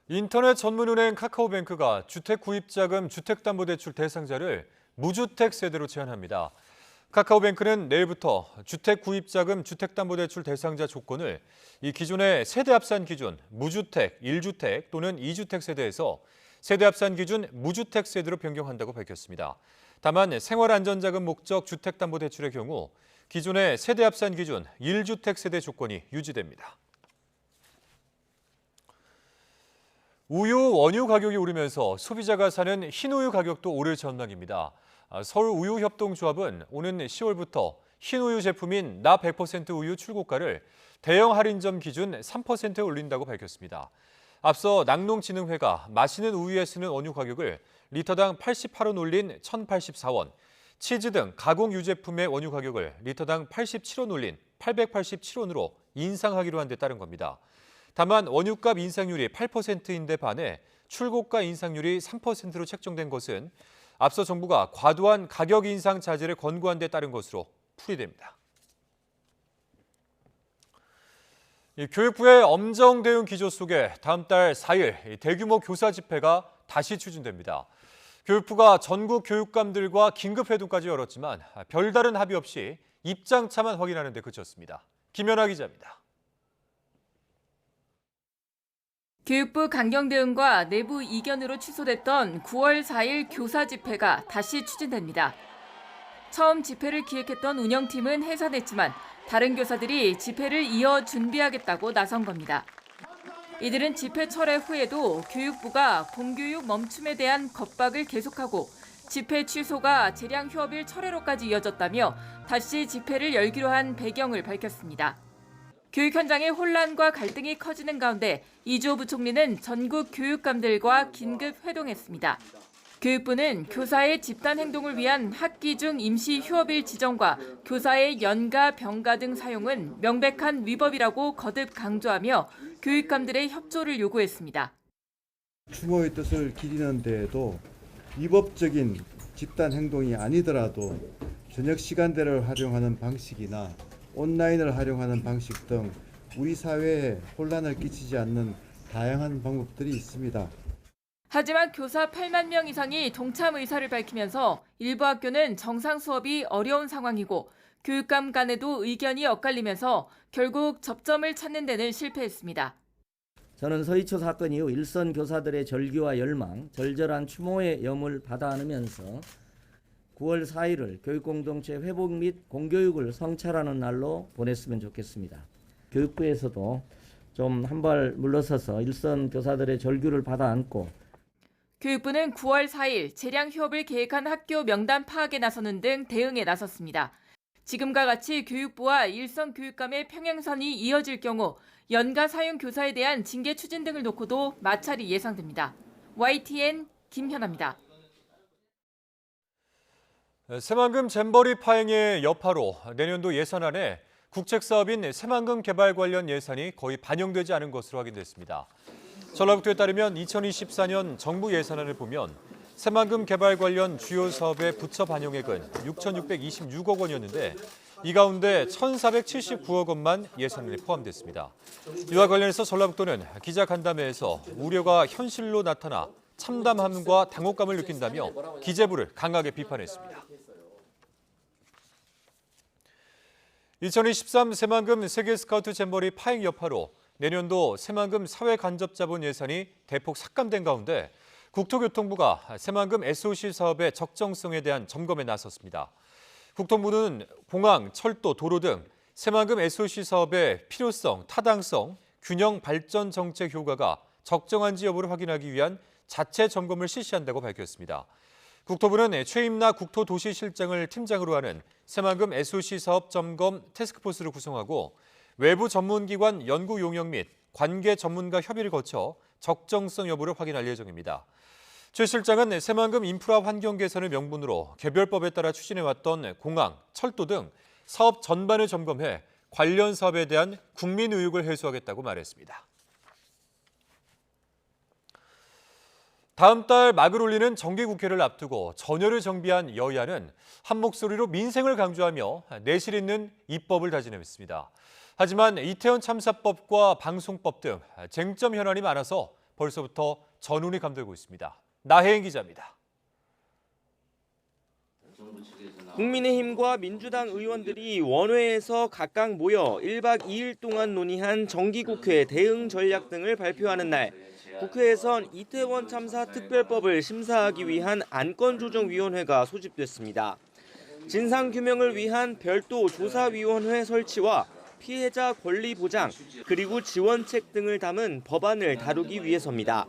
인터넷 전문은행 카카오뱅크가 주택구입자금 주택담보대출 대상자를 무주택 세대로 제한합니다. 카카오뱅크는 내일부터 주택구입자금 주택담보대출 대상자 조건을 이 기존의 세대합산 기준 무주택, 1주택 또는 2주택 세대에서 세대합산 기준 무주택 세대로 변경한다고 밝혔습니다. 다만 생활안전자금 목적 주택담보대출의 경우 기존의 세대합산 기준 1주택 세대 조건이 유지됩니다. 우유 원유 가격이 오르면서 소비자가 사는 흰우유 가격도 오를 전망입니다. 서울우유협동조합은 오는 10월부터 흰우유 제품인 나 100% 우유 출고가를 대형 할인점 기준 3%에 올린다고 밝혔습니다. 앞서 낙농진흥회가 마시는 우유에 쓰는 원유 가격을 리터당 88원 올린 1,084원, 치즈 등 가공 유제품의 원유 가격을 리터당 87원 올린 887원으로 인상하기로 한 데 따른 겁니다. 다만 원유값 인상률이 8%인데 반해 출고가 인상률이 3%로 책정된 것은 앞서 정부가 과도한 가격 인상 자제를 권고한 데 따른 것으로 풀이됩니다. 교육부의 엄정 대응 기조 속에 다음 달 4일 대규모 교사 집회가 다시 추진됩니다. 교육부가 전국 교육감들과 긴급회동까지 열었지만 별다른 합의 없이 입장차만 확인하는 데 그쳤습니다. 김연아 기자입니다. 교육부 강경 대응과 내부 이견으로 취소됐던 9월 4일 교사 집회가 다시 추진됩니다. 처음 집회를 기획했던 운영팀은 해산했지만 다른 교사들이 집회를 이어 준비하겠다고 나선 겁니다. 이들은 집회 철회 후에도 교육부가 공교육 멈춤에 대한 겁박을 계속하고 집회 취소가 재량 휴업일 철회로까지 이어졌다며 다시 집회를 열기로 한 배경을 밝혔습니다. 교육 현장의 혼란과 갈등이 커지는 가운데 이주호 부총리는 전국 교육감들과 긴급 회동했습니다. 교육부는 교사의 집단 행동을 위한 학기 중 임시 휴업일 지정과 교사의 연가, 병가 등 사용은 명백한 위법이라고 거듭 강조하며 교육감들의 협조를 요구했습니다. 추모의 뜻을 기리는 데에도 위법적인 집단 행동이 아니더라도 저녁 시간대를 활용하는 방식이나 온라인을 활용하는 방식 등 우리 사회에 혼란을 끼치지 않는 다양한 방법들이 있습니다. 하지만 교사 8만 명 이상이 동참 의사를 밝히면서 일부 학교는 정상 수업이 어려운 상황이고 교육감 간에도 의견이 엇갈리면서 결국 접점을 찾는 데는 실패했습니다. 저는 서희초 사건 이후 일선 교사들의 절규와 열망, 절절한 추모의 염을 받아 안으면서 9월 4일을 교육공동체 회복 및 공교육을 성찰하는 날로 보냈으면 좋겠습니다. 교육부에서도 좀 한 발 물러서서 일선 교사들의 절규를 받아 안고 교육부는 9월 4일 재량 휴업을 계획한 학교 명단 파악에 나서는 등 대응에 나섰습니다. 지금과 같이 교육부와 일선 교육감의 평행선이 이어질 경우 연가 사용 교사에 대한 징계 추진 등을 놓고도 마찰이 예상됩니다. YTN 김현아입니다. 새만금 잼버리 파행의 여파로 내년도 예산안에 국책사업인 새만금 개발 관련 예산이 거의 반영되지 않은 것으로 확인됐습니다. 전라북도에 따르면 2024년 정부 예산안을 보면 새만금 개발 관련 주요 사업의 부처 반영액은 6,626억 원이었는데 이 가운데 1,479억 원만 예산안에 포함됐습니다. 이와 관련해서 전라북도는 기자간담회에서 우려가 현실로 나타나 참담함과 당혹감을 느낀다며 기재부를 강하게 비판했습니다. 2023 새만금 세계스카우트 잼버리 파행 여파로 내년도 새만금 사회간접자본 예산이 대폭 삭감된 가운데 국토교통부가 새만금 SOC 사업의 적정성에 대한 점검에 나섰습니다. 국토부는 공항, 철도, 도로 등 새만금 SOC 사업의 필요성, 타당성, 균형 발전 정책 효과가 적정한지 여부를 확인하기 위한 자체 점검을 실시한다고 밝혔습니다. 국토부는 최임나 국토도시실장을 팀장으로 하는 새만금 SOC 사업 점검 태스크포스를 구성하고 외부 전문기관 연구 용역 및 관계 전문가 협의를 거쳐 적정성 여부를 확인할 예정입니다. 최 실장은 새만금 인프라 환경 개선을 명분으로 개별법에 따라 추진해왔던 공항, 철도 등 사업 전반을 점검해 관련 사업에 대한 국민 의혹을 해소하겠다고 말했습니다. 다음 달 막을 올리는 정기국회를 앞두고 전열을 정비한 여야는 한 목소리로 민생을 강조하며 내실 있는 입법을 다짐했습니다. 하지만 이태원 참사법과 방송법 등 쟁점 현안이 많아서 벌써부터 전운이 감돌고 있습니다. 나혜인 기자입니다. 국민의힘과 민주당 의원들이 원회에서 각각 모여 1박 2일 동안 논의한 정기국회 대응 전략 등을 발표하는 날, 국회에선 이태원 참사 특별법을 심사하기 위한 안건조정위원회가 소집됐습니다. 진상규명을 위한 별도 조사위원회 설치와 피해자 권리 보장, 그리고 지원책 등을 담은 법안을 다루기 위해서입니다.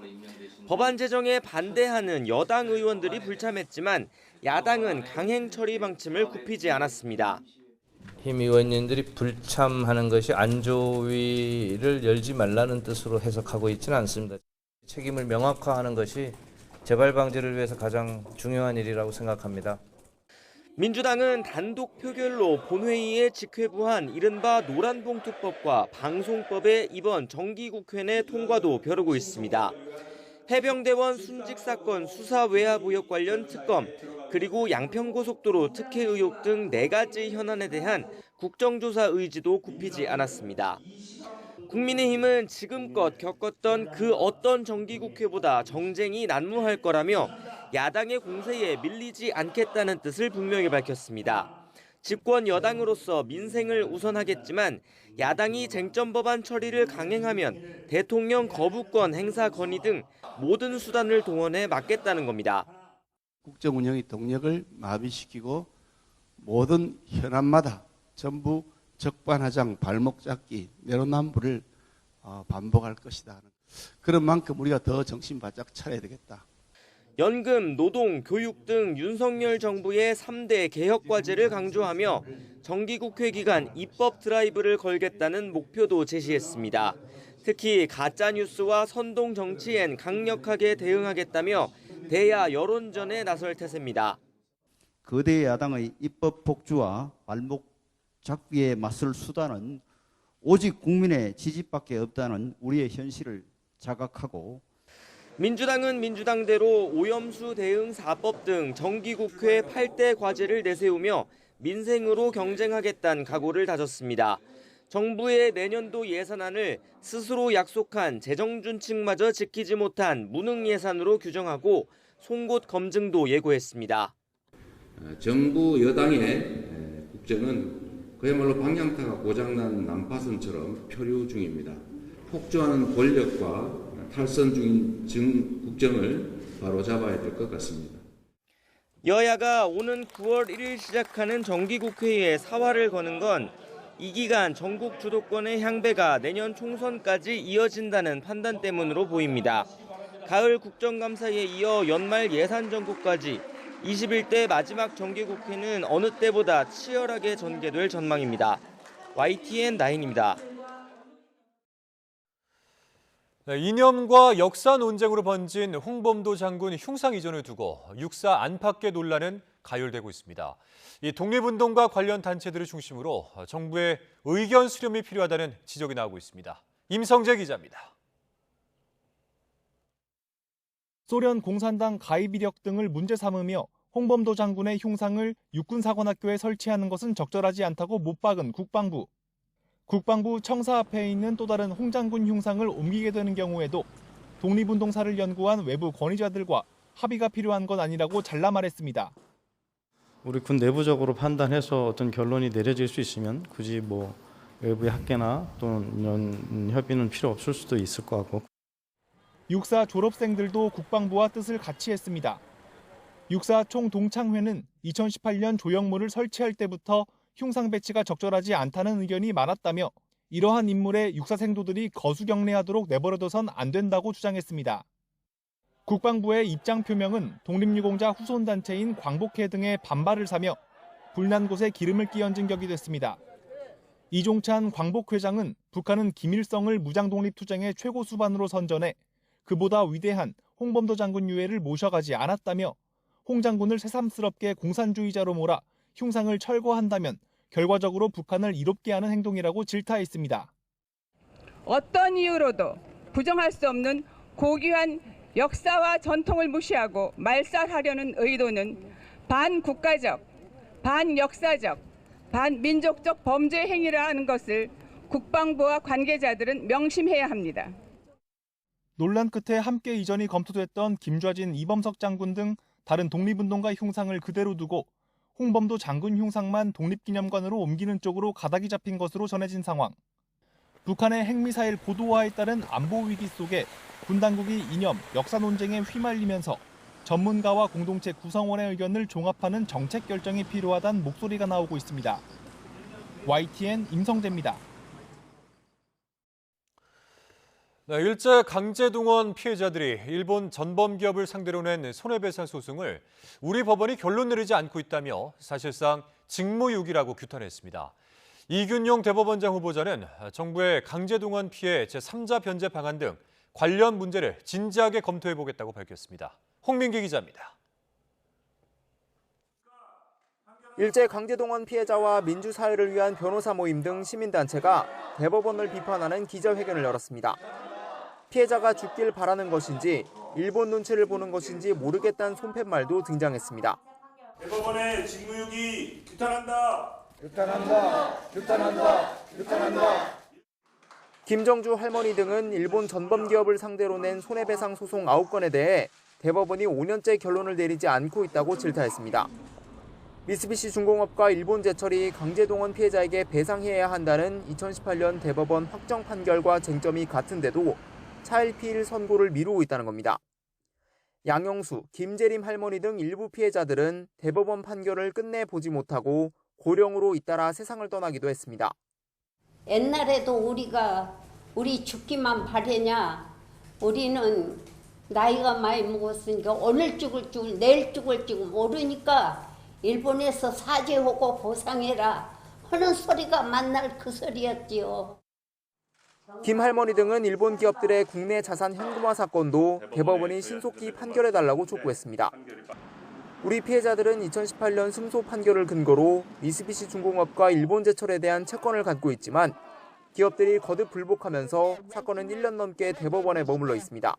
법안 제정에 반대하는 여당 의원들이 불참했지만 야당은 강행 처리 방침을 굽히지 않았습니다. 힘 의원님들이 불참하는 것이 안조위를 열지 말라는 뜻으로 해석하고 있지는 않습니다. 책임을 명확화하는 것이 재발 방지를 위해서 가장 중요한 일이라고 생각합니다. 민주당은 단독 표결로 본회의에 직회부한 이른바 노란봉투법과 방송법의 이번 정기국회 내 통과도 벼르고 있습니다. 해병대원 순직 사건 수사 외화부역 관련 특검, 그리고 양평고속도로 특혜 의혹 등 4가지 현안에 대한 국정조사 의지도 굽히지 않았습니다. 국민의힘은 지금껏 겪었던 그 어떤 정기국회보다 정쟁이 난무할 거라며 야당의 공세에 밀리지 않겠다는 뜻을 분명히 밝혔습니다. 집권 여당으로서 민생을 우선하겠지만 야당이 쟁점 법안 처리를 강행하면 대통령 거부권 행사 건의 등 모든 수단을 동원해 막겠다는 겁니다. 국정 운영의 동력을 마비시키고 모든 현안마다 전부 적반하장 발목 잡기 내로남불을 반복할 것이다. 그런 만큼 우리가 더 정신 바짝 차려야 되겠다. 연금, 노동, 교육 등 윤석열 정부의 3대 개혁 과제를 강조하며 정기국회 기간 입법 드라이브를 걸겠다는 목표도 제시했습니다. 특히 가짜뉴스와 선동 정치엔 강력하게 대응하겠다며 대야 여론전에 나설 태세입니다. 거대 야당의 입법 폭주와 발목 잡기에 맞설 수단은 오직 국민의 지지밖에 없다는 우리의 현실을 자각하고 민주당은 민주당대로 오염수 대응 4법 등 정기국회 8대 과제를 내세우며 민생으로 경쟁하겠다는 각오를 다졌습니다. 정부의 내년도 예산안을 스스로 약속한 재정준칙마저 지키지 못한 무능 예산으로 규정하고 송곳 검증도 예고했습니다. 정부 여당의 국정은 그야말로 방향타가 고장난 난파선처럼 표류 중입니다. 폭주하는 권력과 탈선 중인 국정을 바로잡아야 될 것 같습니다. 여야가 오는 9월 1일 시작하는 정기국회에 사활을 거는 건 이 기간 전국 주도권의 향배가 내년 총선까지 이어진다는 판단 때문으로 보입니다. 가을 국정감사에 이어 연말 예산 전국까지 21대 마지막 정기국회는 어느 때보다 치열하게 전개될 전망입니다. YTN 나인입니다. 이념과 역사 논쟁으로 번진 홍범도 장군 흉상 이전을 두고 육사 안팎의 논란은 가열되고 있습니다. 이 독립운동과 관련 단체들을 중심으로 정부의 의견 수렴이 필요하다는 지적이 나오고 있습니다. 임성재 기자입니다. 소련 공산당 가입 이력 등을 문제 삼으며 홍범도 장군의 흉상을 육군사관학교에 설치하는 것은 적절하지 않다고 못 박은 국방부. 국방부 청사 앞에 있는 또 다른 홍 장군 흉상을 옮기게 되는 경우에도 독립운동사를 연구한 외부 권위자들과 합의가 필요한 건 아니라고 잘라 말했습니다. 우리 군 내부적으로 판단해서 어떤 결론이 내려질 수 있으면 굳이 외부의 학계나 또는 이런 협의는 필요 없을 수도 있을 것 같고. 육사 졸업생들도 국방부와 뜻을 같이 했습니다. 육사 총동창회는 2018년 조형물을 설치할 때부터 흉상 배치가 적절하지 않다는 의견이 많았다며 이러한 인물의 육사 생도들이 거수경례하도록 내버려둬선 안 된다고 주장했습니다. 국방부의 입장 표명은 독립유공자 후손단체인 광복회 등의 반발을 사며 불난 곳에 기름을 끼얹은 격이 됐습니다. 이종찬 광복회장은 북한은 김일성을 무장독립투쟁의 최고 수반으로 선전해 그보다 위대한 홍범도 장군 유해를 모셔가지 않았다며 홍 장군을 새삼스럽게 공산주의자로 몰아 흉상을 철거한다면 결과적으로 북한을 이롭게 하는 행동이라고 질타했습니다. 어떤 이유로도 부정할 수 없는 고귀한 역사와 전통을 무시하고 말살하려는 의도는 반국가적, 반역사적, 반민족적 범죄 행위라는 것을 국방부와 관계자들은 명심해야 합니다. 논란 끝에 함께 이전이 검토됐던 김좌진, 이범석 장군 등 다른 독립운동가 흉상을 그대로 두고 홍범도 장군 흉상만 독립기념관으로 옮기는 쪽으로 가닥이 잡힌 것으로 전해진 상황. 북한의 핵미사일 고도화에 따른 안보 위기 속에 군 당국이 이념, 역사 논쟁에 휘말리면서 전문가와 공동체 구성원의 의견을 종합하는 정책 결정이 필요하다는 목소리가 나오고 있습니다. YTN 임성재입니다. 일제 강제동원 피해자들이 일본 전범기업을 상대로 낸 손해배상 소송을 우리 법원이 결론 내리지 않고 있다며 사실상 직무유기라고 규탄했습니다. 이균용 대법원장 후보자는 정부의 강제동원 피해 제3자 변제 방안 등 관련 문제를 진지하게 검토해보겠다고 밝혔습니다. 홍민기 기자입니다. 일제 강제동원 피해자와 민주사회를 위한 변호사 모임 등 시민단체가 대법원을 비판하는 기자회견을 열었습니다. 피해자가 죽길 바라는 것인지 일본 눈치를 보는 것인지 모르겠다는 손팻말도 등장했습니다. 대법원의 직무유기 규탄한다. 김정주 할머니 등은 일본 전범기업을 상대로 낸 손해배상 소송 9건에 대해 대법원이 5년째 결론을 내리지 않고 있다고 질타했습니다. 미쓰비시 중공업과 일본제철이 강제동원 피해자에게 배상해야 한다는 2018년 대법원 확정 판결과 쟁점이 같은데도 차일피일 선고를 미루고 있다는 겁니다. 양영수, 김재림 할머니 등 일부 피해자들은 대법원 판결을 끝내보지 못하고 고령으로 잇따라 세상을 떠나기도 했습니다. 옛날에도 우리 죽기만 바래냐. 우리는 나이가 많이 먹었으니까 오늘 죽을 줄 내일 죽을 줄 모르니까 일본에서 사죄하고 보상해라 하는 소리가 만날 그 소리였지요. 김 할머니 등은 일본 기업들의 국내 자산 현금화 사건도 대법원이 신속히 판결해달라고 촉구했습니다. 우리 피해자들은 2018년 승소 판결을 근거로 미쓰비시 중공업과 일본제철에 대한 채권을 갖고 있지만 기업들이 거듭 불복하면서 사건은 1년 넘게 대법원에 머물러 있습니다.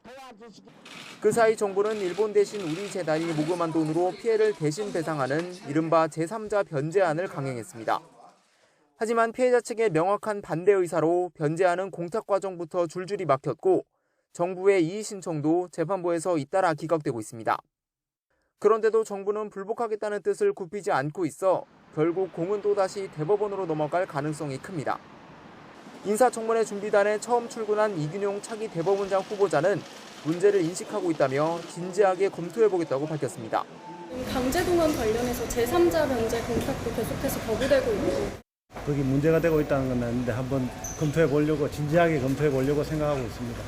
그 사이 정부는 일본 대신 우리 재단이 모금한 돈으로 피해를 대신 배상하는 이른바 제3자 변제안을 강행했습니다. 하지만 피해자 측의 명확한 반대 의사로 변제안은 공탁 과정부터 줄줄이 막혔고 정부의 이의 신청도 재판부에서 잇따라 기각되고 있습니다. 그런데도 정부는 불복하겠다는 뜻을 굽히지 않고 있어 결국 공은 또다시 대법원으로 넘어갈 가능성이 큽니다. 인사청문회 준비단에 처음 출근한 이균용 차기 대법원장 후보자는 문제를 인식하고 있다며 진지하게 검토해보겠다고 밝혔습니다. 강제동원 관련해서 제3자 변제 공탁도 계속해서 거부되고 있고 거기 문제가 되고 있다는 건 아닌데 한번 검토해보려고 진지하게 검토해보려고 생각하고 있습니다.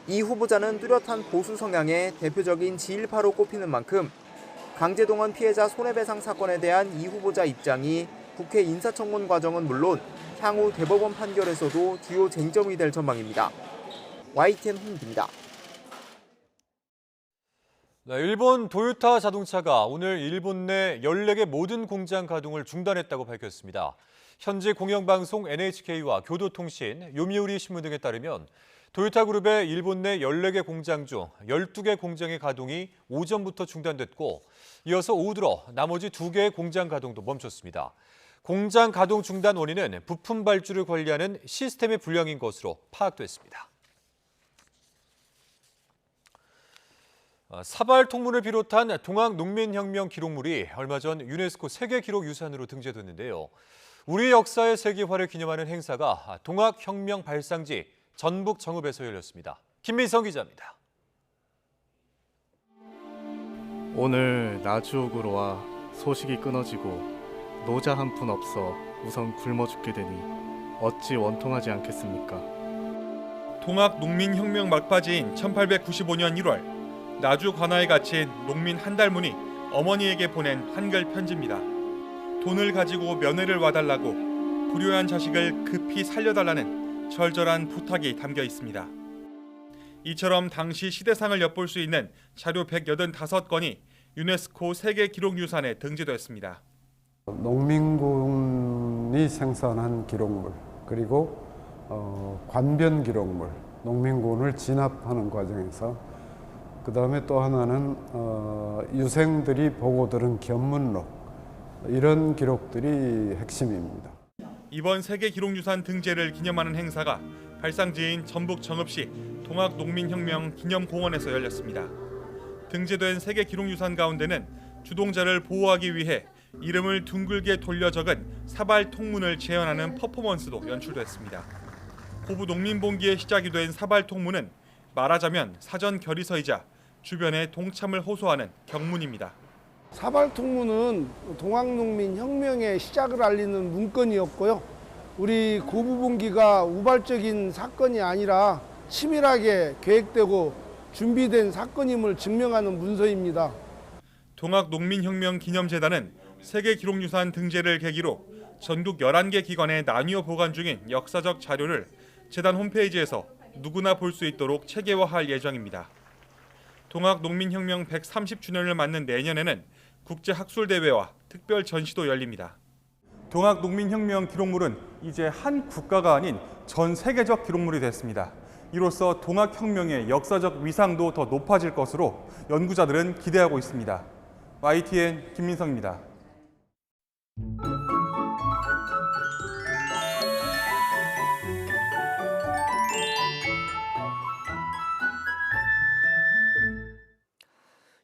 이 후보자는 뚜렷한 보수 성향의 대표적인 지1파로 꼽히는 만큼 강제동원 피해자 손해배상 사건에 대한 이 후보자 입장이 국회 인사청문 과정은 물론 향후 대법원 판결에서도 주요 쟁점이 될 전망입니다. YTN 홍입니다. 일본 도요타 자동차가 오늘 일본 내 14개 모든 공장 가동을 중단했다고 밝혔습니다. 현지 공영방송 NHK와 교도통신, 요미우리 신문 등에 따르면 도요타 그룹의 일본 내 14개 공장 중 12개 공장의 가동이 오전부터 중단됐고 이어서 오후 들어 나머지 2개의 공장 가동도 멈췄습니다. 공장 가동 중단 원인은 부품 발주를 관리하는 시스템의 불량인 것으로 파악됐습니다. 사발 통문을 비롯한 동학 농민혁명 기록물이 얼마 전 유네스코 세계기록유산으로 등재됐는데요. 우리 역사의 세계화를 기념하는 행사가 동학혁명 발상지 전북 정읍에서 열렸습니다. 김민성 기자입니다. 오늘 나주옥으로 와 소식이 끊어지고 노자 한 푼 없어 우선 굶어 죽게 되니 어찌 원통하지 않겠습니까? 동학 농민혁명 막바지인 1895년 1월 나주 관아에 갇힌 농민 한 달문이 어머니에게 보낸 한글 편지입니다. 돈을 가지고 면회를 와달라고 불효한 자식을 급히 살려달라는 절절한 부탁이 담겨 있습니다. 이처럼 당시 시대상을 엿볼 수 있는 자료 185건이 유네스코 세계기록유산에 등재됐습니다. 농민군이 생산한 기록물, 그리고 관변 기록물, 농민군을 진압하는 과정에서, 그 다음에 또 하나는 유생들이 보고 들은 견문록, 이런 기록들이 핵심입니다. 이번 세계기록유산 등재를 기념하는 행사가 발상지인 전북 정읍시 동학농민혁명 기념공원에서 열렸습니다. 등재된 세계기록유산 가운데는 주동자를 보호하기 위해 이름을 둥글게 돌려 적은 사발 통문을 재현하는 퍼포먼스도 연출됐습니다. 고부 농민봉기의 시작이 된 사발 통문은 말하자면 사전 결의서이자 주변의 동참을 호소하는 경문입니다. 사발 통문은 동학농민혁명의 시작을 알리는 문건이었고요. 우리 고부봉기가 우발적인 사건이 아니라 치밀하게 계획되고 준비된 사건임을 증명하는 문서입니다. 동학농민혁명 기념재단은 세계기록유산 등재를 계기로 전국 11개 기관에 나뉘어 보관 중인 역사적 자료를 재단 홈페이지에서 누구나 볼 수 있도록 체계화할 예정입니다. 동학농민혁명 130주년을 맞는 내년에는 국제학술대회와 특별 전시도 열립니다. 동학농민혁명 기록물은 이제 한 국가가 아닌 전 세계적 기록물이 됐습니다. 이로써 동학혁명의 역사적 위상도 더 높아질 것으로 연구자들은 기대하고 있습니다. YTN 김민성입니다.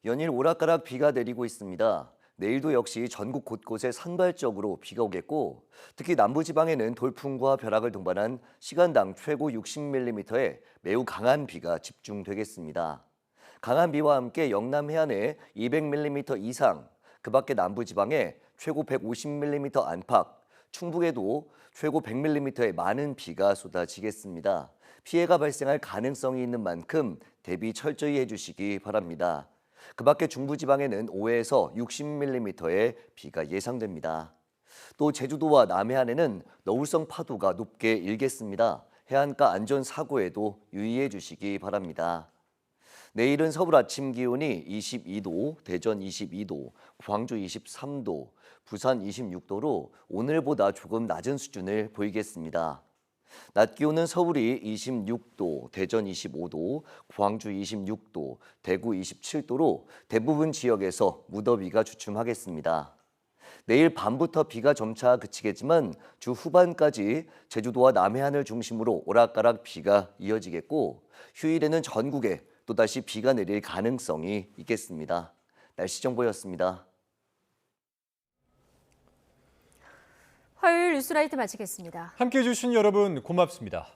연일 오락가락 비가 내리고 있습니다. 내일도 역시 전국 곳곳에 산발적으로 비가 오겠고, 특히 남부지방에는 돌풍과 벼락을 동반한 시간당 최고 60mm의 매우 강한 비가 집중되겠습니다. 강한 비와 함께 영남 해안에 200mm 이상, 그 밖에 남부지방에 최고 150mm 안팎, 충북에도 최고 100mm의 많은 비가 쏟아지겠습니다. 피해가 발생할 가능성이 있는 만큼 대비 철저히 해주시기 바랍니다. 그 밖에 중부지방에는 5에서 60mm의 비가 예상됩니다. 또 제주도와 남해안에는 너울성 파도가 높게 일겠습니다. 해안가 안전사고에도 유의해 주시기 바랍니다. 내일은 서울 아침 기온이 22도, 대전 22도, 광주 23도, 부산 26도로 오늘보다 조금 낮은 수준을 보이겠습니다. 낮 기온은 서울이 26도, 대전 25도, 광주 26도, 대구 27도로 대부분 지역에서 무더위가 주춤하겠습니다. 내일 밤부터 비가 점차 그치겠지만 주 후반까지 제주도와 남해안을 중심으로 오락가락 비가 이어지겠고, 휴일에는 전국에 또다시 비가 내릴 가능성이 있겠습니다. 날씨 정보였습니다. 화요일 뉴스라이트 마치겠습니다. 함께해 주신 여러분 고맙습니다.